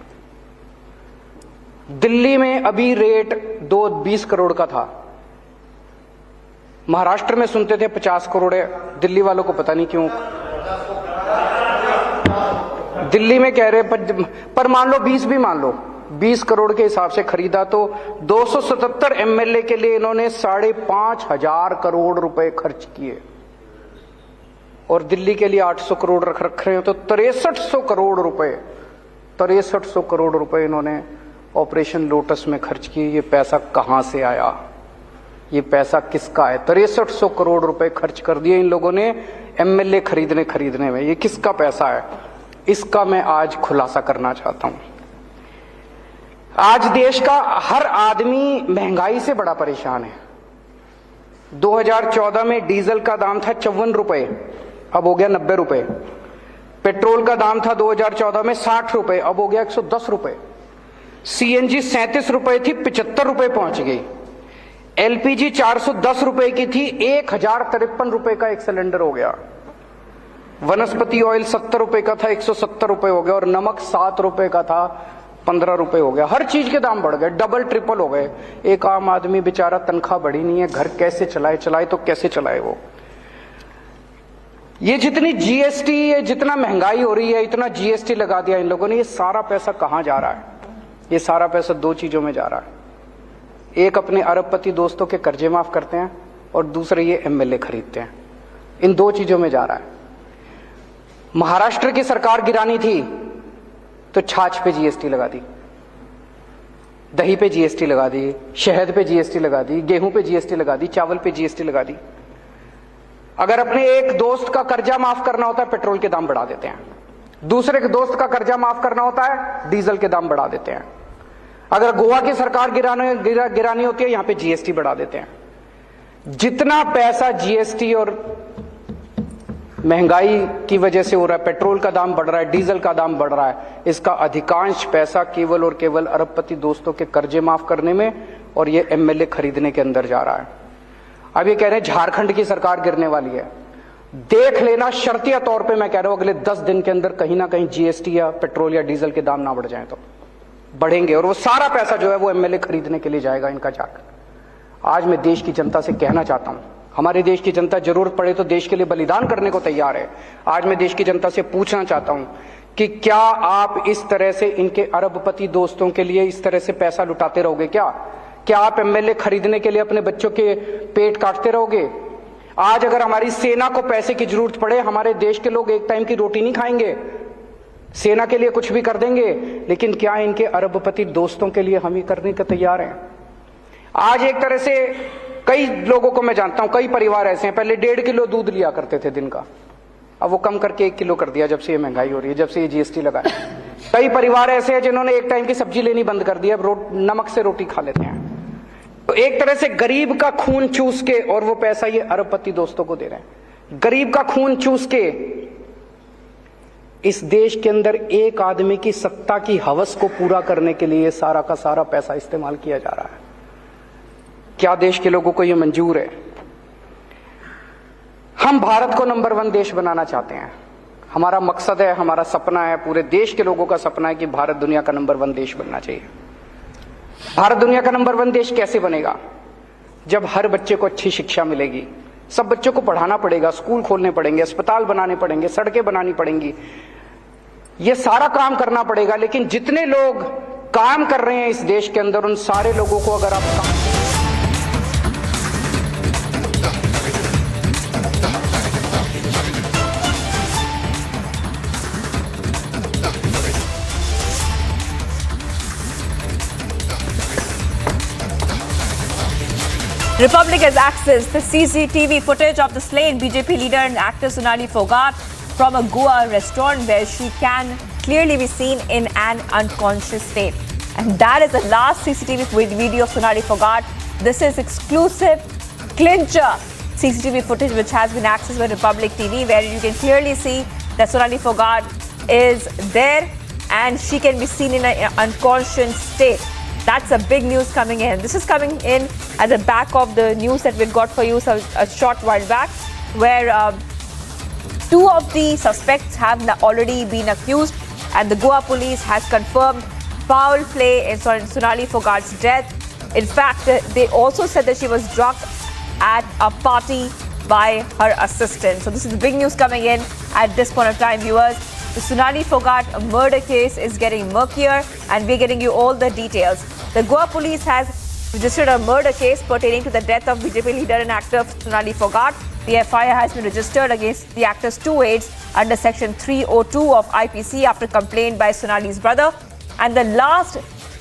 दिल्ली में अभी रेट 20 करोड़ का था, महाराष्ट्र में सुनते थे 50 करोड़ है। दिल्ली वालों को पता नहीं क्यों, दिल्ली में कह रहे पर मान लो 20 भी मान लो, 20 करोड़ के हिसाब से खरीदा, तो 277 एमएलए के लिए इन्होंने 5,500 करोड़ रुपए खर्च किए, और दिल्ली के लिए 800 करोड़ रख रहे हैं, तो 6300 करोड़ रुपए, 6300 करोड़ रुपए इन्होंने ऑपरेशन लोटस में खर्च किए। ये पैसा कहां से आया? ये पैसा किसका है? 6300 करोड़ रुपए खर्च कर दिए इन लोगों ने एमएलए खरीदने में। ये किसका पैसा है? इसका मैं आज खुलासा करना चाहता हूं। आज देश का हर आदमी महंगाई से बड़ा परेशान है। 2014 में डीजल का दाम था 54 रुपए, अब हो गया 90 रुपए। पेट्रोल का दाम था 2014 में 60 रुपए, अब हो गया 110 रुपए। सीएनजी 37 रुपए थी, 75 रुपए पहुंच गई। एलपीजी 410 रुपए की थी, 1053 रुपए का एक सिलेंडर हो गया। वनस्पति ऑयल 70 रुपए का था, 170 रुपए हो गया। और नमक 7 रुपए का था, 15 रुपए हो गया। हर चीज के दाम बढ़ गए, डबल ट्रिपल हो गए। एक आम आदमी बेचारा, तनख्वाह बढ़ी नहीं है, घर कैसे चलाए तो कैसे चलाए वो? ये जितनी जीएसटी, ये जितना महंगाई हो रही है, इतना जीएसटी लगा दिया इन लोगों ने। ये सारा पैसा कहां जा रहा है? ये सारा पैसा 2 चीजों में जा रहा है। एक, अपने अरबपति दोस्तों के कर्जे माफ करते हैं, और दूसरे ये एमएलए खरीदते हैं। इन 2 चीजों में जा रहा है। महाराष्ट्र की सरकार गिरानी थी तो छाछ पे जीएसटी लगा दी, दही पे जीएसटी लगा दी, शहद पे जीएसटी लगा दी, गेहूं पे जीएसटी लगा दी, चावल पे जीएसटी लगा दी। अगर अपने एक दोस्त का कर्जा माफ करना होता है, पेट्रोल के दाम बढ़ा देते हैं। दूसरे के दोस्त का कर्जा माफ करना होता है, डीजल के दाम बढ़ा देते हैं। अगर गोवा की सरकार गिरानी होती है, यहां पे जीएसटी बढ़ा देते हैं। जितना पैसा जीएसटी और महंगाई की वजह से हो रहा है, पेट्रोल का दाम बढ़ रहा है, डीजल का दाम बढ़ रहा है, इसका अधिकांश पैसा केवल और केवल अरबपति दोस्तों के कर्जे माफ करने में और ये एमएलए खरीदने के अंदर जा रहा है। अब ये कह रहे हैं झारखंड की सरकार गिरने वाली है। देख लेना, शर्तिया तौर पे मैं कह रहा हूं, अगले 10 दिन के अंदर कहीं ना कहीं जीएसटी या पेट्रोल या डीजल के दाम ना बढ़ जाएं तो बढ़ेंगे, और वो सारा पैसा जो है वो एमएलए खरीदने के लिए जाएगा इनका जाकर। आज मैं देश की जनता से कहना चाहता हूं, हमारे देश की जनता जरूरत पड़े तो देश के लिए बलिदान करने को तैयार है। आज मैं देश की जनता से पूछना चाहता हूं कि क्या आप इस तरह से इनके अरबपति दोस्तों के लिए इस तरह से पैसा लुटाते रहोगे? क्या आप एमएलए खरीदने के लिए अपने बच्चों के पेट काटते रहोगे? आज अगर हमारी सेना को पैसे की जरूरत पड़े, हमारे देश के लोग एक टाइम की रोटी नहीं खाएंगे, सेना के लिए कुछ भी कर देंगे, लेकिन क्या इनके अरबपति दोस्तों के लिए हम ही करने को तैयार हैं? आज एक तरह से कई लोगों को मैं जानता हूं, कई परिवार ऐसे हैं, पहले 1.5 किलो दूध लिया करते थे दिन का, अब वो कम करके 1 किलो कर दिया जब से ये महंगाई हो रही है, जब से ये जीएसटी लगा है। कई परिवार ऐसे हैं जिन्होंने एक टाइम की सब्जी लेनी बंद कर दी, अब नमक से रोटी खा लेते हैं। तो एक तरह से गरीब का खून चूस के, और वो पैसा ये अरबपति दोस्तों को दे रहे हैं, गरीब का खून चूस के इस देश के अंदर एक आदमी की सत्ता की हवस को पूरा करने के लिए सारा का सारा पैसा इस्तेमाल किया जा रहा है। क्या देश के लोगों को यह मंजूर है? हम भारत को नंबर 1 देश बनाना चाहते हैं, हमारा मकसद है, हमारा सपना है, पूरे देश के लोगों का सपना है कि भारत दुनिया का नंबर 1 देश बनना चाहिए। भारत दुनिया का नंबर 1 देश कैसे बनेगा? जब हर बच्चे को अच्छी शिक्षा मिलेगी, सब बच्चों को पढ़ाना पड़ेगा, स्कूल खोलने पड़ेंगे, अस्पताल बनाने पड़ेंगे, सड़कें बनानी पड़ेंगी, ये सारा काम करना पड़ेगा। लेकिन जितने लोग काम कर रहे हैं इस देश के अंदर, उन सारे लोगों को अगर आप Republic has accessed the CCTV footage of the slain BJP leader and actor Sonali Fogart from a Goa restaurant where she can clearly be seen in an unconscious state. And that is the last CCTV video of Sonali Fogart. This is exclusive clincher CCTV footage which has been accessed by Republic TV, where you can clearly see that Sonali Fogart is there and she can be seen in an unconscious state. That's a big news coming in. This is coming in at the back of the news that we got for you a short while back, where 2 of the suspects have already been accused, and the Goa police has confirmed foul play in Sonali Fogart's death. In fact, they also said that she was drugged at a party by her assistant. So this is the big news coming in at this point of time, viewers. The Sonali Fogart murder case is getting murkier, and we're getting you all the details. The Goa police has registered a murder case pertaining to the death of BJP leader and actor Sonali Fogart. The FIR has been registered against the actor's 2 aides under Section 302 of IPC after complaint by Sonali's brother. And the last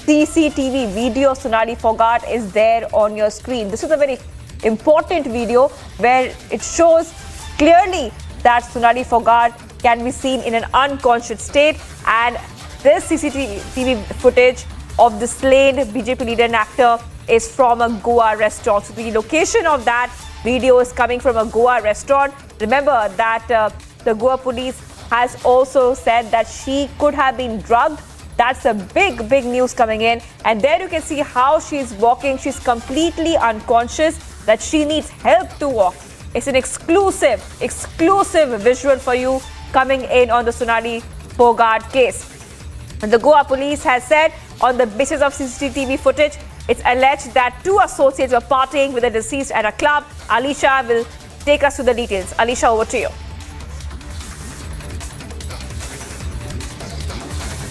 CCTV video of Sonali Fogart is there on your screen. This is a very important video where it shows clearly that Sonali Fogart can be seen in an unconscious state, and this CCTV footage of the slain BJP leader and actor is from a Goa restaurant. So the location of that video is coming from a Goa restaurant. Remember that the Goa police has also said that she could have been drugged. That's a big news coming in. And there you can see how she's walking. She's completely unconscious, that she needs help to walk. It's an exclusive visual for you coming in on the Sonali Fogart case. And the Goa police has said, on the basis of CCTV footage, it's alleged that 2 associates were partying with the deceased at a club. Alisha will take us to the details. Alisha, over to you.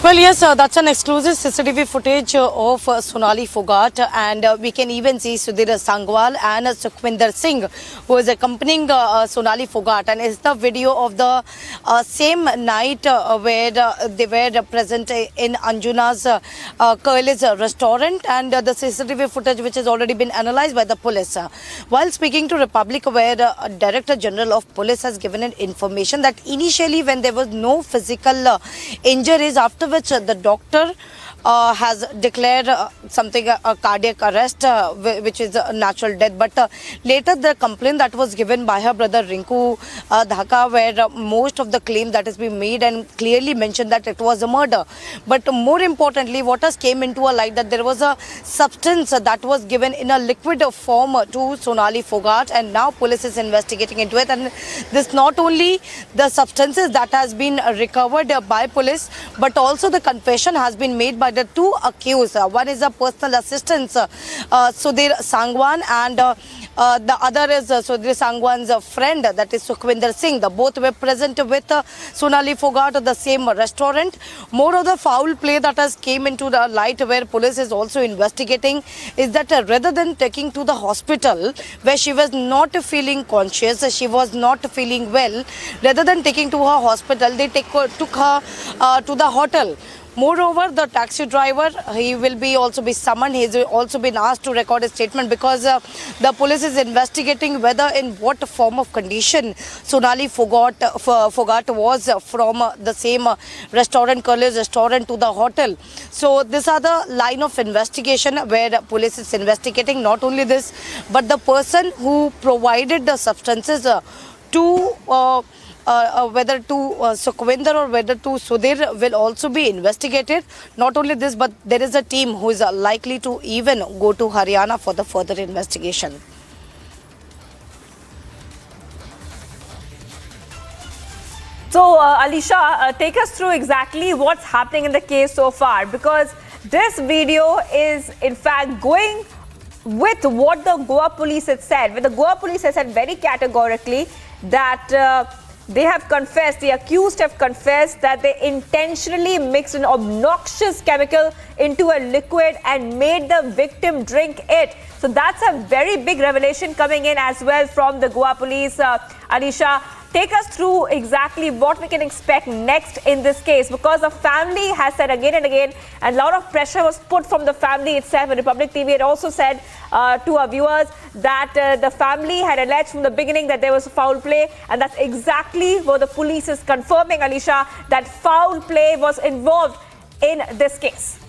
Well, yes, that's an exclusive CCTV footage of Sonali Fogart, and we can even see Sudhir Sangwal and Sukhwinder Singh, who is accompanying Sonali Fogart, and it's the video of the same night where they were present in Anjuna's Curly's restaurant, and the CCTV footage which has already been analysed by the police. While speaking to Republic, where Director General of Police has given an information that initially when there was no physical injuries, after which the doctor has declared something a cardiac arrest, which is a natural death. But later the complaint that was given by her brother Rinku Dhaka, where most of the claim that has been made and clearly mentioned that it was a murder. But more importantly, what has came into a light that there was a substance that was given in a liquid form to Sonali Fogart, and now police is investigating into it. And this not only the substances that has been recovered by police, but also the confession has been made by the two accused. One is a personal assistant, Sudhir Sangwan, and the other is Sudhir Sangwan's friend, that is Sukhwinder Singh. The both were present with Sonali Fogart at the same restaurant. More of the foul play that has came into the light, where police is also investigating, is that rather than taking to the hospital where she was not feeling conscious, she was not feeling well, rather than taking to her hospital, they took her to the hotel. Moreover, the taxi driver, he will be also be summoned. He has also been asked to record a statement, because the police is investigating whether in what form of condition Sonali Fogart was from the same restaurant, Curly's restaurant, to the hotel. So these are the line of investigation where police is investigating not only this, but the person who provided the substances to whether to Sukhwinder or whether to Sudhir will also be investigated. Not only this, but there is a team who is likely to even go to Haryana for the further investigation. So, Alisha, take us through exactly what's happening in the case so far, because this video is in fact going with what the Goa police had said. Where the Goa police has said very categorically that they have confessed, the accused have confessed that they intentionally mixed an obnoxious chemical into a liquid and made the victim drink it. So that's a very big revelation coming in as well from the Goa police. Alisha, take us through exactly what we can expect next in this case, because the family has said again and again, and a lot of pressure was put from the family itself. And Republic TV had also said to our viewers that the family had alleged from the beginning that there was foul play, and that's exactly what the police is confirming, Alisha, that foul play was involved in this case.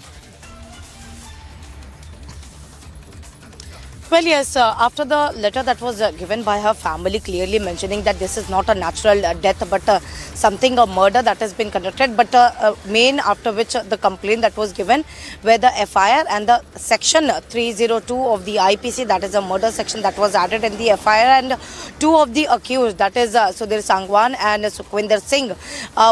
Well, yes, after the letter that was given by her family clearly mentioning that this is not a natural death but something, a murder that has been conducted, but main after which the complaint that was given, where the FIR and the section 302 of the IPC, that is a murder section that was added in the FIR, and two of the accused, that is Sudhir Sangwan and Sukhwinder Singh,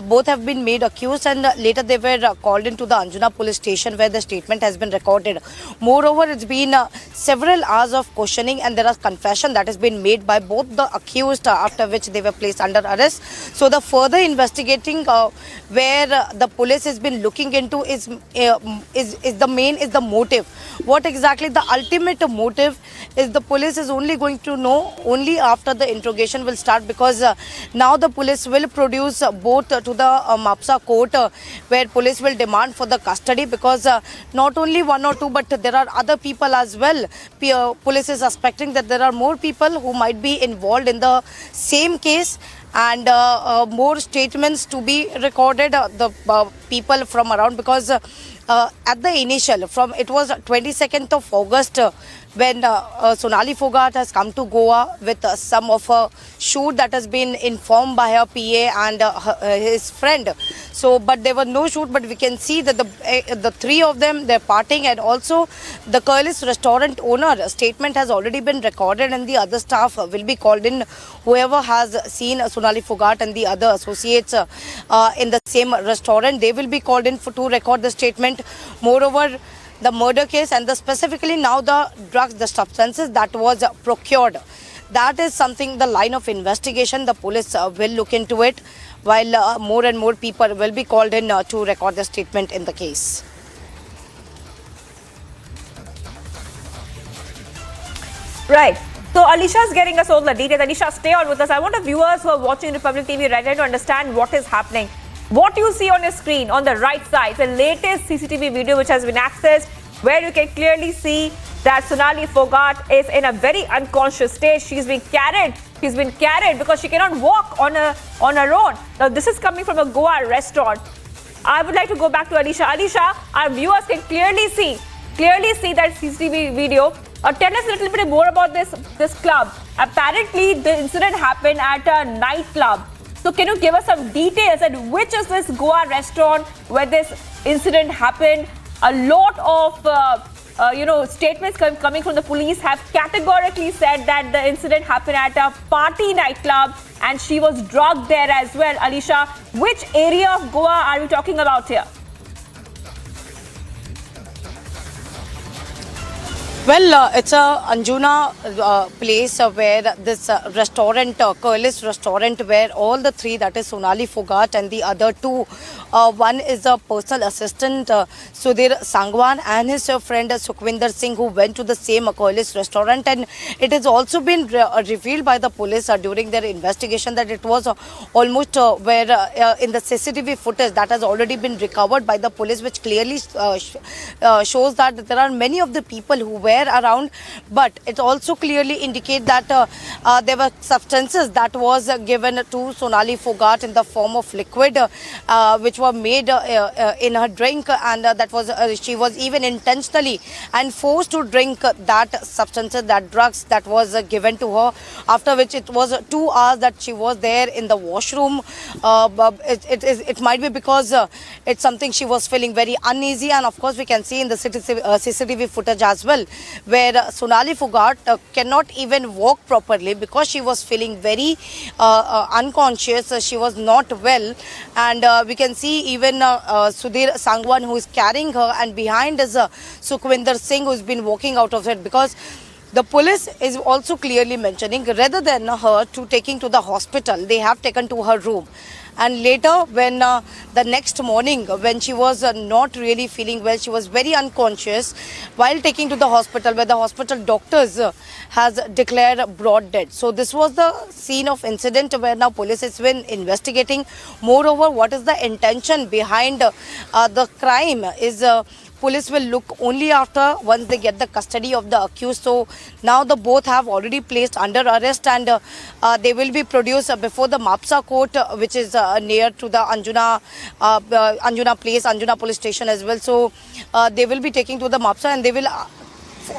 both have been made accused, and later they were called into the Anjuna police station where the statement has been recorded. Moreover, it's been several hours of questioning, and there is confession that has been made by both the accused, after which they were placed under arrest. So the further investigating where the police has been looking into is the motive. What exactly the ultimate motive is, the police is only going to know only after the interrogation will start, because now the police will produce both to the Mapsa court, where police will demand for the custody, because not only one or two, but there are other people as well. Police is suspecting that there are more people who might be involved in the same case, and more statements to be recorded, the people from around, because at the initial, it was 22nd of August when Sonali Fogart has come to Goa with some of her shoot that has been informed by her PA and his friend. So, but there was no shoot, but we can see that the three of them, they're partying, and also the Curly's restaurant owner statement has already been recorded, and the other staff will be called in. Whoever has seen Sonali Fogart and the other associates in the same restaurant, they will be called in to record the statement. Moreover, the murder case and specifically now the drugs, the substances that was procured, that is something, the line of investigation, the police will look into it, while more and more people will be called in to record the statement in the case. Right. So Alisha is getting us all the details. Alisha, stay on with us. I want the viewers who are watching Republic TV right now to understand what is happening. What you see on your screen on the right side, the latest CCTV video which has been accessed, where you can clearly see that Sonali Fogart is in a very unconscious state. She's been carried. She's been carried because she cannot walk on her own. Now this is coming from a Goa restaurant. I would like to go back to Alisha. Alisha, our viewers can clearly see that CCTV video. Tell us a little bit more about this club. Apparently, the incident happened at a nightclub. So can you give us some details and which is this Goa restaurant where this incident happened? A lot of statements coming from the police have categorically said that the incident happened at a party nightclub and she was drugged there as well. Alisha, which area of Goa are we talking about here? Well, it's a Anjuna place where this restaurant, Curlis restaurant, where all the three, that is Sonali Fogart and the other two, one is a personal assistant, Sudhir Sangwan, and his friend Sukhwinder Singh, who went to the same Curlis restaurant. And it has also been revealed by the police during their investigation that it was almost where in the CCTV footage that has already been recovered by the police, which clearly shows that there are many of the people who were around, but it also clearly indicates that there were substances that was given to Sonali Fogart in the form of liquid, which were made in her drink, and that was she was even intentionally and forced to drink that substances, that drugs that was given to her, after which it was 2 hours that she was there in the washroom. It might be because it's something she was feeling very uneasy, and of course we can see in the CCTV footage as well, where Sonali Fogart cannot even walk properly because she was feeling very unconscious. She was not well, and we can see even Sudhir Sangwan, who is carrying her, and behind is Sukhwinder Singh, who has been walking out of it, because the police is also clearly mentioning rather than her to taking to the hospital, they have taken to her room. And later, when the next morning, when she was not really feeling well, she was very unconscious, while taking to the hospital, where the hospital doctors has declared broad dead. So this was the scene of incident where now police has been investigating. Moreover, what is the intention behind the crime is police will look only after once they get the custody of the accused. So now the both have already placed under arrest, and they will be produced before the Mapsa court, which is near to the Anjuna place, Anjuna police station as well. So they will be taking to the Mapsa, and they will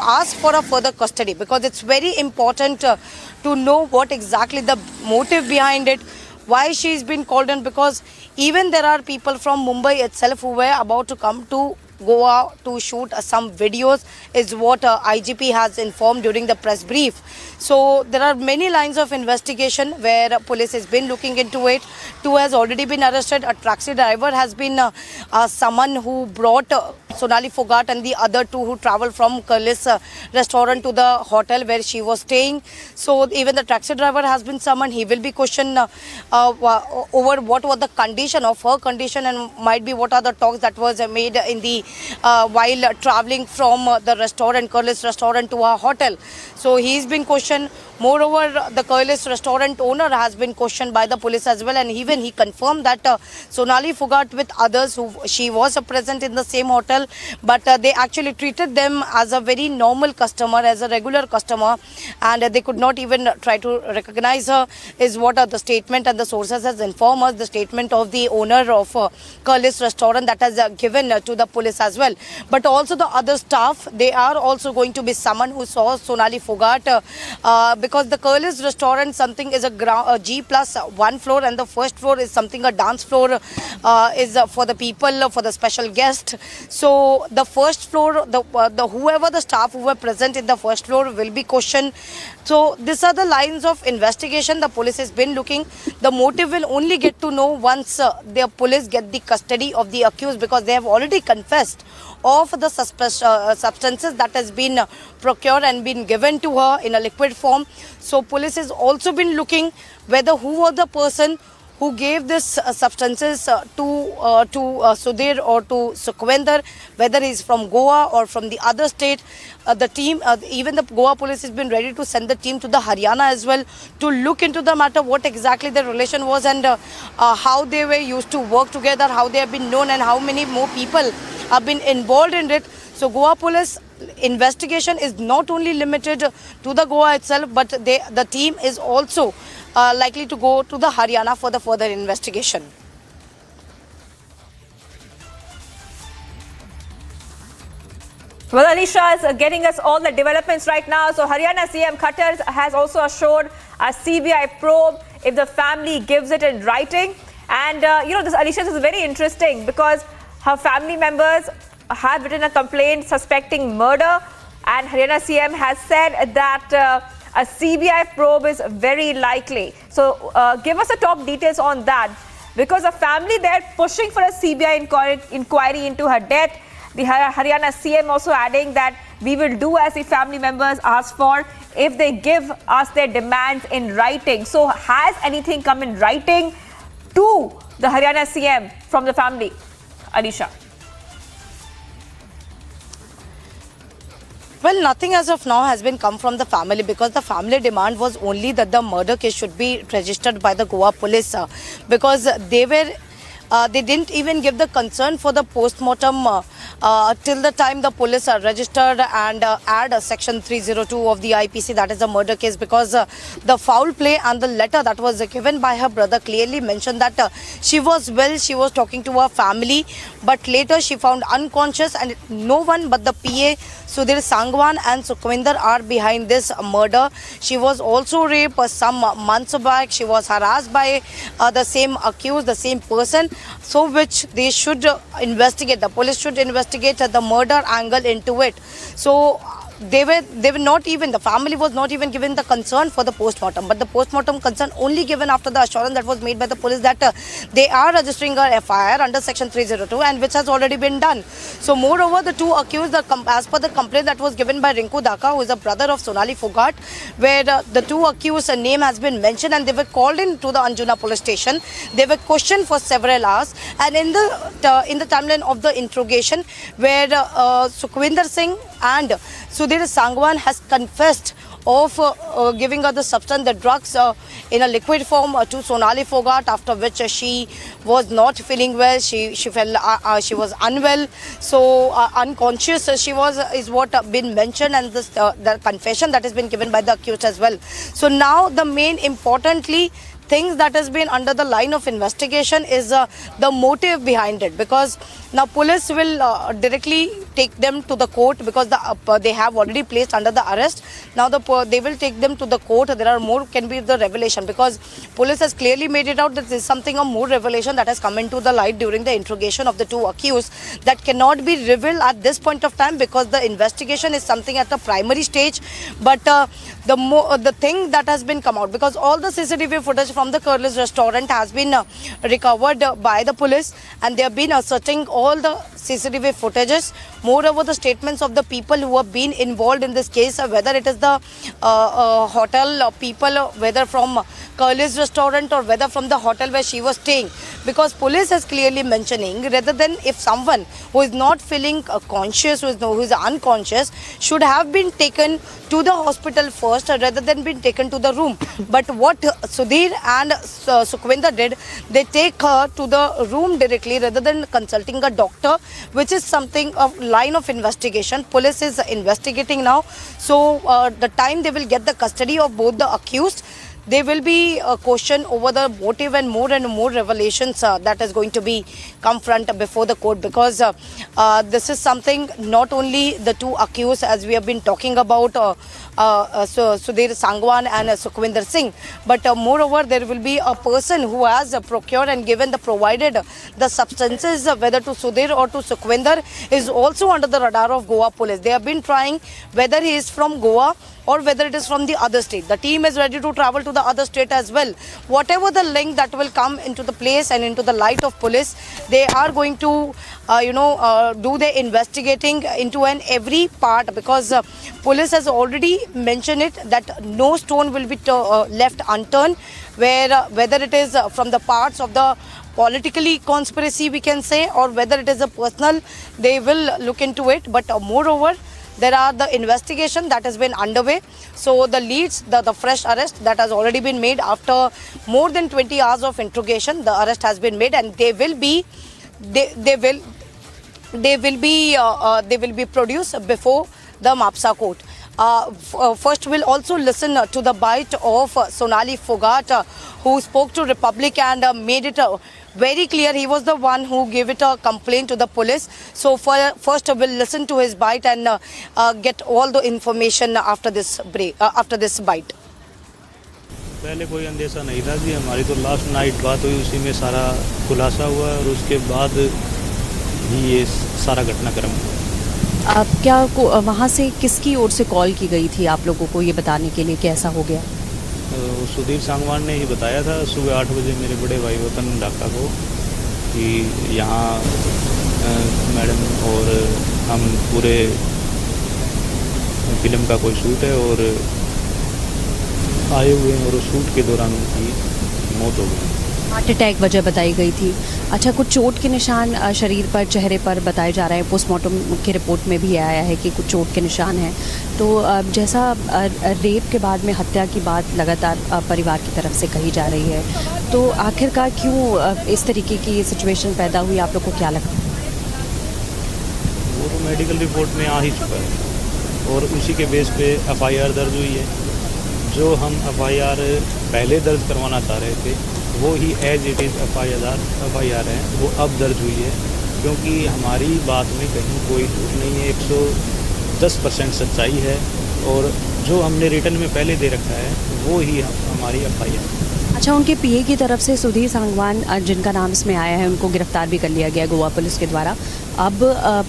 ask for a further custody, because it's very important to know what exactly the motive behind it, why she's been called in, because even there are people from Mumbai itself who were about to come to Goa to shoot some videos, is what IGP has informed during the press brief. So there are many lines of investigation where police has been looking into it. 2 has already been arrested. A taxi driver has been someone who brought Sonali Fogart and the other 2 who travelled from Curlis restaurant to the hotel where she was staying. So even the taxi driver has been summoned. He will be questioned over what was the condition of her condition, and might be what are the talks that was made in the while travelling from the restaurant, Curlis restaurant, to our hotel. So he's been questioned. Moreover, the Curlis restaurant owner has been questioned by the police as well, and even he confirmed that Sonali Fogart with others, she was present in the same hotel, but they actually treated them as a very normal customer, as a regular customer, and they could not even try to recognize her, is what the statement and the sources has informed us, the statement of the owner of Curlis restaurant that has given to the police as well. But also the other staff, they are also going to be summoned who saw Sonali Fogart, because the Curlis restaurant something is a G+1 floor, and the first floor is something a dance floor, is for the people, for the special guest. So the first floor, the whoever the staff who were present in the first floor will be questioned. So these are the lines of investigation the police has been looking. The motive will only get to know once the police get the custody of the accused, because they have already confessed of the substances that has been procured and been given to her in a liquid form. So police has also been looking whether who was the person who gave this substances to Sudhir or to Sukhwinder, whether he's from Goa or from the other state. The team, even the Goa police has been ready to send the team to the Haryana as well to look into the matter, what exactly their relation was, and how they were used to work together, how they have been known, and how many more people have been involved in it. So Goa police investigation is not only limited to the Goa itself, but the team is also likely to go to the Haryana for the further investigation. Well, Alisha is getting us all the developments right now. So Haryana CM Khattar has also assured a CBI probe if the family gives it in writing. And, this Alisha is very interesting because her family members have written a complaint suspecting murder. And Haryana CM has said that a CBI probe is very likely. So give us the top details on that. Because the family, they're pushing for a CBI inquiry into her death. The Haryana CM also adding that we will do as the family members ask for if they give us their demands in writing. So has anything come in writing to the Haryana CM from the family, Alisha? Well, nothing as of now has been come from the family because the family demand was only that the murder case should be registered by the Goa police because they didn't even give the concern for the post-mortem till the time the police are registered and add section 302 of the IPC, that is a murder case, because the foul play and the letter that was given by her brother clearly mentioned that she was well, she was talking to her family, but later she found unconscious and no one but the PA Sudhir Sangwan and Sukhwinder are behind this murder. She was also raped some months back. She was harassed by the same accused, the same person. So which they should investigate, the police should investigate the murder angle into it. So they were not even, the family was not even given the concern for the post-mortem, but the post-mortem concern only given after the assurance that was made by the police that they are registering a FIR under section 302 and which has already been done. So moreover, the two accused, as per the complaint that was given by Rinku Daka, who is a brother of Sonali Fogart, where the two accused name has been mentioned and they were called in to the Anjuna police station. They were questioned for several hours, and in the timeline of the interrogation where Sukhwinder Singh and Sudhir Sangwan has confessed of giving her the substance, the drugs in a liquid form to Sonali Fogart, after which she was not feeling well. She was unwell, so unconscious she was, is what been mentioned, and this the confession that has been given by the accused as well. So now the main importantly things that has been under the line of investigation is the motive behind it, because now police will directly take them to the court because they have already placed under the arrest. Now they will take them to the court. There are more can be the revelation, because police has clearly made it out that there is something of more revelation that has come into the light during the interrogation of the two accused that cannot be revealed at this point of time because the investigation is something at the primary stage. But the thing that has been come out, because all the CCTV footage from the Curly's restaurant has been recovered by the police, and they have been searching all the CCTV footages. Moreover, the statements of the people who have been involved in this case, whether it is the hotel people, whether from Curly's restaurant or whether from the hotel where she was staying, because police is clearly mentioning rather than if someone who is not feeling conscious, who is unconscious, should have been taken to the hospital first rather than been taken to the room. But what Sudhir and Sukhwinder did, they take her to the room directly rather than consulting a doctor, which is something of line of investigation. Police is investigating now. So the time they will get the custody of both the accused, there will be a question over the motive and more revelations that is going to be confront before the court, because this is something not only the two accused as we have been talking about, Sudhir Sangwan and Sukhwinder Singh, but moreover there will be a person who has procured and provided the substances, whether to Sudhir or to Sukhwinder, is also under the radar of Goa police. They have been trying whether he is from Goa or whether it is from the other state. The team is ready to travel to the other state as well. Whatever the link that will come into the place and into the light of police, they are going to do their investigating into every part, because police has already mentioned it that no stone will be left unturned, whether it is from the parts of the politically conspiracy we can say, or whether it is a personal, they will look into it. But moreover, there are the investigation that has been underway. So the leads, the fresh arrest that has already been made after more than 20 hours of interrogation, the arrest has been made, and they will be produced before the Mapsa court. First, we'll also listen to the bite of Sonali Fogart, who spoke to Republic and made it very clear. He was the one who gave it a complaint to the police. So first we'll listen to his bite and get all the information after this break, after this bite. पहले कोई अंदेशा नहीं था जी, हमारी तो last night बात हुई, उसी में सारा खुलासा हुआ और उसके बाद ही ये सारा घटनाक्रम हुआ। आप क्या वहाँ से किसकी ओर से कॉल की गई थी आप लोगों को ये बताने के लिए कि ऐसा हो गया? सुधीर सांगवान ने ही बताया था सुबह 8 बजे मेरे बड़े भाई वतन ढाका को कि यहाँ मैडम और हम पूरे फिल्म का कोई शूट है और आए हुए हैं और शूट के दौरान उनकी मौत हो गई। हार्ट अटैक वजह बताई गई थी। अच्छा, कुछ चोट के निशान शरीर पर, चेहरे पर बताए जा रहे हैं। पोस्टमार्टम की रिपोर्ट में भी आया है कि कुछ चोट के निशान हैं। तो जैसा रेप के बाद में हत्या की बात लगातार परिवार की तरफ से कही जा रही है, तो आखिरकार क्यों इस तरीके की सिचुएशन पैदा हुई, आप लोग को क्या लगता है? वो तो मेडिकल रिपोर्ट में आ ही चुका है और उसी के बेस पे FIR दर्ज हुई है। जो हम FIR पहले दर्ज करवाना चाह रहे थे वो ही एज इट इज़ FIR है, वो अब दर्ज हुई है, क्योंकि हमारी बात में कहीं कोई झूठ नहीं है, 110% सच्चाई है और जो हमने रिटर्न में पहले दे रखा है वो ही हमारी FIR। अच्छा, उनके PA की तरफ से सुधीर सांगवान, जिनका नाम इसमें आया है, उनको गिरफ्तार भी कर लिया गया गोवा पुलिस के द्वारा। अब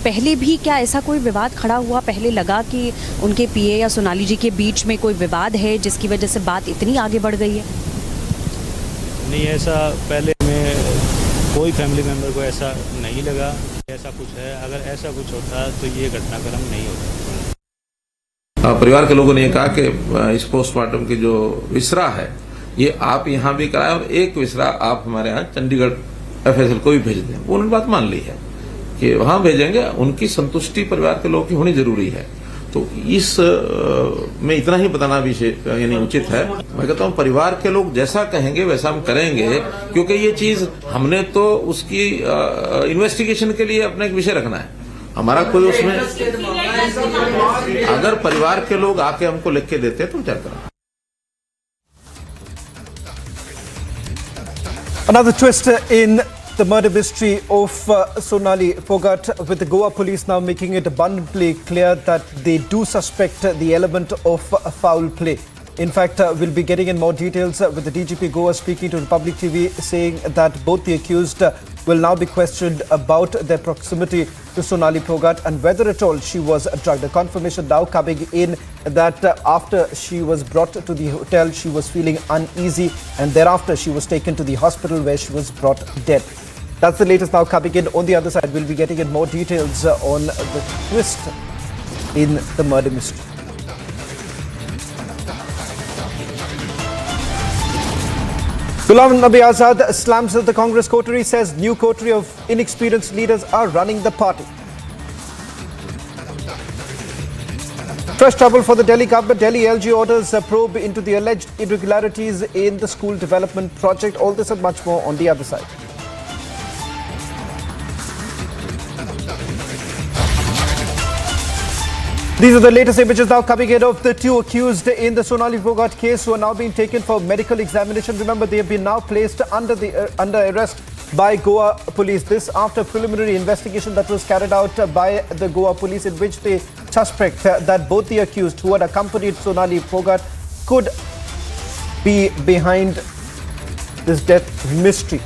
पहले भी क्या ऐसा कोई विवाद खड़ा हुआ? पहले लगा कि उनके PA या सोनाली जी के बीच में कोई विवाद है जिसकी वजह से बात इतनी आगे बढ़ गई है? नहीं, ऐसा पहले में कोई फैमिली मेम्बर को ऐसा नहीं लगा ऐसा कुछ है। अगर ऐसा कुछ होता तो ये घटनाक्रम नहीं होता। परिवार के लोगों ने कहा कि इस पोस्टमार्टम की जो विसरा है ये आप यहाँ भी कराएं और एक विसरा आप हमारे यहाँ चंडीगढ़ FSL को भी भेज दें। वो उन्होंने बात मान ली है कि वहाँ भेजेंगे, उनकी संतुष्टि परिवार के लोगों की होनी जरूरी है। तो इस में इतना ही बताना भी यानी उचित है। मैं कहता हूँ परिवार के लोग जैसा कहेंगे वैसा हम करेंगे, क्योंकि ये चीज हमने तो उसकी इन्वेस्टिगेशन के लिए अपना एक विषय रखना है। हमारा कोई उसमें अगर परिवार के लोग आके हमको लिख के देते तो विचार करें। Another twist in the murder mystery of Sonali Phogat, with the Goa police now making it abundantly clear that they do suspect the element of foul play. In fact, we'll be getting in more details with the DGP Goa speaking to Republic TV, saying that both the accused will now be questioned about their proximity to Sonali Phogat and whether at all she was drugged. The confirmation now coming in that after she was brought to the hotel, she was feeling uneasy and thereafter she was taken to the hospital where she was brought dead. That's the latest now coming in. On the other side, we'll be getting in more details on the twist in the murder mystery. Ghulam Nabi Azad slams at the Congress coterie, says new coterie of inexperienced leaders are running the party. Fresh trouble for the Delhi government. Delhi LG orders a probe into the alleged irregularities in the school development project. All this and much more on the other side. These are the latest images now coming in of the two accused in the Sonali Phogat case who are now being taken for medical examination. Remember, they have been now placed under arrest by Goa police. This after preliminary investigation that was carried out by the Goa police, in which they suspect that both the accused who had accompanied Sonali Phogat could be behind this death mystery.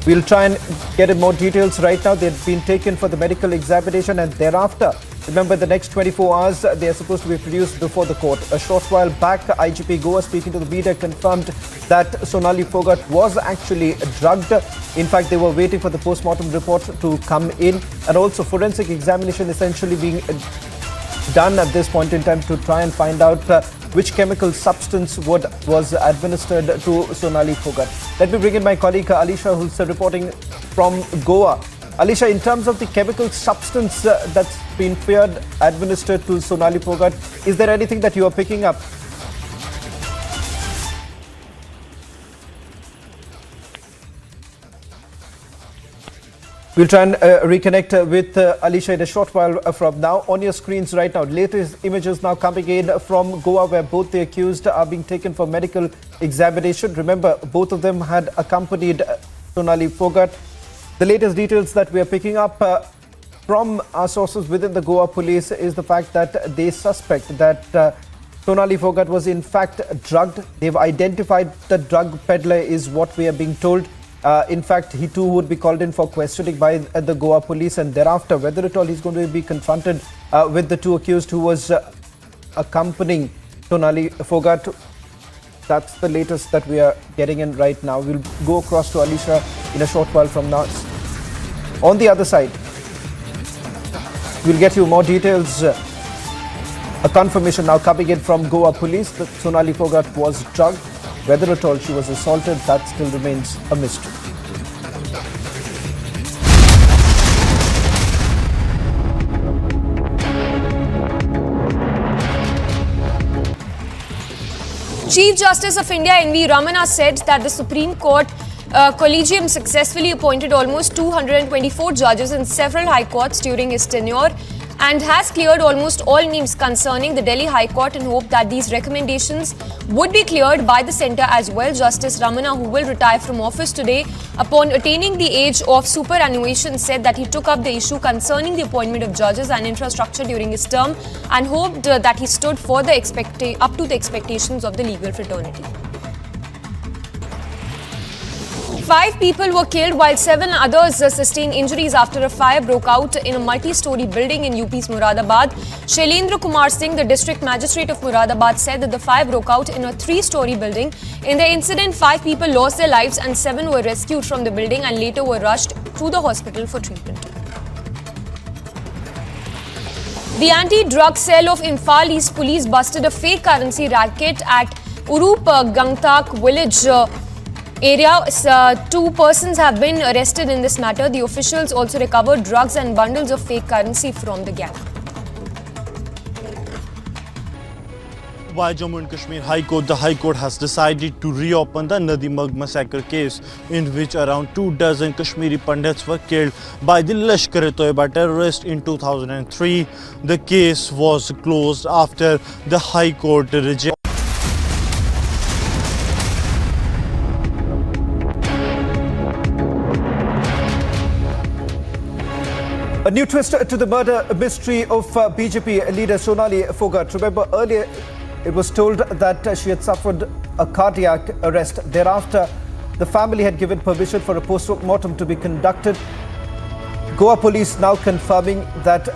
We'll try and get in more details right now. They've been taken for the medical examination and thereafter, remember, the next 24 hours, they are supposed to be produced before the court. A short while back, IGP Goa speaking to the media confirmed that Sonali Phogat was actually drugged. In fact, they were waiting for the post-mortem report to come in, and also forensic examination essentially being done at this point in time to try and find out which chemical substance was administered to Sonali Phogat. Let me bring in my colleague Alisha, who's reporting from Goa. Alisha, in terms of the chemical substance that's been feared administered to Sonali Phogat, is there anything that you are picking up? We'll try and reconnect with Alisha in a short while from now. On your screens right now, latest images now coming in from Goa, where both the accused are being taken for medical examination. Remember, both of them had accompanied Sonali Fogart. The latest details that we are picking up from our sources within the Goa police is the fact that they suspect that Sonali Fogart was in fact drugged. They've identified the drug peddler is what we are being told. In fact, he too would be called in for questioning by the Goa police, and thereafter, whether at all he's going to be confronted with the two accused who was accompanying Sonali Fogart. That's the latest that we are getting in right now. We'll go across to Alisha in a short while from now. On the other side, we'll get you more details. A confirmation now coming in from Goa police that Sonali Fogart was drugged. Whether at all she was assaulted, that still remains a mystery. Chief Justice of India N.V. Ramana said that the Supreme Court Collegium successfully appointed almost 224 judges in several high courts during his tenure and has cleared almost all names concerning the Delhi High Court and hope that these recommendations would be cleared by the centre as well. Justice Ramana, who will retire from office today upon attaining the age of superannuation, said that he took up the issue concerning the appointment of judges and infrastructure during his term and hoped that he stood for the up to the expectations of the legal fraternity. 5 people were killed while 7 others sustained injuries after a fire broke out in a multi-story building in UP's Moradabad. Shailendra Kumar Singh, the district magistrate of Moradabad, said that the fire broke out in a 3-story building. In the incident, 5 people lost their lives and 7 were rescued from the building and later were rushed to the hospital for treatment. The anti-drug cell of Imphal East Police busted a fake currency racket at Urup Gangtak village area. 2 persons have been arrested in this matter. The officials also recovered drugs and bundles of fake currency from the gang. By Jammu and Kashmir High Court, the High Court has decided to reopen the Nadi Magh massacre case in which around 24 Kashmiri Pandits were killed by the Lashkar-e-Toiba terrorists in 2003. The case was closed after the High Court rejected. A new twist to the murder mystery of BJP leader Sonali Fogart. Remember, earlier it was told that she had suffered a cardiac arrest. Thereafter, the family had given permission for a post-mortem to be conducted. Goa police now confirming that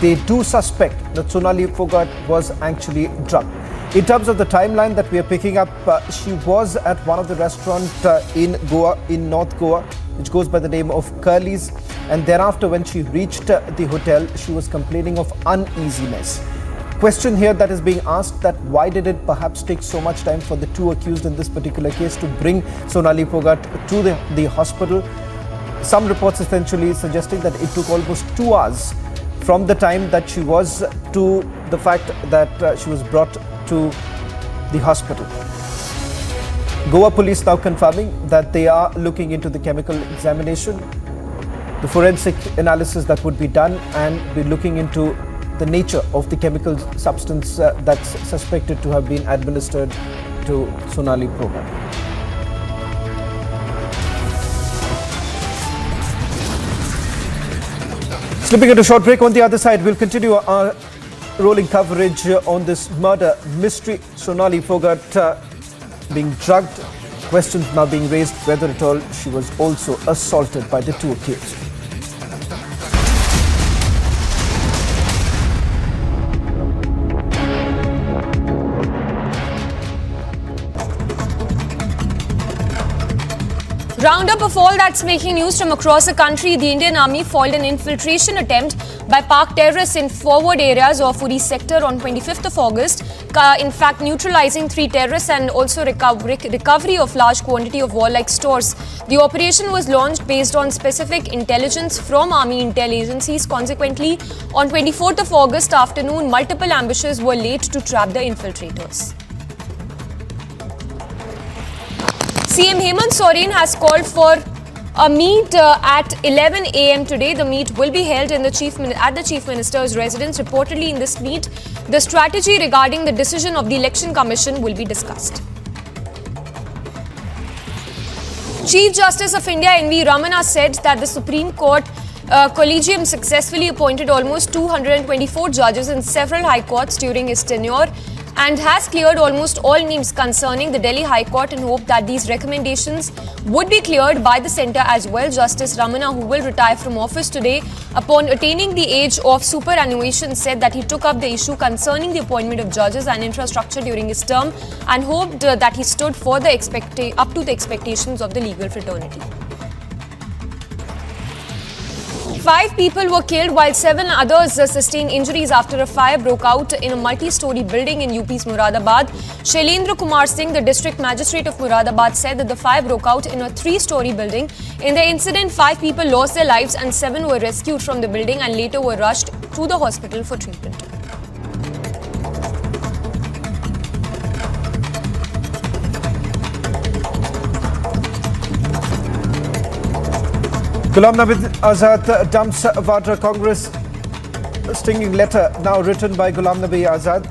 they do suspect that Sonali Fogart was actually drugged. In terms of the timeline that we are picking up, she was at one of the restaurants in Goa, in North Goa, which goes by the name of Curly's. And thereafter, when she reached the hotel, she was complaining of uneasiness. Question here that is being asked, that why did it perhaps take so much time for the 2 accused in this particular case to bring Sonali Fogart to the hospital? Some reports essentially suggesting that it took almost 2 hours from the time that she was to the fact that she was brought to the hospital. Goa police now confirming that they are looking into the chemical examination, the forensic analysis that would be done, and be looking into the nature of the chemical substance that's suspected to have been administered to Sonali Fogart. Slipping into a short break. On the other side, we'll continue our rolling coverage on this murder mystery. Sonali Fogart being drugged. Questions now being raised whether at all she was also assaulted by the 2 accused. Roundup of all that's making news from across the country. The Indian Army foiled an infiltration attempt by Pak terrorists in forward areas of Uri sector on 25th of August. In fact, neutralizing 3 terrorists and also recovery of large quantity of warlike stores. The operation was launched based on specific intelligence from Army intel agencies. Consequently, on 24th of August afternoon, multiple ambushes were laid to trap the infiltrators. CM Hemant Soren has called for a meet at 11 a.m. today. The meet will be held at the Chief Minister's residence. Reportedly, in this meet, the strategy regarding the decision of the Election Commission will be discussed. Chief Justice of India N.V. Ramana said that the Supreme Court Collegium successfully appointed almost 224 judges in several high courts during his tenure and has cleared almost all names concerning the Delhi High Court and hoped that these recommendations would be cleared by the centre as well. Justice Ramana, who will retire from office today upon attaining the age of superannuation, said that he took up the issue concerning the appointment of judges and infrastructure during his term and hoped that he stood for the up to the expectations of the legal fraternity. 5 people were killed while 7 others sustained injuries after a fire broke out in a multi-story building in UP's Muradabad. Shailendra Kumar Singh, the district magistrate of Muradabad, said that the fire broke out in a 3-story building. In the incident, 5 people lost their lives and 7 were rescued from the building and later were rushed to the hospital for treatment. Ghulam Nabi Azad dumps Vadra Congress. Stinging letter now written by Ghulam Nabi Azad.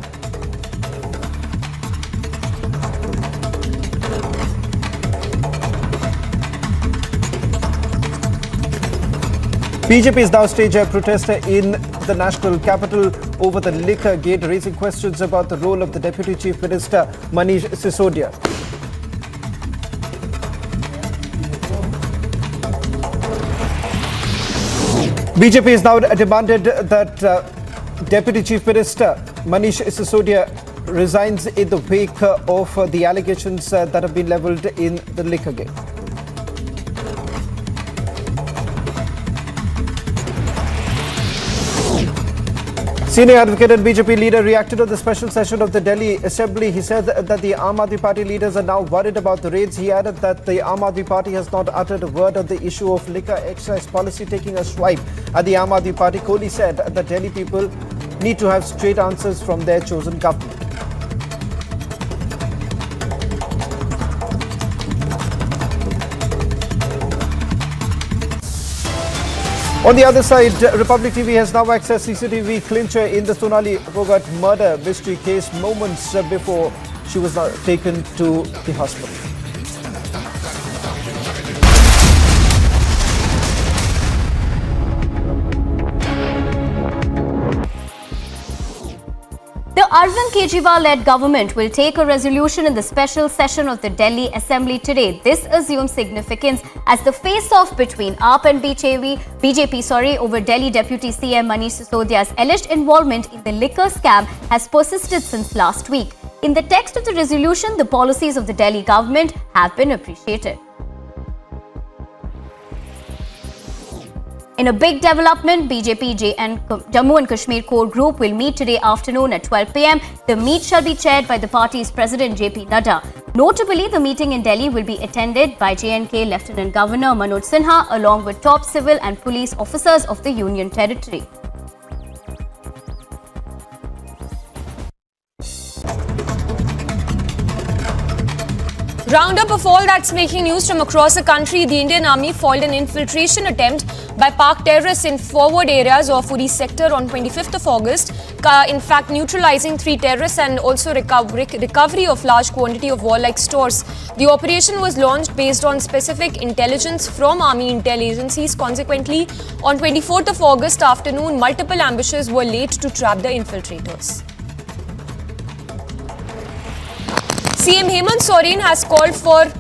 BJP is now staging a protest in the national capital over the liquor gate, raising questions about the role of the Deputy Chief Minister Manish Sisodia. BJP has now demanded that Deputy Chief Minister Manish Sisodia resigns in the wake of the allegations that have been levelled in the liquor gate. Senior advocate and BJP leader reacted to the special session of the Delhi Assembly. He said that the Aam Aadmi Party leaders are now worried about the raids. He added that the Aam Aadmi Party has not uttered a word on the issue of liquor excise policy. Taking a swipe at the Aam Aadmi Party, Kohli said that Delhi people need to have straight answers from their chosen government. On the other side, Republic TV has now accessed CCTV clincher in the Sonali Fogart murder mystery case moments before she was taken to the hospital. The Arvind Kejriwal-led government will take a resolution in the special session of the Delhi Assembly today. This assumes significance as the face-off between AAP and BJP over Delhi Deputy CM Manish Sisodia's alleged involvement in the liquor scam has persisted since last week. In the text of the resolution, the policies of the Delhi government have been appreciated. In a big development, BJP and Jammu and Kashmir core group will meet today afternoon at 12 p.m. The meet shall be chaired by the party's president JP Nadda. Notably, the meeting in Delhi will be attended by J&K Lieutenant Governor Manoj Sinha along with top civil and police officers of the Union Territory. Roundup of all that's making news from across the country. The Indian Army foiled an infiltration attempt by Pak terrorists in forward areas of Uri sector on 25th of August. In fact, neutralizing 3 terrorists and also recovery of large quantity of warlike stores. The operation was launched based on specific intelligence from Army intel agencies. Consequently, on 24th of August afternoon, multiple ambushes were laid to trap the infiltrators. CM Hemant Soren has called for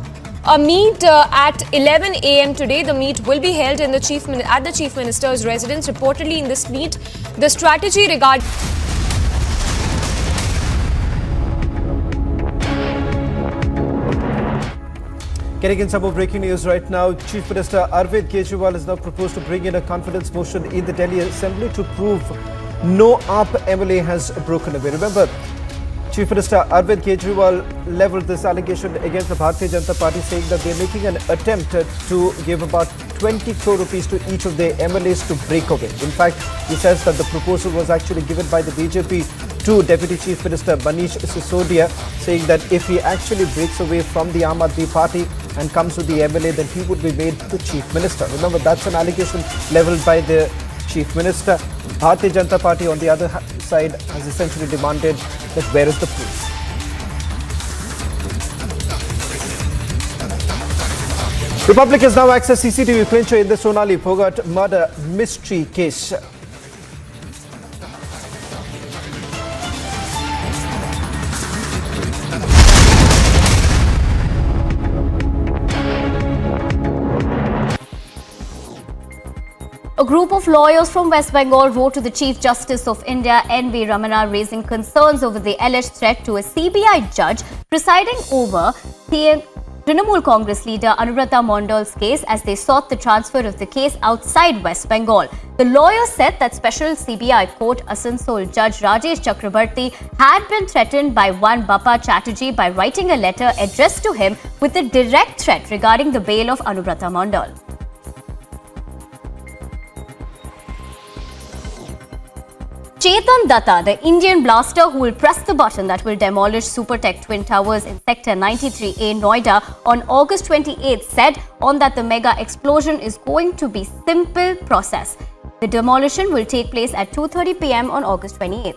a meet at 11 a.m. today. The meet will be held in the Chief Minister's residence. Reportedly in this meet, the strategy regarding Getting in some more breaking news right now, Chief Minister Arvind Kejriwal has now proposed to bring in a confidence motion in the Delhi Assembly to prove no AAP MLA has broken away. Remember, Chief Minister Arvind Kejriwal levelled this allegation against the Bharatiya Janata Party, saying that they are making an attempt to give about 20 crore rupees to each of their MLAs to break away. In fact, he says that the proposal was actually given by the BJP to Deputy Chief Minister Manish Sisodia, saying that if he actually breaks away from the Aam Aadmi Party and comes to the MLA, then he would be made the Chief Minister. Remember, that's an allegation levelled by the Chief Minister. Bharatiya Janata Party, on the other side, has essentially demanded that where is the proof? Republic has now accessed CCTV clincher in the Sonali Phogat murder mystery case. A group of lawyers from West Bengal wrote to the Chief Justice of India, N.V. Ramana, raising concerns over the alleged threat to a CBI judge presiding over the Trinamool Congress leader Anubrata Mondal's case as they sought the transfer of the case outside West Bengal. The lawyers said that Special CBI Court Asansol Judge Rajesh Chakrabarti had been threatened by one Bappa Chatterjee by writing a letter addressed to him with a direct threat regarding the bail of Anubrata Mondal. Chetan Datta, the Indian blaster who will press the button that will demolish Supertech Twin Towers in Sector 93A, Noida on August 28, said on that the mega explosion is going to be simple process. The demolition will take place at 2:30 p.m. on August 28.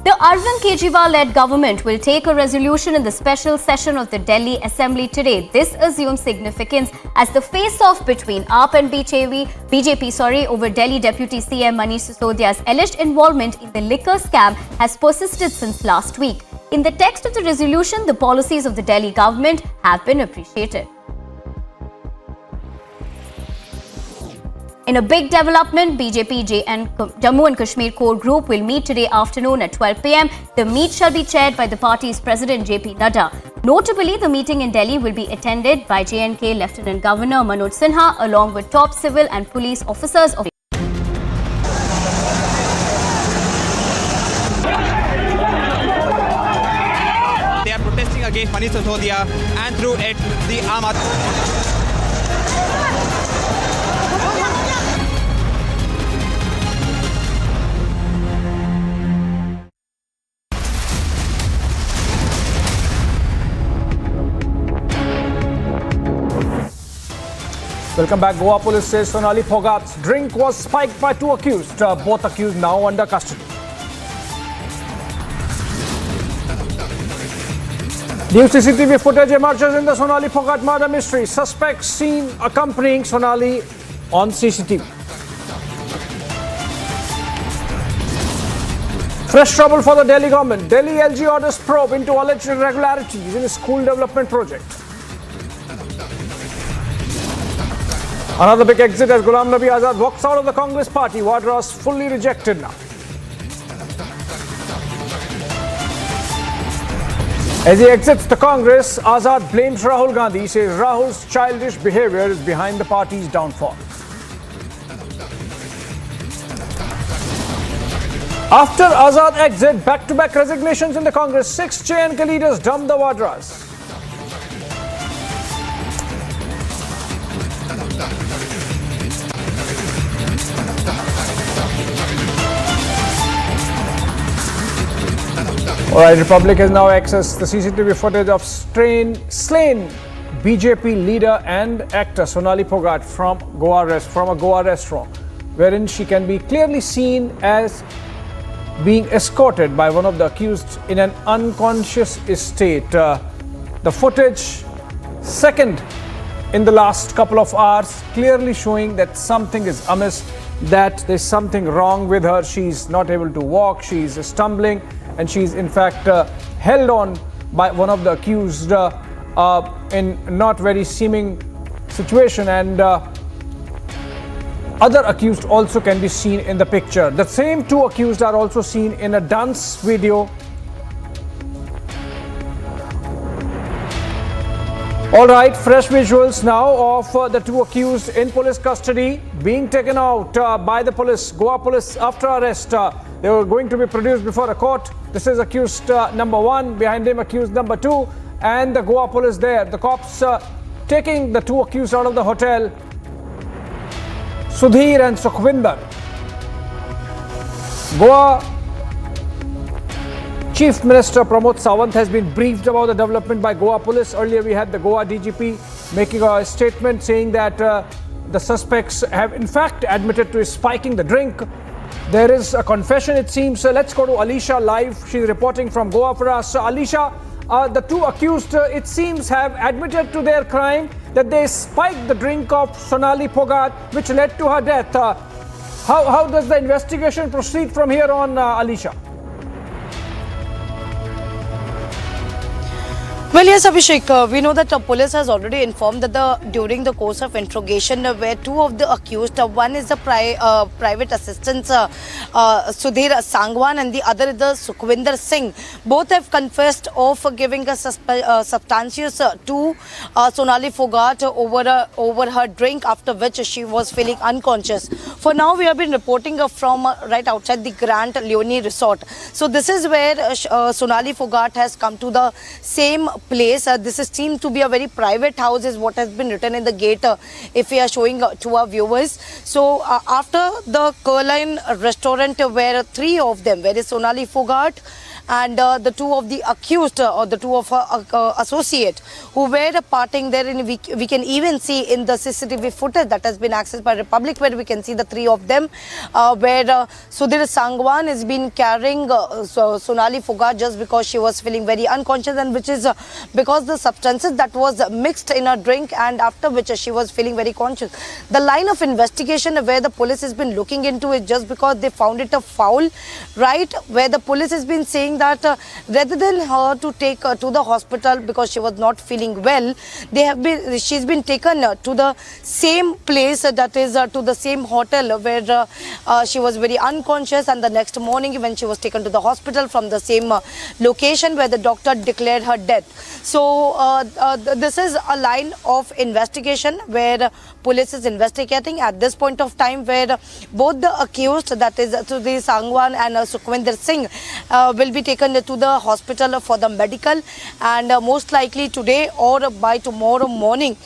The Arvind Kejriwal-led government will take a resolution in the special session of the Delhi Assembly today. This assumes significance as the face-off between AAP and BJP over Delhi Deputy CM Manish Sisodia's alleged involvement in the liquor scam has persisted since last week. In the text of the resolution, the policies of the Delhi government have been appreciated. In a big development, BJP and Jammu and Kashmir core group will meet today afternoon at 12 p.m. The meet shall be chaired by the party's president JP Nadda. Notably, the meeting in Delhi will be attended by J&K Lieutenant Governor Manoj Sinha along with top civil and police officers of They are protesting against Manish Sisodia and through it the Aam Aadmi. Welcome back. Goa police says Sonali Phogat's drink was spiked by two accused. Both accused now under custody. New CCTV footage emerges in the Sonali Phogat murder mystery. Suspects seen accompanying Sonali on CCTV. Fresh trouble for the Delhi government. Delhi LG orders probe into alleged irregularities in a school development project. Another big exit as Ghulam Nabi Azad walks out of the Congress party. Vadras fully rejected now. As he exits the Congress, Azad blames Rahul Gandhi. He says Rahul's childish behavior is behind the party's downfall. After Azad exit, back-to-back resignations in the Congress. 6 J&K leaders dump the Vadras. Alright, Republic has now accessed the CCTV footage of slain BJP leader and actor Sonali Phogat from a Goa restaurant, wherein she can be clearly seen as being escorted by one of the accused in an unconscious state. The footage, second in the last couple of hours, clearly showing that something is amiss, that there's something wrong with her. She's not able to walk, she's stumbling, and she's in fact held on by one of the accused in not very seeming situation, and other accused also can be seen in the picture. The same two accused are also seen in a dance video. All right, fresh visuals now of the two accused in police custody being taken out by the police, Goa police, after arrest. They were going to be produced before a court. This is accused number 1, behind him accused number 2, and the Goa police there. The cops taking the two accused out of the hotel, Sudhir and Sukhvinder. Goa Chief Minister Pramod Sawant has been briefed about the development by Goa police. Earlier we had the Goa DGP making a statement saying that the suspects have in fact admitted to spiking the drink. There is a confession, it seems. Let's go to Alisha live. She's reporting from Goa for us. Alisha, the two accused, it seems, have admitted to their crime, that they spiked the drink of Sonali Phogat, which led to her death. How does the investigation proceed from here on, Alisha? Well, yes, Abhishek, we know that police has already informed that during the course of interrogation, where two of the accused, one is the private assistant Sudhir Sangwan and the other is the Sukhwinder Singh, both have confessed of giving a substantious to Sonali Phogat over her drink, after which she was feeling unconscious. For now, we have been reporting from right outside the Grand Leonie Resort. So this is where Sonali Phogat has come to the same place. This is seemed to be a very private house, is what has been written in the gate, if we are showing to our viewers. So after the Curline restaurant, where three of them, where is Sonali Phogat and the two of the accused, or the two of her associate who were partying there, we can even see in the CCTV footage that has been accessed by Republic, where we can see the three of them, where Sudhir Sangwan has been carrying Sonali Phogat just because she was feeling very unconscious, and which is because the substances that was mixed in her drink, and after which she was feeling very conscious. The line of investigation where the police has been looking into is just because they found it a foul, right, where the police has been saying that rather than her to take to the hospital because she was not feeling well, she's been taken to the same place, that is to the same hotel where she was very unconscious, and the next morning when she was taken to the hospital from the same location where the doctor declared her death. So this is a line of investigation where police is investigating at this point of time, where both the accused, that is Sudhir Sangwan and Sukhwinder Singh, will be taken to the hospital for the medical, and most likely today or by tomorrow morning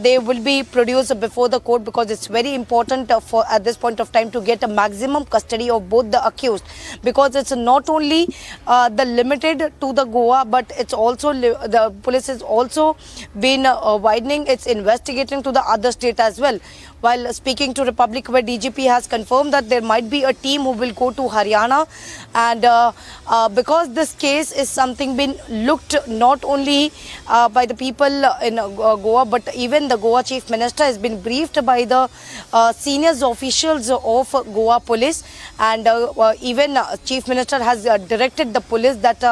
they will be produced before the court, because it's very important for at this point of time to get a maximum custody of both the accused, because it's not only the limited to the Goa, but it's also the police has also been widening its investigating to the other state as well. While speaking to Republic, where DGP has confirmed that there might be a team who will go to Haryana, and because this case is something been looked not only by the people in Goa, but even the Goa Chief Minister has been briefed by the senior officials of Goa Police, and even Chief Minister has directed the police that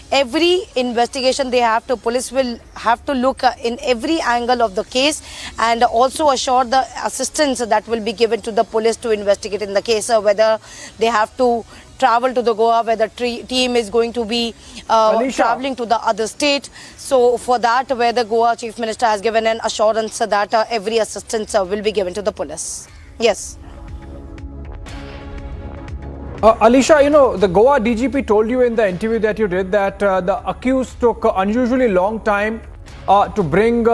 every investigation they have to, police will have to look in every angle of the case, and also assure the assistance that will be given to the police to investigate in the case, whether they have to travel to the Goa, whether team is going to be traveling to the other state. So for that, where the Goa Chief Minister has given an assurance that every assistance will be given to the police. Yes. Alisha, you know, the Goa DGP told you in the interview that you did that the accused took unusually long time to bring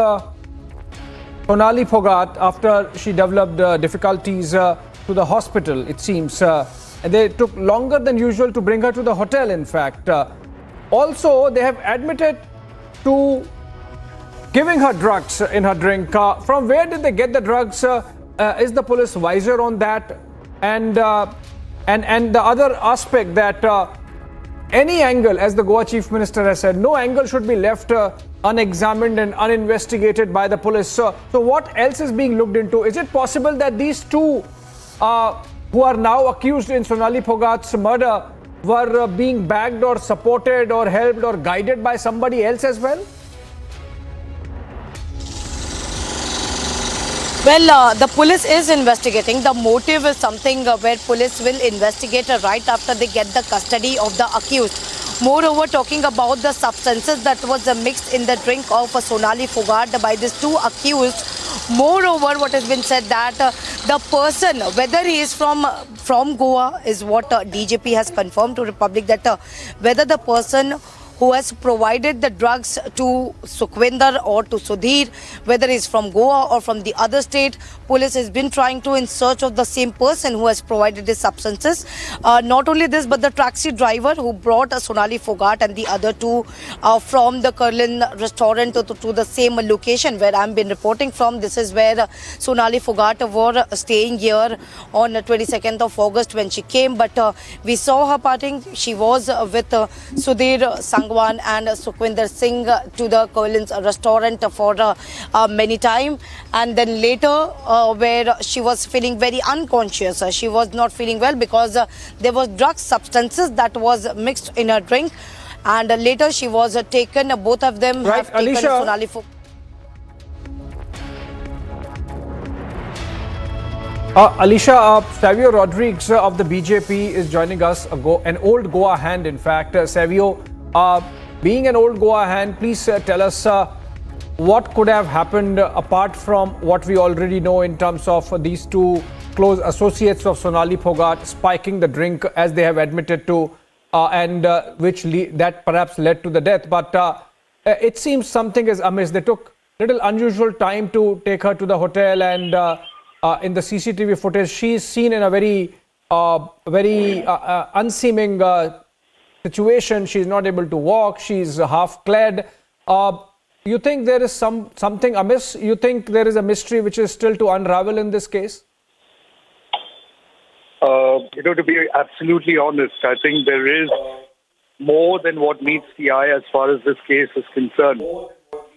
Sonali Phogat after she developed difficulties to the hospital, it seems. And they took longer than usual to bring her to the hotel, in fact. Also, they have admitted to giving her drugs in her drink. From where did they get the drugs? Is the police wiser on that? And the other aspect that any angle, as the Goa Chief Minister has said, no angle should be left unexamined and uninvestigated by the police. So what else is being looked into? Is it possible that these two who are now accused in Sonali Phogat's murder were being backed or supported or helped or guided by somebody else as well? Well, the police is investigating. The motive is something where police will investigate right after they get the custody of the accused. Moreover, talking about the substances that was mixed in the drink of Sonali Phogat by these two accused. Moreover, what has been said that the person, whether he is from Goa, is what DGP has confirmed to Republic, that whether the person who has provided the drugs to Sukhwinder or to Sudhir, whether he's from Goa or from the other state, police has been trying to in search of the same person who has provided the substances. Not only this, but the taxi driver who brought Sonali Phogat and the other two from the Curline restaurant to the same location where I've been reporting from. This is where Sonali Phogat were staying here on 22nd of August when she came, but we saw her partying. She was with Sudhir Sangwan Sangwan and Sukhwinder Singh to the Collins restaurant for many time, and then later where she was feeling very unconscious. She was not feeling well because there was drug substances that was mixed in her drink, and later she was taken. Both of them Right, have taken Alicia. Sonali Fogart. Alicia, Savio Rodriguez of the BJP is joining us, an old Goa hand, in fact. Savio, being an old Goa hand, please tell us what could have happened apart from what we already know in terms of these two close associates of Sonali Fogart spiking the drink, as they have admitted to, and that perhaps led to the death. But it seems something is amiss. They took little unusual time to take her to the hotel, and in the CCTV footage, she is seen in a very unseeming situation. She is not able to walk. She is half clad. You think there is something amiss? You think there is a mystery which is still to unravel in this case? To be absolutely honest, I think there is more than what meets the eye as far as this case is concerned.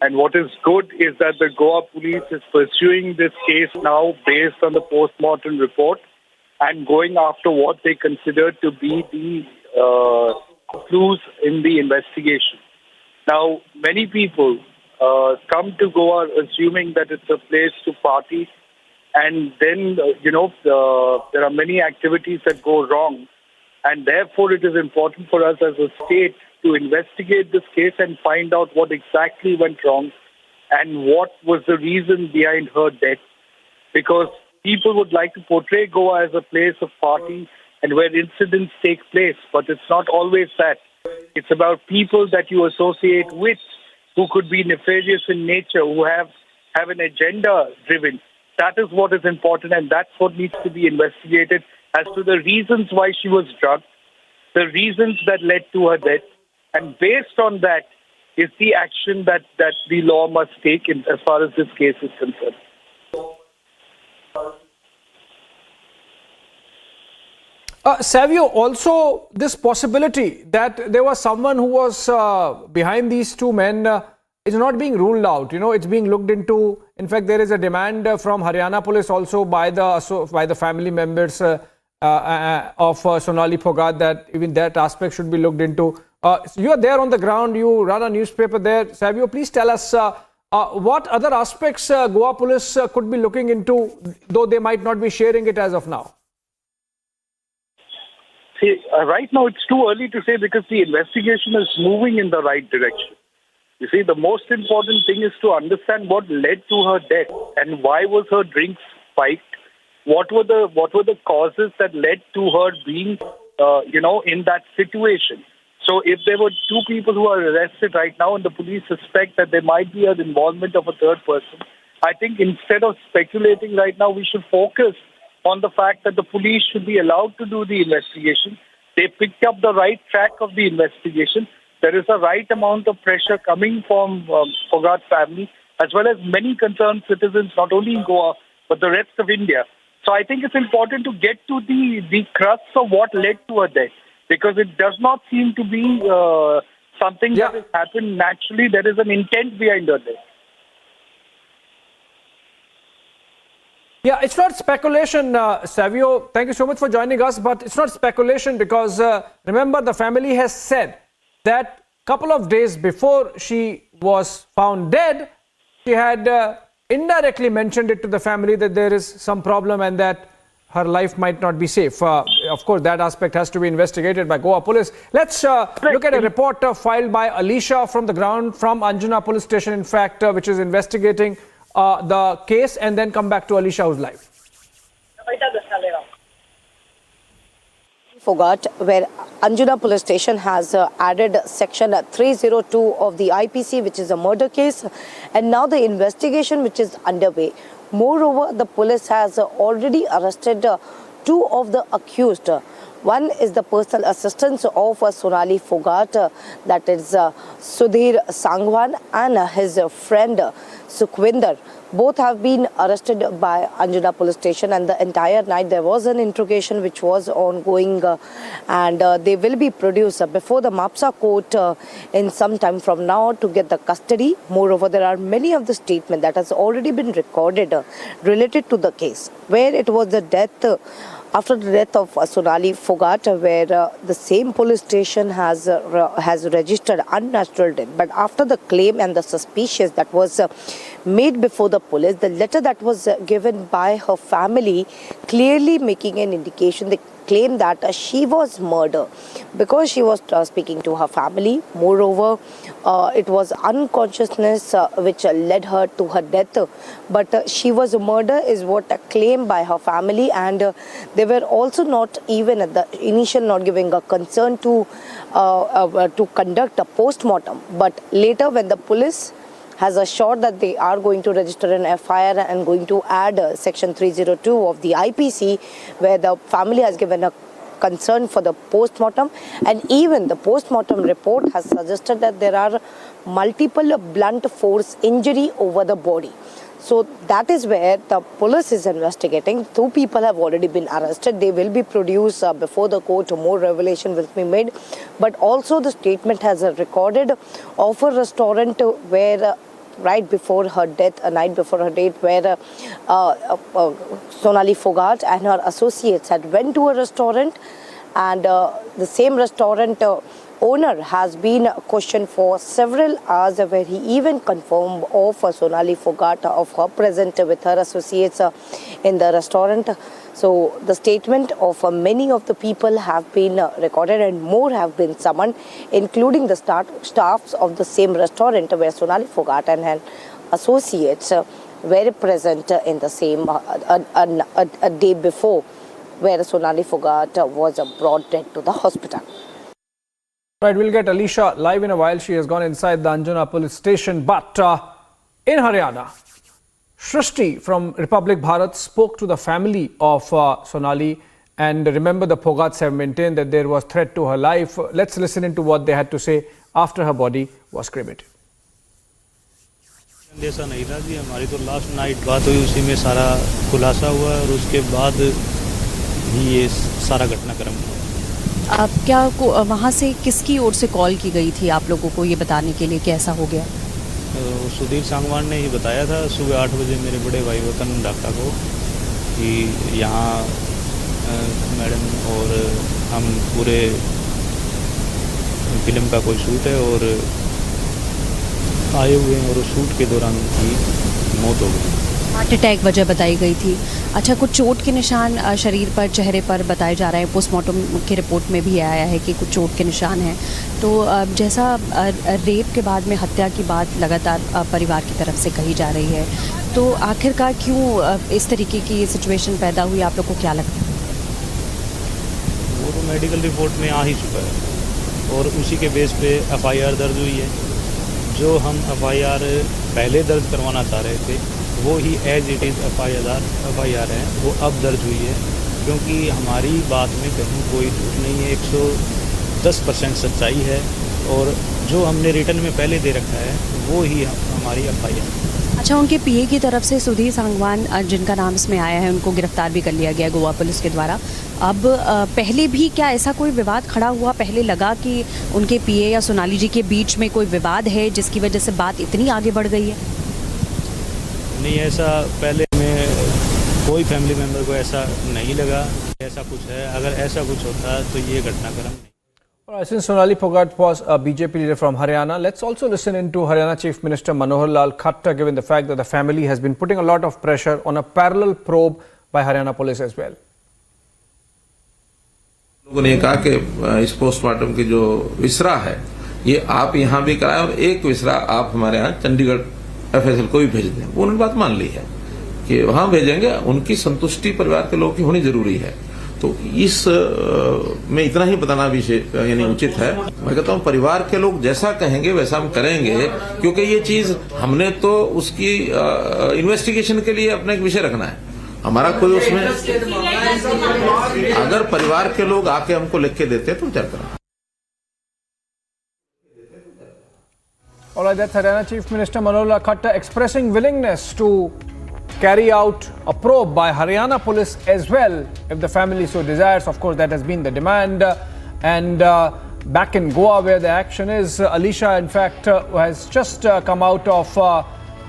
And what is good is that the Goa police is pursuing this case now based on the post-mortem report and going after what they consider to be the clues in the investigation. Now, many people come to Goa assuming that it's a place to party, and then, there are many activities that go wrong. And therefore, it is important for us as a state to investigate this case and find out what exactly went wrong and what was the reason behind her death. Because people would like to portray Goa as a place of party and where incidents take place, but it's not always that. It's about people that you associate with who could be nefarious in nature, who have an agenda driven. That is what is important, and that's what needs to be investigated as to the reasons why she was drugged, the reasons that led to her death, and based on that is the action that the law must take as far as this case is concerned. Savio, also this possibility that there was someone who was behind these two men is not being ruled out. It's being looked into. In fact, there is a demand from Haryana police also by the family members of Sonali Fogart that even that aspect should be looked into. You are there on the ground. You run a newspaper there. Savio, please tell us what other aspects Goa police could be looking into, though they might not be sharing it as of now. See, right now it's too early to say because the investigation is moving in the right direction. You see, the most important thing is to understand what led to her death and why was her drink spiked. What were the causes that led to her being, in that situation? So if there were two people who are arrested right now and the police suspect that there might be an involvement of a third person, I think instead of speculating right now, we should focus on the fact that the police should be allowed to do the investigation. They picked up the right track of the investigation. There is a right amount of pressure coming from Fogart family as well as many concerned citizens, not only in Goa, but the rest of India. So I think it's important to get to the crux of what led to her death, because it does not seem to be something that has happened naturally. There is an intent behind her death. Yeah, it's not speculation, Savio. Thank you so much for joining us. But it's not speculation because remember, the family has said that a couple of days before she was found dead, she had indirectly mentioned it to the family that there is some problem and that her life might not be safe. Of course, that aspect has to be investigated by Goa police. Let's look at a report filed by Alicia from the ground from Anjuna police station, in fact, which is investigating the case, and then come back to Alicia, who's live. Fogart, where Anjuna police station has added section 302 of the IPC, which is a murder case, and now the investigation which is underway. Moreover, the police has already arrested two of the accused. One is the personal assistant of Sonali Fogart, that is Sudhir Sangwan, and his friend Sukhwinder. Both have been arrested by Anjuna police station, and the entire night there was an interrogation which was ongoing, and they will be produced before the MAPSA court in some time from now to get the custody. Moreover, there are many of the statements that has already been recorded related to the case, where it was the death after the death of Sonali Fogart, where the same police station has registered unnatural death. But after the claim and the suspicion that was made before the police, the letter that was given by her family clearly making an indication, they claim that she was murdered because she was speaking to her family. Moreover, it was unconsciousness which led her to her death. But she was murdered is what claimed by her family, and they were also not even at the initial not giving a concern to conduct a post-mortem. But later, when the police has assured that they are going to register an FIR and going to add section 302 of the IPC, where the family has given a concern for the post-mortem, and even the post-mortem report has suggested that there are multiple blunt force injury over the body. So that is where the police is investigating. 2 people have already been arrested. They will be produced before the court. More revelation will be made. But also the statement has recorded of a restaurant where right before her death, a night before her death, where Sonali Fogart and her associates had went to a restaurant, and the same restaurant owner has been questioned for several hours, where he even confirmed of Sonali Fogart of her presence with her associates in the restaurant. So the statement of many of the people have been recorded, and more have been summoned, including the staffs of the same restaurant where Sonali Fogart and her associates were present in the same a day before, where Sonali Fogart was brought dead to the hospital. Right, we'll get Alicia live in a while. She has gone inside the Anjuna police station. But in Haryana, Shrishti from Republic Bharat spoke to the family of Sonali, and remember, the Fogats have maintained that there was threat to her life. Let's listen into what they had to say after her body was cremated. ऐसा नहीं था जी, हमारी तो last night बात हुई, उसी में सारा खुलासा हुआ और उसके बाद ही ये सारा घटनाक्रम हुआ। अब क्या वहाँ से किसकी ओर से कॉल की गई थी आप लोगों को ये बताने के लिए कि ऐसा हो गया? सुधीर सांगवान ने ही बताया था सुबह 8 बजे मेरे बड़े भाई वतन ढाका को कि यहाँ मैडम और हम पूरे फिल्म का कोई शूट है और आए हुए हैं, और उस शूट के दौरान उनकी मौत हो गई। हार्ट अटैक वजह बताई गई थी। अच्छा, कुछ चोट के निशान शरीर पर, चेहरे पर बताए जा रहे हैं। पोस्टमार्टम की रिपोर्ट में भी आया है कि कुछ चोट के निशान हैं। तो जैसा रेप के बाद में हत्या की बात लगातार परिवार की तरफ से कही जा रही है, तो आखिरकार क्यों इस तरीके की सिचुएशन पैदा हुई, आप लोग को क्या लगता है? वो तो मेडिकल रिपोर्ट में आ ही चुका है और उसी के बेस पे FIR दर्ज हुई है। जो हम FIR पहले दर्ज करवाना चाह रहे थे, वो ही एज इट इज़ FIR है, वो अब दर्ज हुई है, क्योंकि हमारी बात में कहीं कोई झूठ नहीं है, 110% सच्चाई है, और जो हमने रिटर्न में पहले दे रखा है वो ही हमारी FIR। अच्छा, उनके PA की तरफ से सुधीर सांगवान, जिनका नाम इसमें आया है, उनको गिरफ्तार भी कर लिया गया गोवा पुलिस के द्वारा। अब पहले भी क्या ऐसा कोई विवाद खड़ा हुआ? पहले लगा कि उनके PA या सोनाली जी के बीच में कोई विवाद है जिसकी वजह से बात इतनी आगे बढ़ गई है? नहीं, ऐसा पहले में कोई फैमिली मेम्बर को ऐसा नहीं लगा कि ऐसा कुछ है। अगर ऐसा कुछ होता तो ये घटनाक्रम नहीं। Since Sonali Fogart was a BJP leader from Haryana, let's also listen into Haryana Chief Minister Manohar Lal Khattar, given the fact that the family has been putting a lot of pressure on a parallel probe by Haryana police as well. लोगों ने कहा कि इस postmortem की जो विसरा है ये आप यहाँ भी कराएं और एक विसरा आप हमारे यहाँ चंडीगढ़ FSL को भी भेज दें। वो उन्होंने बात मान ली है कि वहाँ भेजेंगे, उनकी संतुष्टि परिवार के लोगों की होनी जरूरी है। तो इस में इतना ही बताना भी यानी उचित है। मैं कहता हूँ परिवार के लोग जैसा कहेंगे वैसा हम करेंगे, क्योंकि ये चीज हमने तो उसकी इन्वेस्टिगेशन के लिए अपना एक विषय रखना है। हमारा कोई उसमें, अगर परिवार के लोग आके हमको लिख के देते तो विचार करें। All right, that's Haryana Chief Minister Manohar Khattar expressing willingness to carry out a probe by Haryana police as well, if the family so desires. Of course, that has been the demand. And back in Goa, where the action is, Alisha, in fact, has just come out of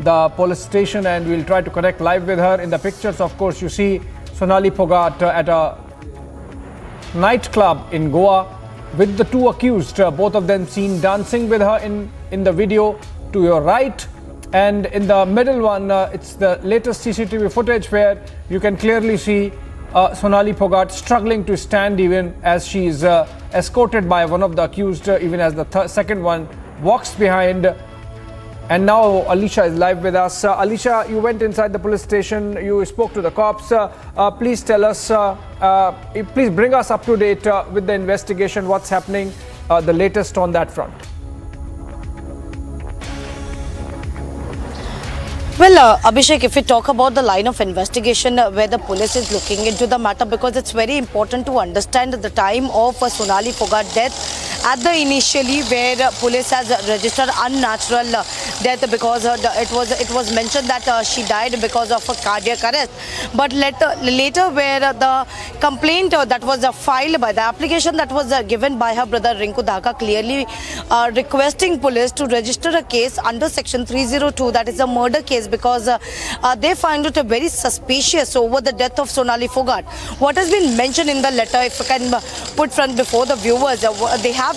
the police station, and we'll try to connect live with her. In the pictures, of course, you see Sonali Phogat at a nightclub in Goa with the two accused, both of them seen dancing with her in the video to your right. And in the middle one, it's the latest CCTV footage where you can clearly see Sonali Phogat struggling to stand even as she is escorted by one of the accused, even as the second one walks behind. And now Alisha is live with us. Alisha, you went inside the police station, you spoke to the cops. Please tell us, please bring us up to date with the investigation, what's happening, the latest on that front. Well, Abhishek, if we talk about the line of investigation where the police is looking into the matter, because it's very important to understand the time of Sonali Phogat death. At the initially where police has registered unnatural death because it was mentioned that she died because of a cardiac arrest. But later where the complaint that was filed by the application that was given by her brother Rinku Dhaka clearly requesting police to register a case under section 302, that is a murder case, because they find it very suspicious over the death of Sonali Phogat. What has been mentioned in the letter, if I can put front before the viewers, he has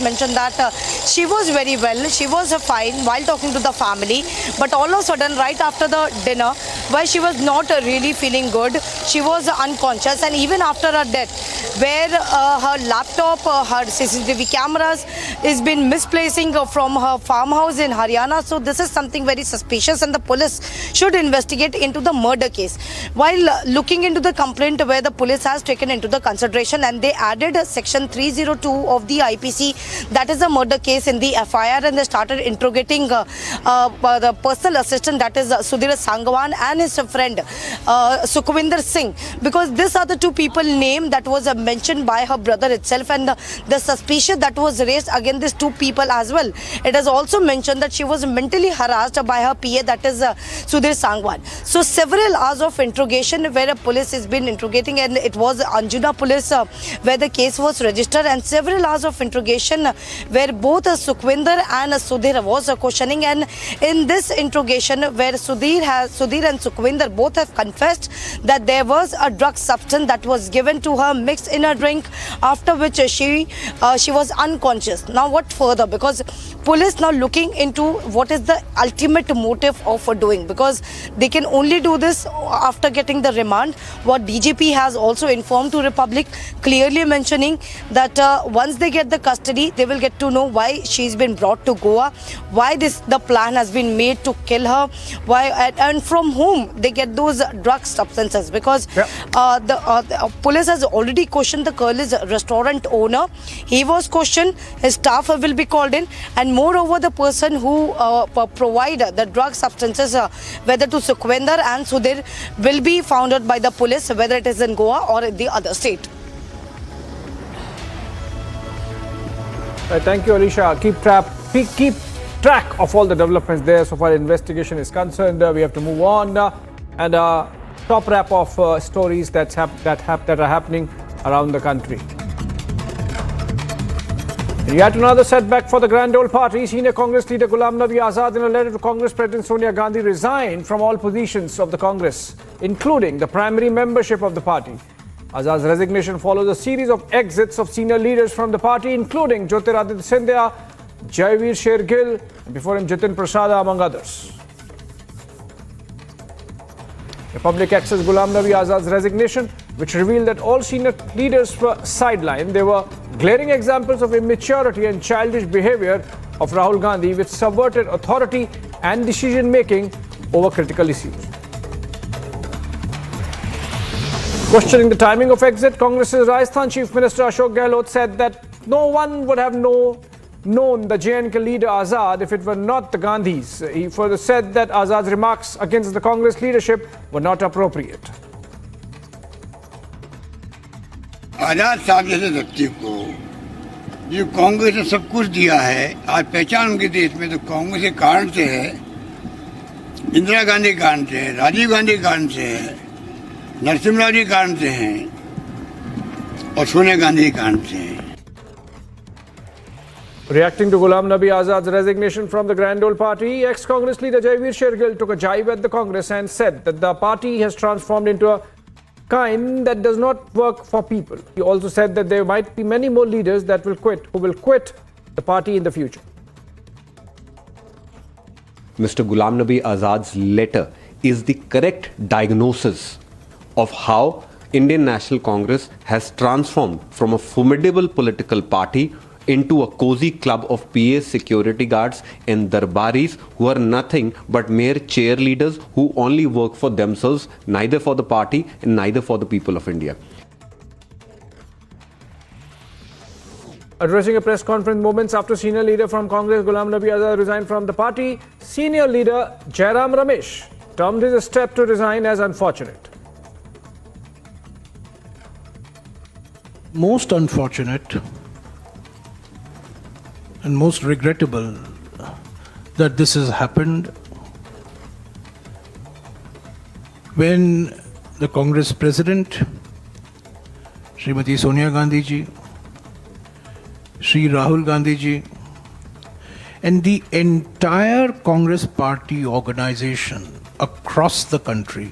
mentioned that she was very well, she was fine while talking to the family, but all of a sudden right after the dinner, where she was not really feeling good, she was unconscious, and even after her death, where her laptop, her CCTV cameras is been misplacing from her farmhouse in Haryana. So this is something very suspicious, and the police should investigate into the murder case. While looking into the complaint where the police has taken into the consideration, and they added section 302 of the IPC, that is a murder case in the FIR, and they started interrogating the personal assistant, that is Sudhir Sangwan, and his friend Sukhwinder Singh, because these are the two people name that was mentioned by her brother itself, and the suspicion that was raised against these two people as well. It has also mentioned that she was mentally harassed by her PA, that is Sudhir Sangwan. So several hours of interrogation where a police has been interrogating, and it was Anjuna police where the case was registered, and several hours of interrogation where both Sukhwinder and Sudhir was questioning, and in this interrogation where Sudhir and Sukhwinder both have confessed that there was a drug substance that was given to her mixed in a drink, after which she was unconscious. Now what further, because police now looking into what is the ultimate motive of doing, because they can only do this after getting the remand. What DGP has also informed to Republic, clearly mentioning that once they get the custody, they will get to know why she's been brought to Goa, why the plan has been made to kill her, why and from whom they get those drug substances, because the police has already questioned the Curly's restaurant owner. He was questioned, his staff will be called in, and moreover the person who provide the drug substances, whether to Sukhwinder and Sudhir, will be found out by the police, whether it is in Goa or in the other state. Thank you, Alisha. Keep track of all the developments there so far investigation is concerned. We have to move on, and top wrap of stories that are happening around the country. Yet another setback for the Grand Old Party. Senior Congress leader Ghulam Nabi Azad, in a letter to Congress President Sonia Gandhi, resigned from all positions of the Congress, including the primary membership of the party. Azad's resignation follows a series of exits of senior leaders from the party, including Jyotiraditya Scindia, Jaiveer Shergill, and before him Jitin Prasada, among others. Republic accessed Ghulam Nabi Azad's resignation, which revealed that all senior leaders were sidelined. They were glaring examples of immaturity and childish behavior of Rahul Gandhi, which subverted authority and decision-making over critical issues. Questioning the timing of exit, Congress's Rajasthan Chief Minister Ashok Gehlot said that no one would have known known the JNK leader Azad if it were not the Gandhis. He further said that Azad's remarks against the Congress leadership were not appropriate. आजाद साहब जैसे व्यक्ति को जो कांग्रेस ने सब कुछ दिया है, आज पहचान उनके देश में तो कांग्रेस के कारण से है, इंदिरा गांधी के कारण से है, राजीव गांधी के कारण से है, नरसिम्हा जी के कारण से हैं और सोनिया गांधी के कारण से हैं. Reacting to Ghulam Nabi Azad's resignation from the Grand Old Party, ex-Congress leader Jaiveer Shergill took a jibe at the Congress and said that the party has transformed into a kind that does not work for people. He also said that there might be many more leaders that will quit the party in the future. Mr. Ghulam Nabi Azad's letter is the correct diagnosis of how Indian National Congress has transformed from a formidable political party into a cozy club of PA security guards and darbaris who are nothing but mere cheerleaders who only work for themselves, neither for the party and neither for the people of India. Addressing a press conference moments after senior leader from Congress Ghulam Nabi Azad resigned from the party, senior leader Jairam Ramesh termed his step to resign as unfortunate. Most unfortunate and most regrettable that this has happened when the Congress President, Srimati Sonia Gandhi ji, Shri Rahul Gandhi ji, and the entire Congress party organization across the country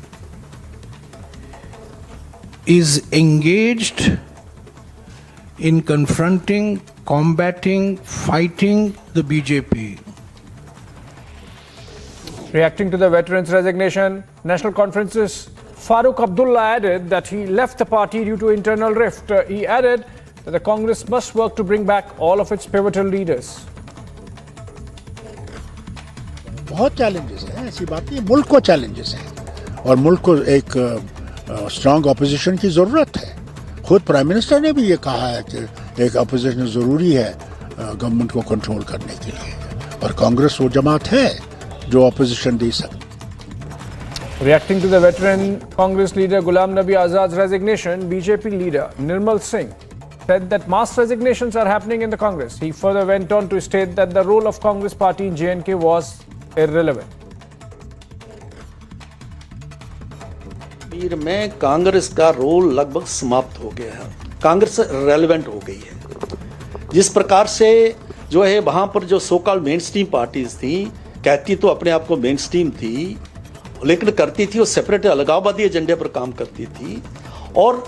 is engaged in confronting, combating, fighting the BJP. Reacting to the veterans' resignation, National Conference's Farooq Abdullah added that he left the party due to internal rift. He added that the Congress must work to bring back all of its pivotal leaders. बहुत challenges हैं, ऐसी बात नहीं, मुल्क को challenges हैं और मुल्क को एक स्ट्रांग ऑपोजिशन की ज़रूरत है. खुद प्राइम मिनिस्टर ने भी ये कहा है कि एक अपोजिशन ज़रूरी है गवर्नमेंट को कंट्रोल करने के लिए और कांग्रेस वो जमात है जो अपोजिशन दे सकती. Reacting to the veteran Congress leader Ghulam Nabi Azad's resignation, BJP leader Nirmal Singh said that mass resignations are happening in the Congress. He further went on to state that the role of Congress party in JNK was irrelevant. Kashmir में कांग्रेस का role लगभग समाप्त हो गया है. Congress relevant हो गई है. जिस प्रकार से जो है वहाँ पर जो so called main stream parties थी, कहती तो अपने आप को मेन स्ट्रीम थी, लेकिन करती थी वो सेपरेट अलगाववादी एजेंडे पर काम करती थी. और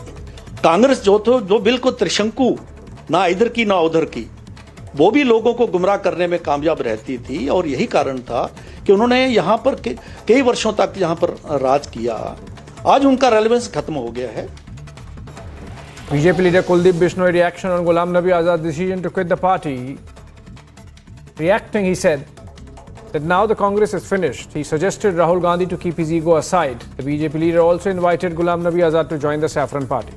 कांग्रेस जो बिल्कुल त्रिशंकु, ना इधर की ना उधर की, वो भी लोगों को गुमराह करने में कामयाब रहती थी. और यही कारण था कि उन्होंने यहाँ पर कई वर्षों तक यहाँ पर राज किया. आज उनका रेलेवेंस खत्म हो गया है. BJP leader Kuldeep Bishnoi reaction on Ghulam Nabi Azad's decision to quit the party. Reacting, he said that now the Congress is finished. He suggested Rahul Gandhi to keep his ego aside. The BJP leader also invited Ghulam Nabi Azad to join the Saffron Party.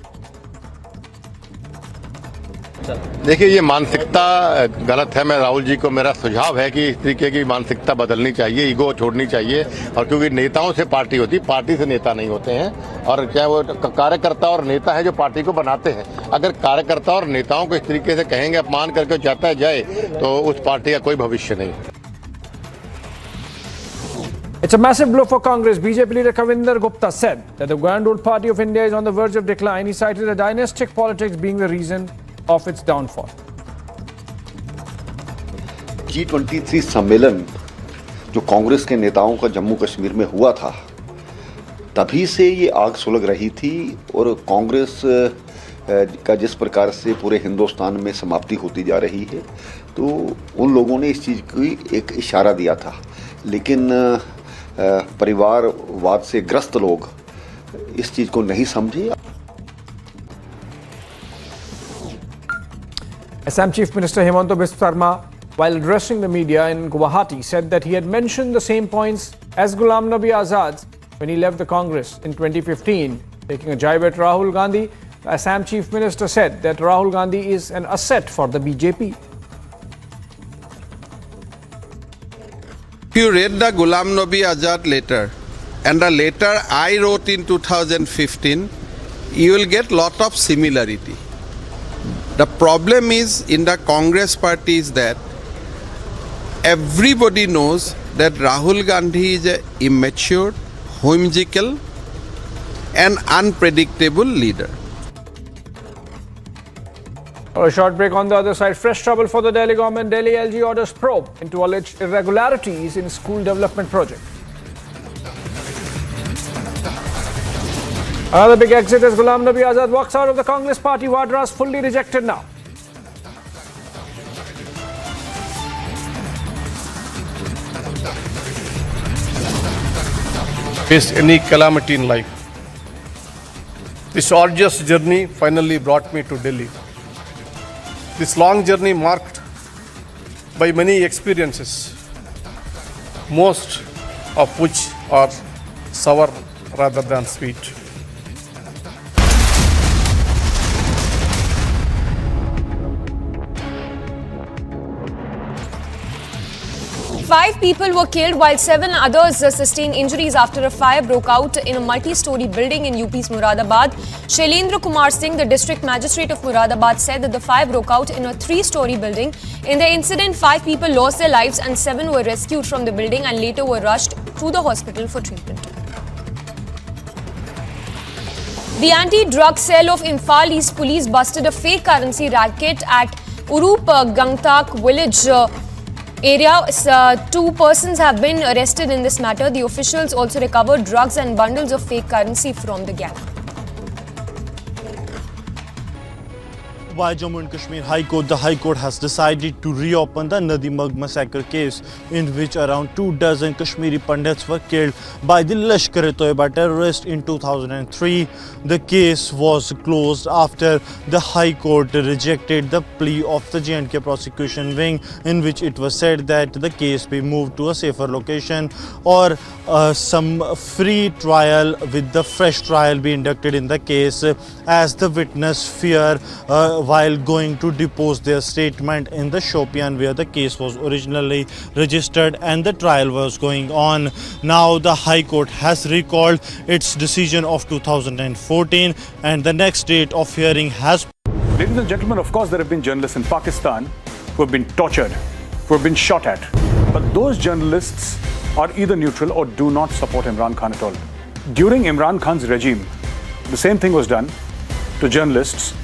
देखिए, ये मानसिकता गलत है. मैं राहुल जी को मेरा सुझाव है कि इस तरीके की मानसिकता बदलनी चाहिए, ईगो छोड़नी चाहिए. और क्योंकि नेताओं से पार्टी होती है, पार्टी से नेता नहीं होते हैं. और चाहे वो कार्यकर्ता और नेता है जो पार्टी को बनाते हैं, अगर कार्यकर्ता और नेताओं को इस तरीके से कहेंगे, अपमान करके चाहता है जाए, तो उस पार्टी का कोई भविष्य नहीं. It's a massive blow for Congress. BJP leader Kavinder Gupta said that the Grand Old Party of India is on the verge of decline. He cited the dynastic politics being the reason of its downfall. G23 सम्मेलन जो कांग्रेस के नेताओं का जम्मू कश्मीर में हुआ था, तभी से ये आग सुलग रही थी. और कांग्रेस का जिस प्रकार से पूरे हिंदुस्तान में समाप्ति होती जा रही है, तो उन लोगों ने इस चीज़ की एक इशारा दिया था. लेकिन परिवारवाद से ग्रस्त लोग इस चीज़ को नहीं समझे. Assam Chief Minister Himanta Biswa Sarma, while addressing the media in Guwahati, said that he had mentioned the same points as Ghulam Nabi Azad when he left the Congress in 2015. Taking a jibe at Rahul Gandhi, the Assam Chief Minister said that Rahul Gandhi is an asset for the BJP. If you read the Ghulam Nabi Azad letter and the letter I wrote in 2015, you will get lot of similarity. The problem is in the Congress party is that everybody knows that Rahul Gandhi is an immature, whimsical and unpredictable leader. A short break. On the other side, fresh trouble for the Delhi government. Delhi LG orders probe into alleged irregularities in school development project. Another big exit as Ghulam Nabi Azad walks out of the Congress party. Vadras fully rejected now. Faced any calamity in life. This arduous journey finally brought me to Delhi. This long journey marked by many experiences, most of which are sour rather than sweet. 5 people were killed while 7 others sustained injuries after a fire broke out in a multi-story building in UP's Muradabad. Shailendra Kumar Singh, the district magistrate of Muradabad, said that the fire broke out in a 3-story building. In the incident, 5 people lost their lives and 7 were rescued from the building and later were rushed to the hospital for treatment. The anti-drug cell of Imphal East Police busted a fake currency racket at Urup Gangtak village area. 2 persons have been arrested in this matter. The officials also recovered drugs and bundles of fake currency from the gang. By Jammu and Kashmir High Court, the High Court has decided to reopen the Nadi Mug massacre case in which around 24 Kashmiri Pandits were killed by the Lashkar-e-Toiba terrorists in 2003. The case was closed after the High Court rejected the plea of the J&K prosecution wing, in which it was said that the case be moved to a safer location or some free trial with the fresh trial be inducted in the case, as the witness fear while going to depose their statement in the Shopian where the case was originally registered and the trial was going on. Now the High Court has recalled its decision of 2014 and the next date of hearing has... Ladies and gentlemen, of course there have been journalists in Pakistan who have been tortured, who have been shot at. But those journalists are either neutral or do not support Imran Khan at all. During Imran Khan's regime, the same thing was done to journalists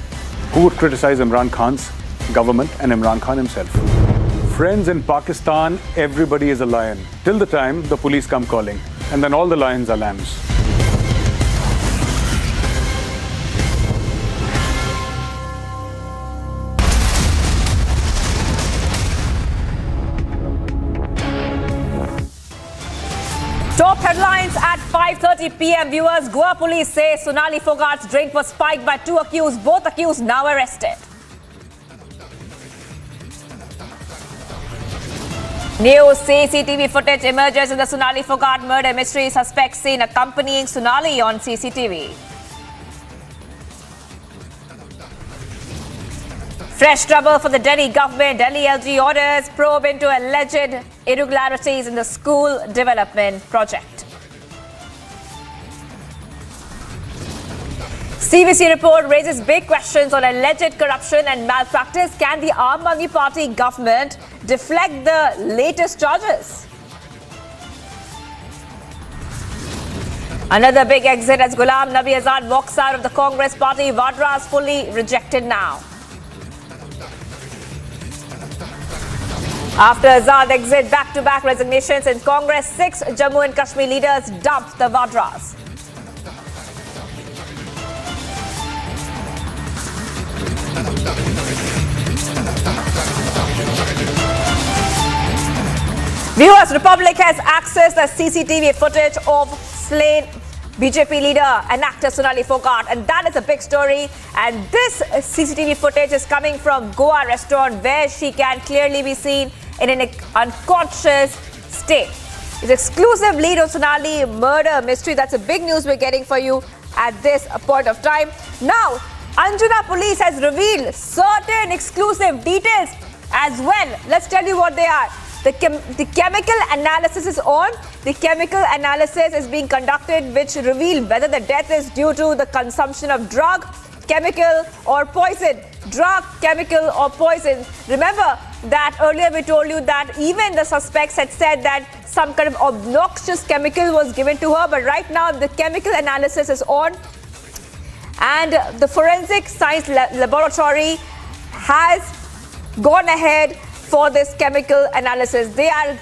who would criticize Imran Khan's government and Imran Khan himself. Friends, in Pakistan, everybody is a lion till the time the police come calling, and then all the lions are lambs. Top headlines at 5:30 p.m. Viewers, Goa police say Sonali Foghart's drink was spiked by 2 accused. Both accused now arrested. New CCTV footage emerges in the Sonali Foghart murder mystery. Suspects seen accompanying Sonali on CCTV. Fresh trouble for the Delhi government. Delhi LG orders probe into alleged irregularities in the school development project. CVC report raises big questions on alleged corruption and malpractice. Can the Aam Aadmi Party government deflect the latest charges? Another big exit as Ghulam Nabi Azad walks out of the Congress party. Vadra is fully rejected now. After Azad exit, back-to-back resignations in Congress, 6 Jammu and Kashmir leaders dumped the Vadras. Viewers, Republic has accessed the CCTV footage of slain BJP leader and actor Sonali Foghart, and that is a big story. And this CCTV footage is coming from Goa restaurant where she can clearly be seen in an unconscious state. It's exclusive lead on Sonali murder mystery. That's a big news we're getting for you at this point of time. Now, Anjuna police has revealed certain exclusive details as well. Let's tell you what they are. The chemical analysis is on. The chemical analysis is being conducted, which reveal whether the death is due to the consumption of drug, chemical or poison. Drug, chemical or poison. Remember that earlier we told you that even the suspects had said that some kind of obnoxious chemical was given to her, but right now the chemical analysis is on, and the forensic science laboratory has gone ahead for this chemical analysis. They are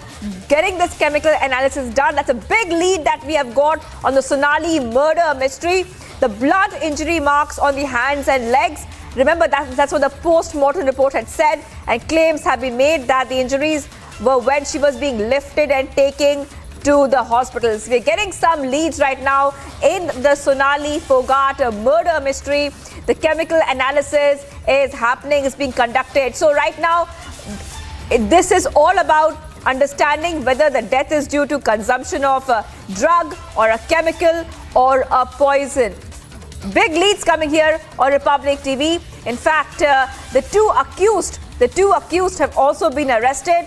getting this chemical analysis done. That's a big lead that we have got on the Sonali murder mystery. The blood injury marks on the hands and legs. Remember, that's what the post-mortem report had said, and claims have been made that the injuries were when she was being lifted and taken to the hospitals. We're getting some leads right now in the Sonali Fogart murder mystery. The chemical analysis is happening, is being conducted. So right now, this is all about understanding whether the death is due to consumption of a drug or a chemical or a poison. Big leads coming here on Republic TV. In fact, the two accused have also been arrested.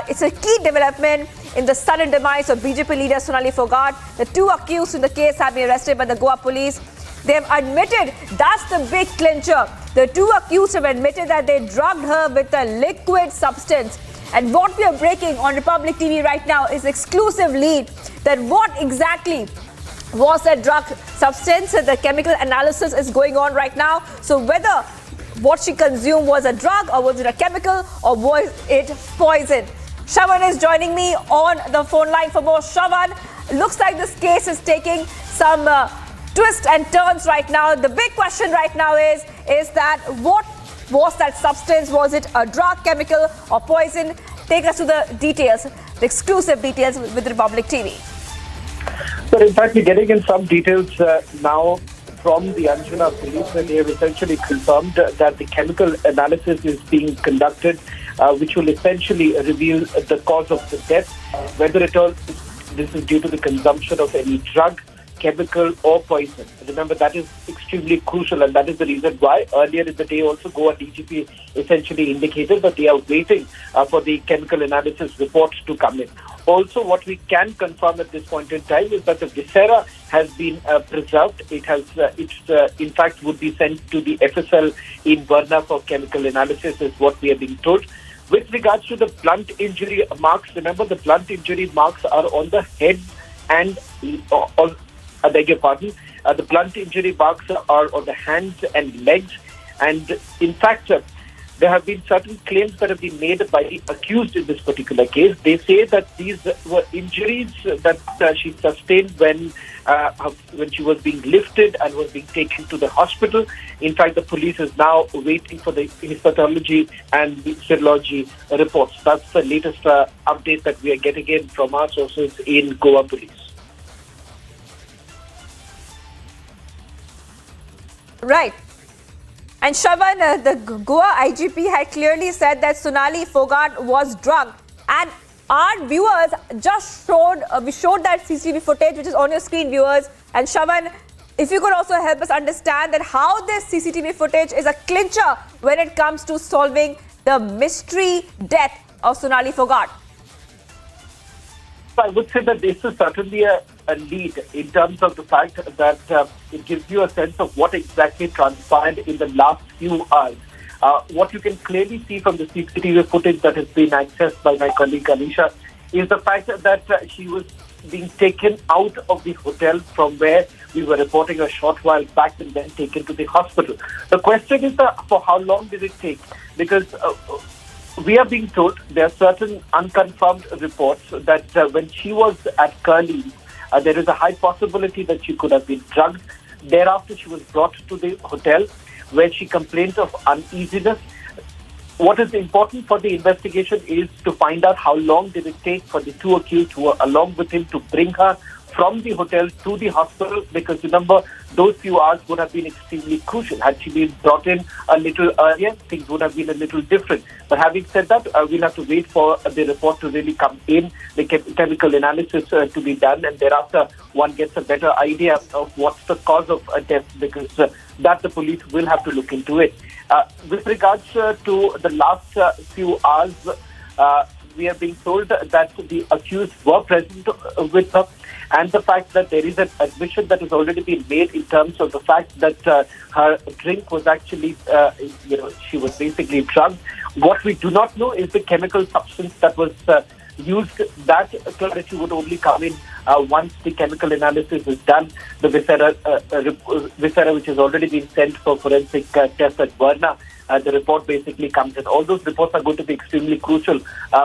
It's a key development in the sudden demise of BJP leader Sonali Fogart. The two accused in the case have been arrested by the Goa police. They have admitted, that's the big clincher. The two accused have admitted that they drugged her with a liquid substance. And what we are breaking on Republic TV right now is exclusive lead that what exactly was that drug substance. The chemical analysis is going on right now. So whether what she consumed was a drug or was it a chemical or was it poison? Shravan is joining me on the phone line for more. Shravan, looks like this case is taking some twists and turns right now. The big question right now is that what was that substance? Was it a drug, chemical or poison? Take us to the details, the exclusive details with Republic TV. But in fact, we're getting in some details now from the Anjuna police, and they have essentially confirmed that the chemical analysis is being conducted, which will essentially reveal the cause of the death, whether at all this is due to the consumption of any drug, chemical or poison. Remember, that is extremely crucial, and that is the reason why earlier in the day also Goa DGP essentially indicated that they are waiting for the chemical analysis report to come in. Also, what we can confirm at this point in time is that the viscera has been preserved. It has, in fact, would be sent to the FSL in Varna for chemical analysis, is what we are being told. With regards to the blunt injury marks, remember the blunt injury marks are on the head and, I beg your pardon, the blunt injury marks are on the hands and legs. And in fact, there have been certain claims that have been made by the accused in this particular case. They say that these were injuries that she sustained when she was being lifted and was being taken to the hospital. In fact, the police is now waiting for the histology and the serology reports. That's the latest update that we are getting in from our sources in Goa police. Right. And Shravan, the Goa IGP had clearly said that Sonali Fogart was drugged. And our viewers just showed, we showed that CCTV footage, which is on your screen, viewers. And Shravan, if you could also help us understand that how this CCTV footage is a clincher when it comes to solving the mystery death of Sonali Fogart. I would say that this is certainly a lead in terms of the fact that it gives you a sense of what exactly transpired in the last few hours. What you can clearly see from the CCTV footage that has been accessed by my colleague Alicia is the fact that she was being taken out of the hotel from where we were reporting a short while back and then taken to the hospital. The question is for how long did it take? Because we are being told there are certain unconfirmed reports that when she was at Curly, there is a high possibility that she could have been drugged. Thereafter, she was brought to the hotel where she complained of uneasiness. What is important for the investigation is to find out how long did it take for the two accused who were along with him to bring her from the hotel to the hospital, because remember, those few hours would have been extremely crucial. Had she been brought in a little earlier, things would have been a little different. But having said that, we'll have to wait for the report to really come in, the chemical analysis to be done, and thereafter one gets a better idea of what's the cause of death, because that the police will have to look into it. With regards to the last few hours, we are being told that the accused were present with her, and the fact that there is an admission that has already been made in terms of the fact that her drink was actually, she was basically drugged. What we do not know is the chemical substance that was used. That clarity would only come in once the chemical analysis is done. The viscera which has already been sent for forensic test at Varna. The report basically comes in. All those reports are going to be extremely crucial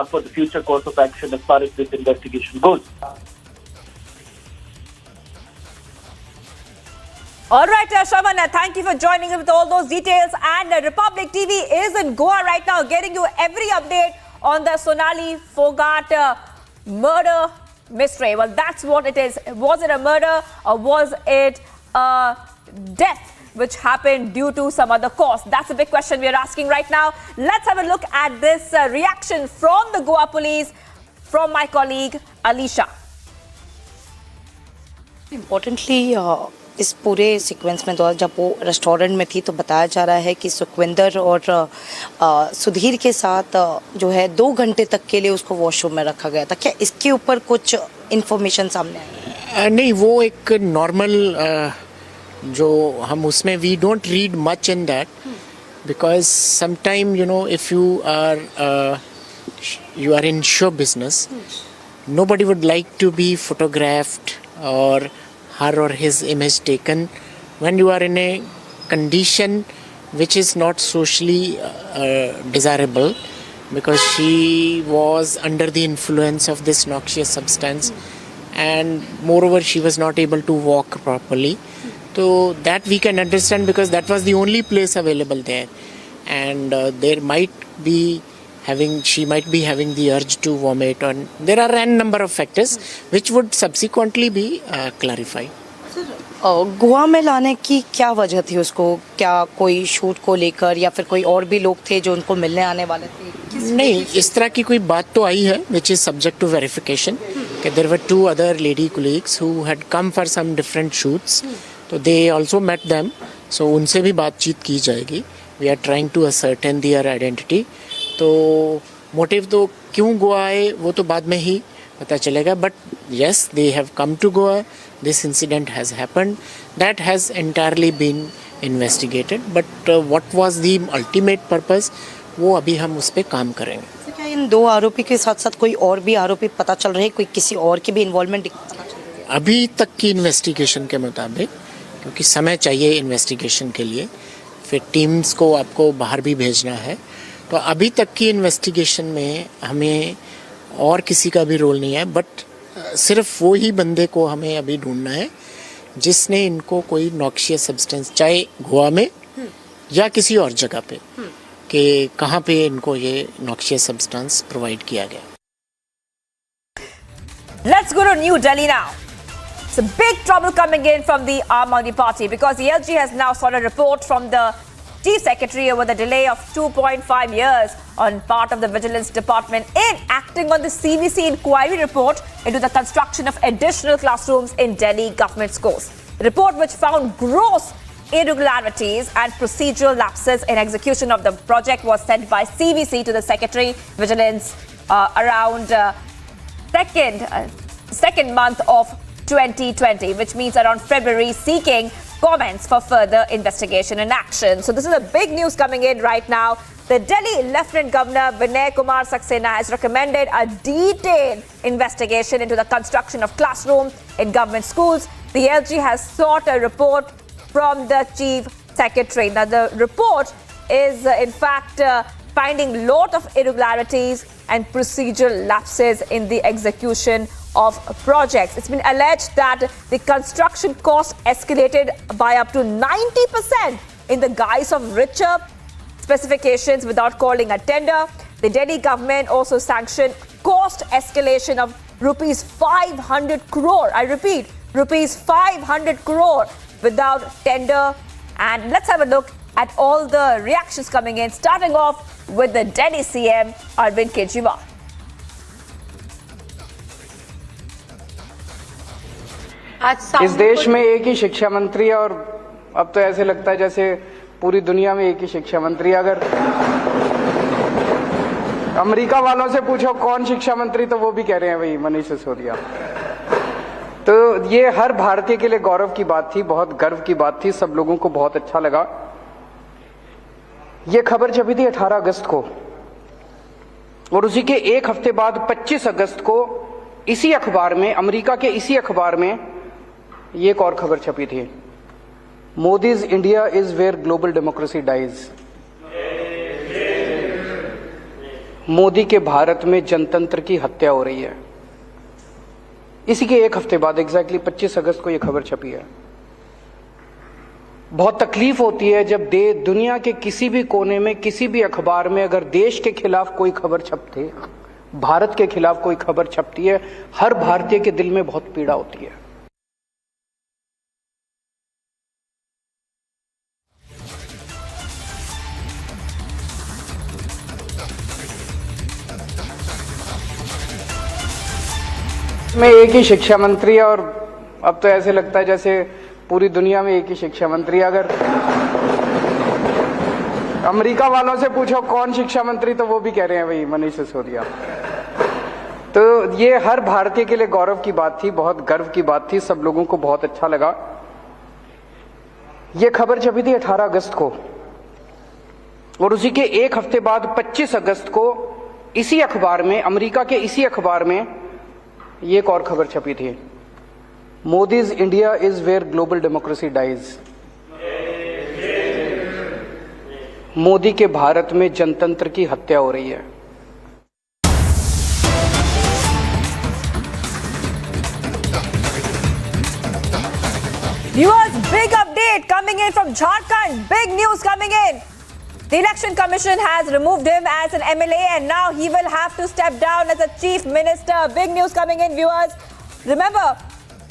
for the future course of action as far as this investigation goes. All right, Shravan, thank you for joining us with all those details. And Republic TV is in Goa right now, getting you every update on the Sonali Fogart murder mystery. Well, that's what it is. Was it a murder or was it a death which happened due to some other cause? That's a big question we are asking right now. Let's have a look at this reaction from the Goa police from my colleague Alisha. Importantly, इस पूरे sequence में जब वो restaurant में थी तो बताया जा रहा है कि सुखविंदर और सुधीर के साथ जो है 2 घंटे तक के लिए उसको वॉशरूम में रखा गया था. क्या इसके ऊपर कुछ इन्फॉर्मेशन सामने आई? नहीं, वो एक नॉर्मल जो हम उसमें we don't read much in that because sometime if you are in show business nobody would like to be photographed or her or his image taken when you are in a condition which is not socially desirable, because she was under the influence of this noxious substance and moreover she was not able to walk properly. So that we can understand because that was the only place available there, and there might be she might be having the urge to vomit, and there are n number of factors which would subsequently be clarified. Goa में लाने की क्या वजह थी उसको? क्या कोई shoot को लेकर या फिर कोई और भी लोग थे जो उनको मिलने आने वाले थे? नहीं, इस तरह की कोई बात तो आई है which is subject to verification. There were 2 other lady colleagues who had come for some different shoots. So they also met them. So उनसे भी बातचीत की जाएगी. We are trying to ascertain their identity. तो मोटिव तो क्यों गोवा आए वो तो बाद में ही पता चलेगा. But yes, they have come to Goa. This incident has happened. That has entirely been investigated. But what was the ultimate purpose? वो अभी हम उस पे काम करेंगे. क्या इन 2 आरोपी के साथ-साथ कोई और भी आरोपी पता चल रहे हैं? कोई किसी और की भी इन्वॉल्वमेंट पता चल रही है? अभी तक की इन्वेस्टिगेशन के मुताबिक, क्योंकि समय चाहिए इन्वेस्टिगेशन के लिए, फिर टीम्स को आपको बाहर भी भेजना है, तो अभी तक की इन्वेस्टिगेशन में हमें और किसी का भी रोल नहीं है. बट सिर्फ वो ही बंदे को हमें अभी ढूंढना है जिसने इनको कोई नॉक्शियस सब्सटेंस, चाहे गोवा में या किसी और जगह पे, कि कहाँ पे इनको ये नॉक्शियस सब्सटेंस प्रोवाइड किया गया. Let's go to New Delhi now. It's a big trouble coming in from the Aam Aadmi Party because the LG has now sought a report from the Chief Secretary over the delay of 2.5 years on part of the Vigilance Department in acting on the CVC inquiry report into the construction of additional classrooms in Delhi government schools. The report, which found gross irregularities and procedural lapses in execution of the project, was sent by CVC to the Secretary Vigilance around second month of 2020, which means around February, seeking comments for further investigation and action. So this is a big news coming in right now. The Delhi Lieutenant Governor Vinay Kumar Saxena has recommended a detailed investigation into the construction of classrooms in government schools. The LG has sought a report from the Chief Secretary. Now the report is in fact finding lot of irregularities and procedural lapses in the execution of projects. It's been alleged that the construction cost escalated by up to 90% in the guise of richer specifications without calling a tender. The Delhi government also sanctioned cost escalation of rupees 500 crore. I repeat, rupees 500 crore without tender. And let's have a look at all the reactions coming in, starting off with the Delhi CM, Arvind Kejriwal. इस देश में एक ही शिक्षा मंत्री है और अब तो ऐसे लगता है जैसे पूरी दुनिया में एक ही शिक्षा मंत्री है. अमेरिका वालों से पूछो कौन शिक्षा मंत्री, तो वो भी कह रहे हैं वही मनीष सिसोदिया। तो ये हर भारतीय के लिए गौरव की बात थी, बहुत गर्व की बात थी, सब लोगों को बहुत अच्छा लगा। ये खबर छपी थी 18 अगस्त को और उसी के एक हफ्ते बाद 25 अगस्त को इसी अखबार में, अमेरिका के इसी अखबार में ये एक और खबर छपी थी, Modi's India is where global democracy dies. Modi के भारत में जनतंत्र की हत्या हो रही है। इसी के एक हफ्ते बाद एग्जैक्टली 25 अगस्त को यह खबर छपी है। बहुत तकलीफ होती है जब दुनिया के किसी भी कोने में, किसी भी अखबार में अगर देश के खिलाफ कोई खबर छपती, भारत के खिलाफ कोई खबर छपती है, हर भारतीय के दिल में बहुत पीड़ा होती है। में एक ही शिक्षा मंत्री है और अब तो ऐसे लगता है जैसे पूरी दुनिया में एक ही शिक्षा मंत्री है। अगर अमेरिका वालों से पूछो कौन शिक्षा मंत्री, तो वो भी कह रहे हैं वही मनीष सिसोदिया। तो ये हर भारतीय के लिए गौरव की बात थी, बहुत गर्व की बात थी, सब लोगों को बहुत अच्छा लगा। ये खबर छपी थी 18 अगस्त को और उसी के एक हफ्ते बाद 25 अगस्त को इसी अखबार में, अमेरिका के इसी अखबार में ये एक और खबर छपी थी, Modi's India is where global democracy dies. Modi के भारत में जनतंत्र की हत्या हो रही है। Viewers, big update coming in from Jharkhand. Big news coming in. The Election Commission has removed him as an MLA and now he will have to step down as a Chief Minister. Big news coming in, viewers. Remember,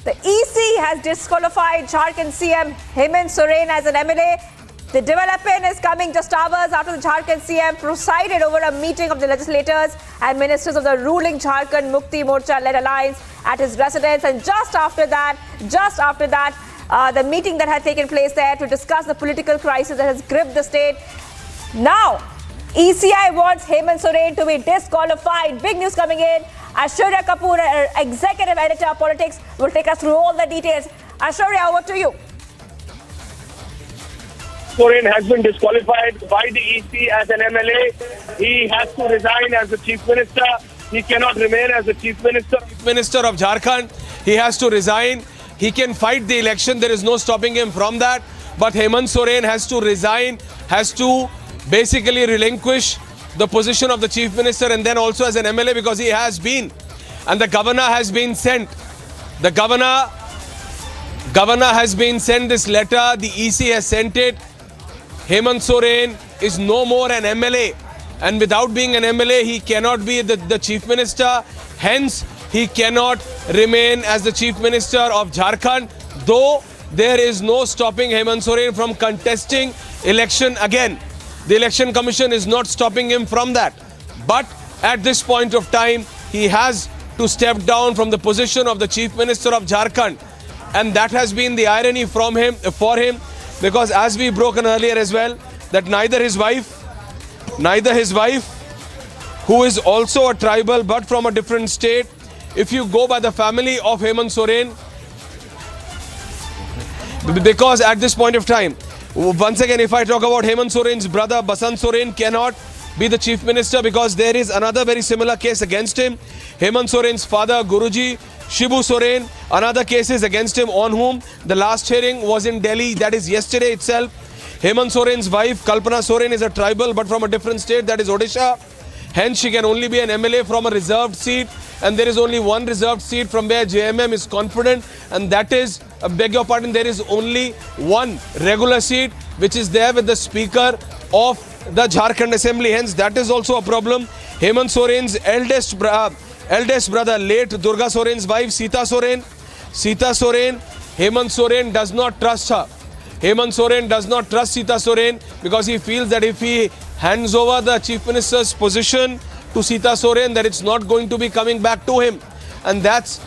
the EC has disqualified Jharkhand CM Hemant Soren as an MLA. The development is coming just hours after the Jharkhand CM presided over a meeting of the legislators and ministers of the ruling Jharkhand Mukti Morcha-led alliance at his residence. And just after that, the meeting that had taken place there to discuss the political crisis that has gripped the state. Now, ECI wants Hemant Soren to be disqualified. Big news coming in. Aishwarya Kapoor, Executive Editor of Politics, will take us through all the details. Aishwarya, over to you. Soren has been disqualified by the EC as an MLA. He has to resign as the Chief Minister. He cannot remain as the Chief Minister. Chief Minister of Jharkhand, he has to resign. He can fight the election. There is no stopping him from that. But Hemant Soren has to resign, has to basically relinquish the position of the Chief Minister and then also as an MLA because he has been. And the governor has been sent. The governor has been sent this letter. The EC has sent it. Hemant Soren is no more an MLA. And without being an MLA, he cannot be the Chief Minister. Hence, he cannot remain as the Chief Minister of Jharkhand, though there is no stopping Hemant Soren from contesting election again. The Election Commission is not stopping him from that. But at this point of time, he has to step down from the position of the Chief Minister of Jharkhand. And that has been the irony for him, because as we broken earlier as well, that neither his wife, who is also a tribal but from a different state, if you go by the family of Hemant Soren, because at this point of time, once again, if I talk about Hemant Soren's brother, Basant Soren cannot be the Chief Minister because there is another very similar case against him. Hemant Soren's father, Guruji, Shibu Soren, another case is against him on whom the last hearing was in Delhi, that is yesterday itself. Hemant Soren's wife, Kalpana Soren, is a tribal but from a different state, that is Odisha. Hence, she can only be an MLA from a reserved seat, and there is only one reserved seat from where JMM is confident, and that is, beg your pardon, there is only one regular seat which is there with the Speaker of the Jharkhand Assembly. Hence, that is also a problem. Hemant Soren's eldest brother, late Durga Soren's wife, Sita Soren, Hemant Soren does not trust her. Hemant Soren does not trust Sita Soren because he feels that if he hands over the Chief Minister's position to Sita Soren, that it's not going to be coming back to him. And that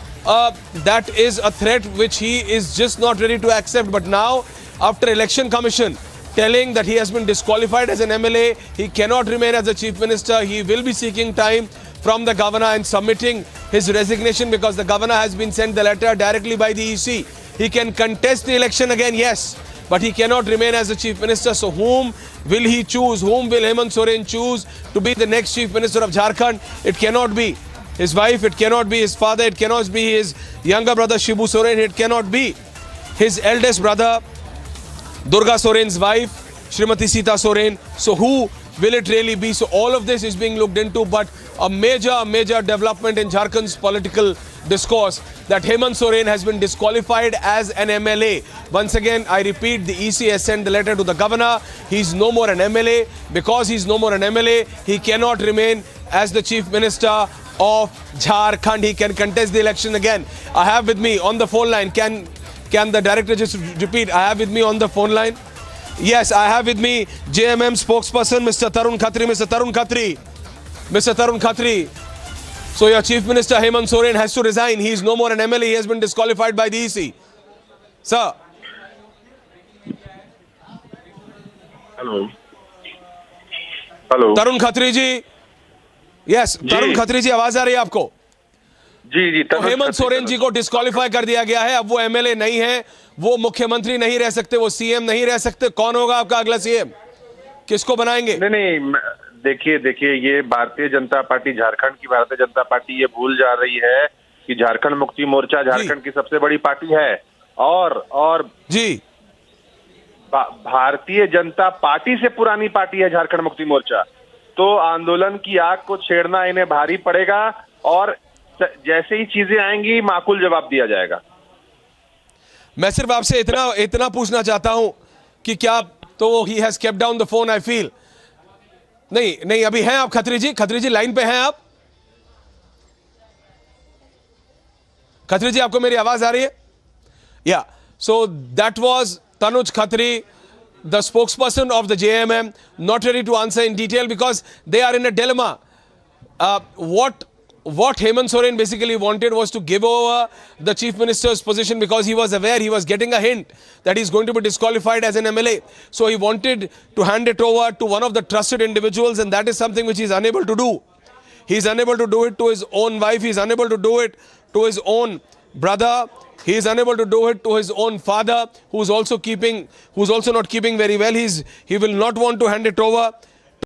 is a threat which he is just not ready to accept. But now, after Election Commission telling that he has been disqualified as an MLA. He cannot remain as the chief minister. He will be seeking time from the governor and submitting his resignation because the governor has been sent the letter directly by the EC. He can contest the election again, yes, but he cannot remain as the chief minister. So whom will he choose? Whom will Hemant Soren choose to be the next chief minister of Jharkhand? It cannot be his wife, it cannot be his father, it cannot be his younger brother Shibu Soren, it cannot be his eldest brother Durga Soren's wife, Srimati Sita Soren. So who will it really be? So all of this is being looked into, but a major development in Jharkhand's political discourse that Hemant Soren has been disqualified as an MLA. Once again, I repeat, the EC has sent the letter to the governor. He's no more an MLA. Because he's no more an MLA, he cannot remain as the chief minister of Jharkhand. He can contest the election again. I have with me on the phone line, can the director just repeat? I have with me on the phone line. Yes, I have with me JMM spokesperson, Mr. Tarun Khatri. Mr. Tarun Khatri. Mr. Tarun Khatri. So your Chief Minister Hemant Soren has to resign. He is no more an MLA. He has been disqualified by the EC. Sir. Hello. Hello. Tarun Khatri ji. Yes, Tarun Khatri ji, आवाज आ रही है आपको? जी तो हेमंत सोरेन जी को disqualify कर दिया गया है. अब वो एमएलए नहीं है, वो मुख्यमंत्री नहीं रह सकते, वो सीएम नहीं रह सकते. कौन होगा आपका अगला सीएम? किसको बनाएंगे? नहीं, देखिए ये भारतीय जनता पार्टी, झारखंड की भारतीय जनता पार्टी ये भूल जा रही है कि झारखंड मुक्ति मोर्चा झारखंड की सबसे बड़ी पार्टी है और जी भारतीय जनता पार्टी से पुरानी पार्टी है झारखंड मुक्ति मोर्चा. तो आंदोलन की आग को छेड़ना इन्हें भारी पड़ेगा और जैसे ही चीजें आएंगी माकूल जवाब दिया जाएगा. मैं सिर्फ आपसे इतना पूछना चाहता हूं कि क्या तो he has kept down the phone. I feel नहीं अभी हैं आप खत्री जी लाइन पे हैं आप? खत्री जी, आपको मेरी आवाज आ रही है? या so that was Tanuj Khatri, the spokesperson of the JMM, not ready to answer in detail because they are in a dilemma. What Hemant Soren basically wanted was to give over the chief minister's position because he was aware, he was getting a hint that he's going to be disqualified as an MLA. So he wanted to hand it over to one of the trusted individuals, and that is something which he's unable to do. He's unable to do it to his own wife. He's unable to do it to his own brother. He is unable to do it to his own father, who's also not keeping very well. He will not want to hand it over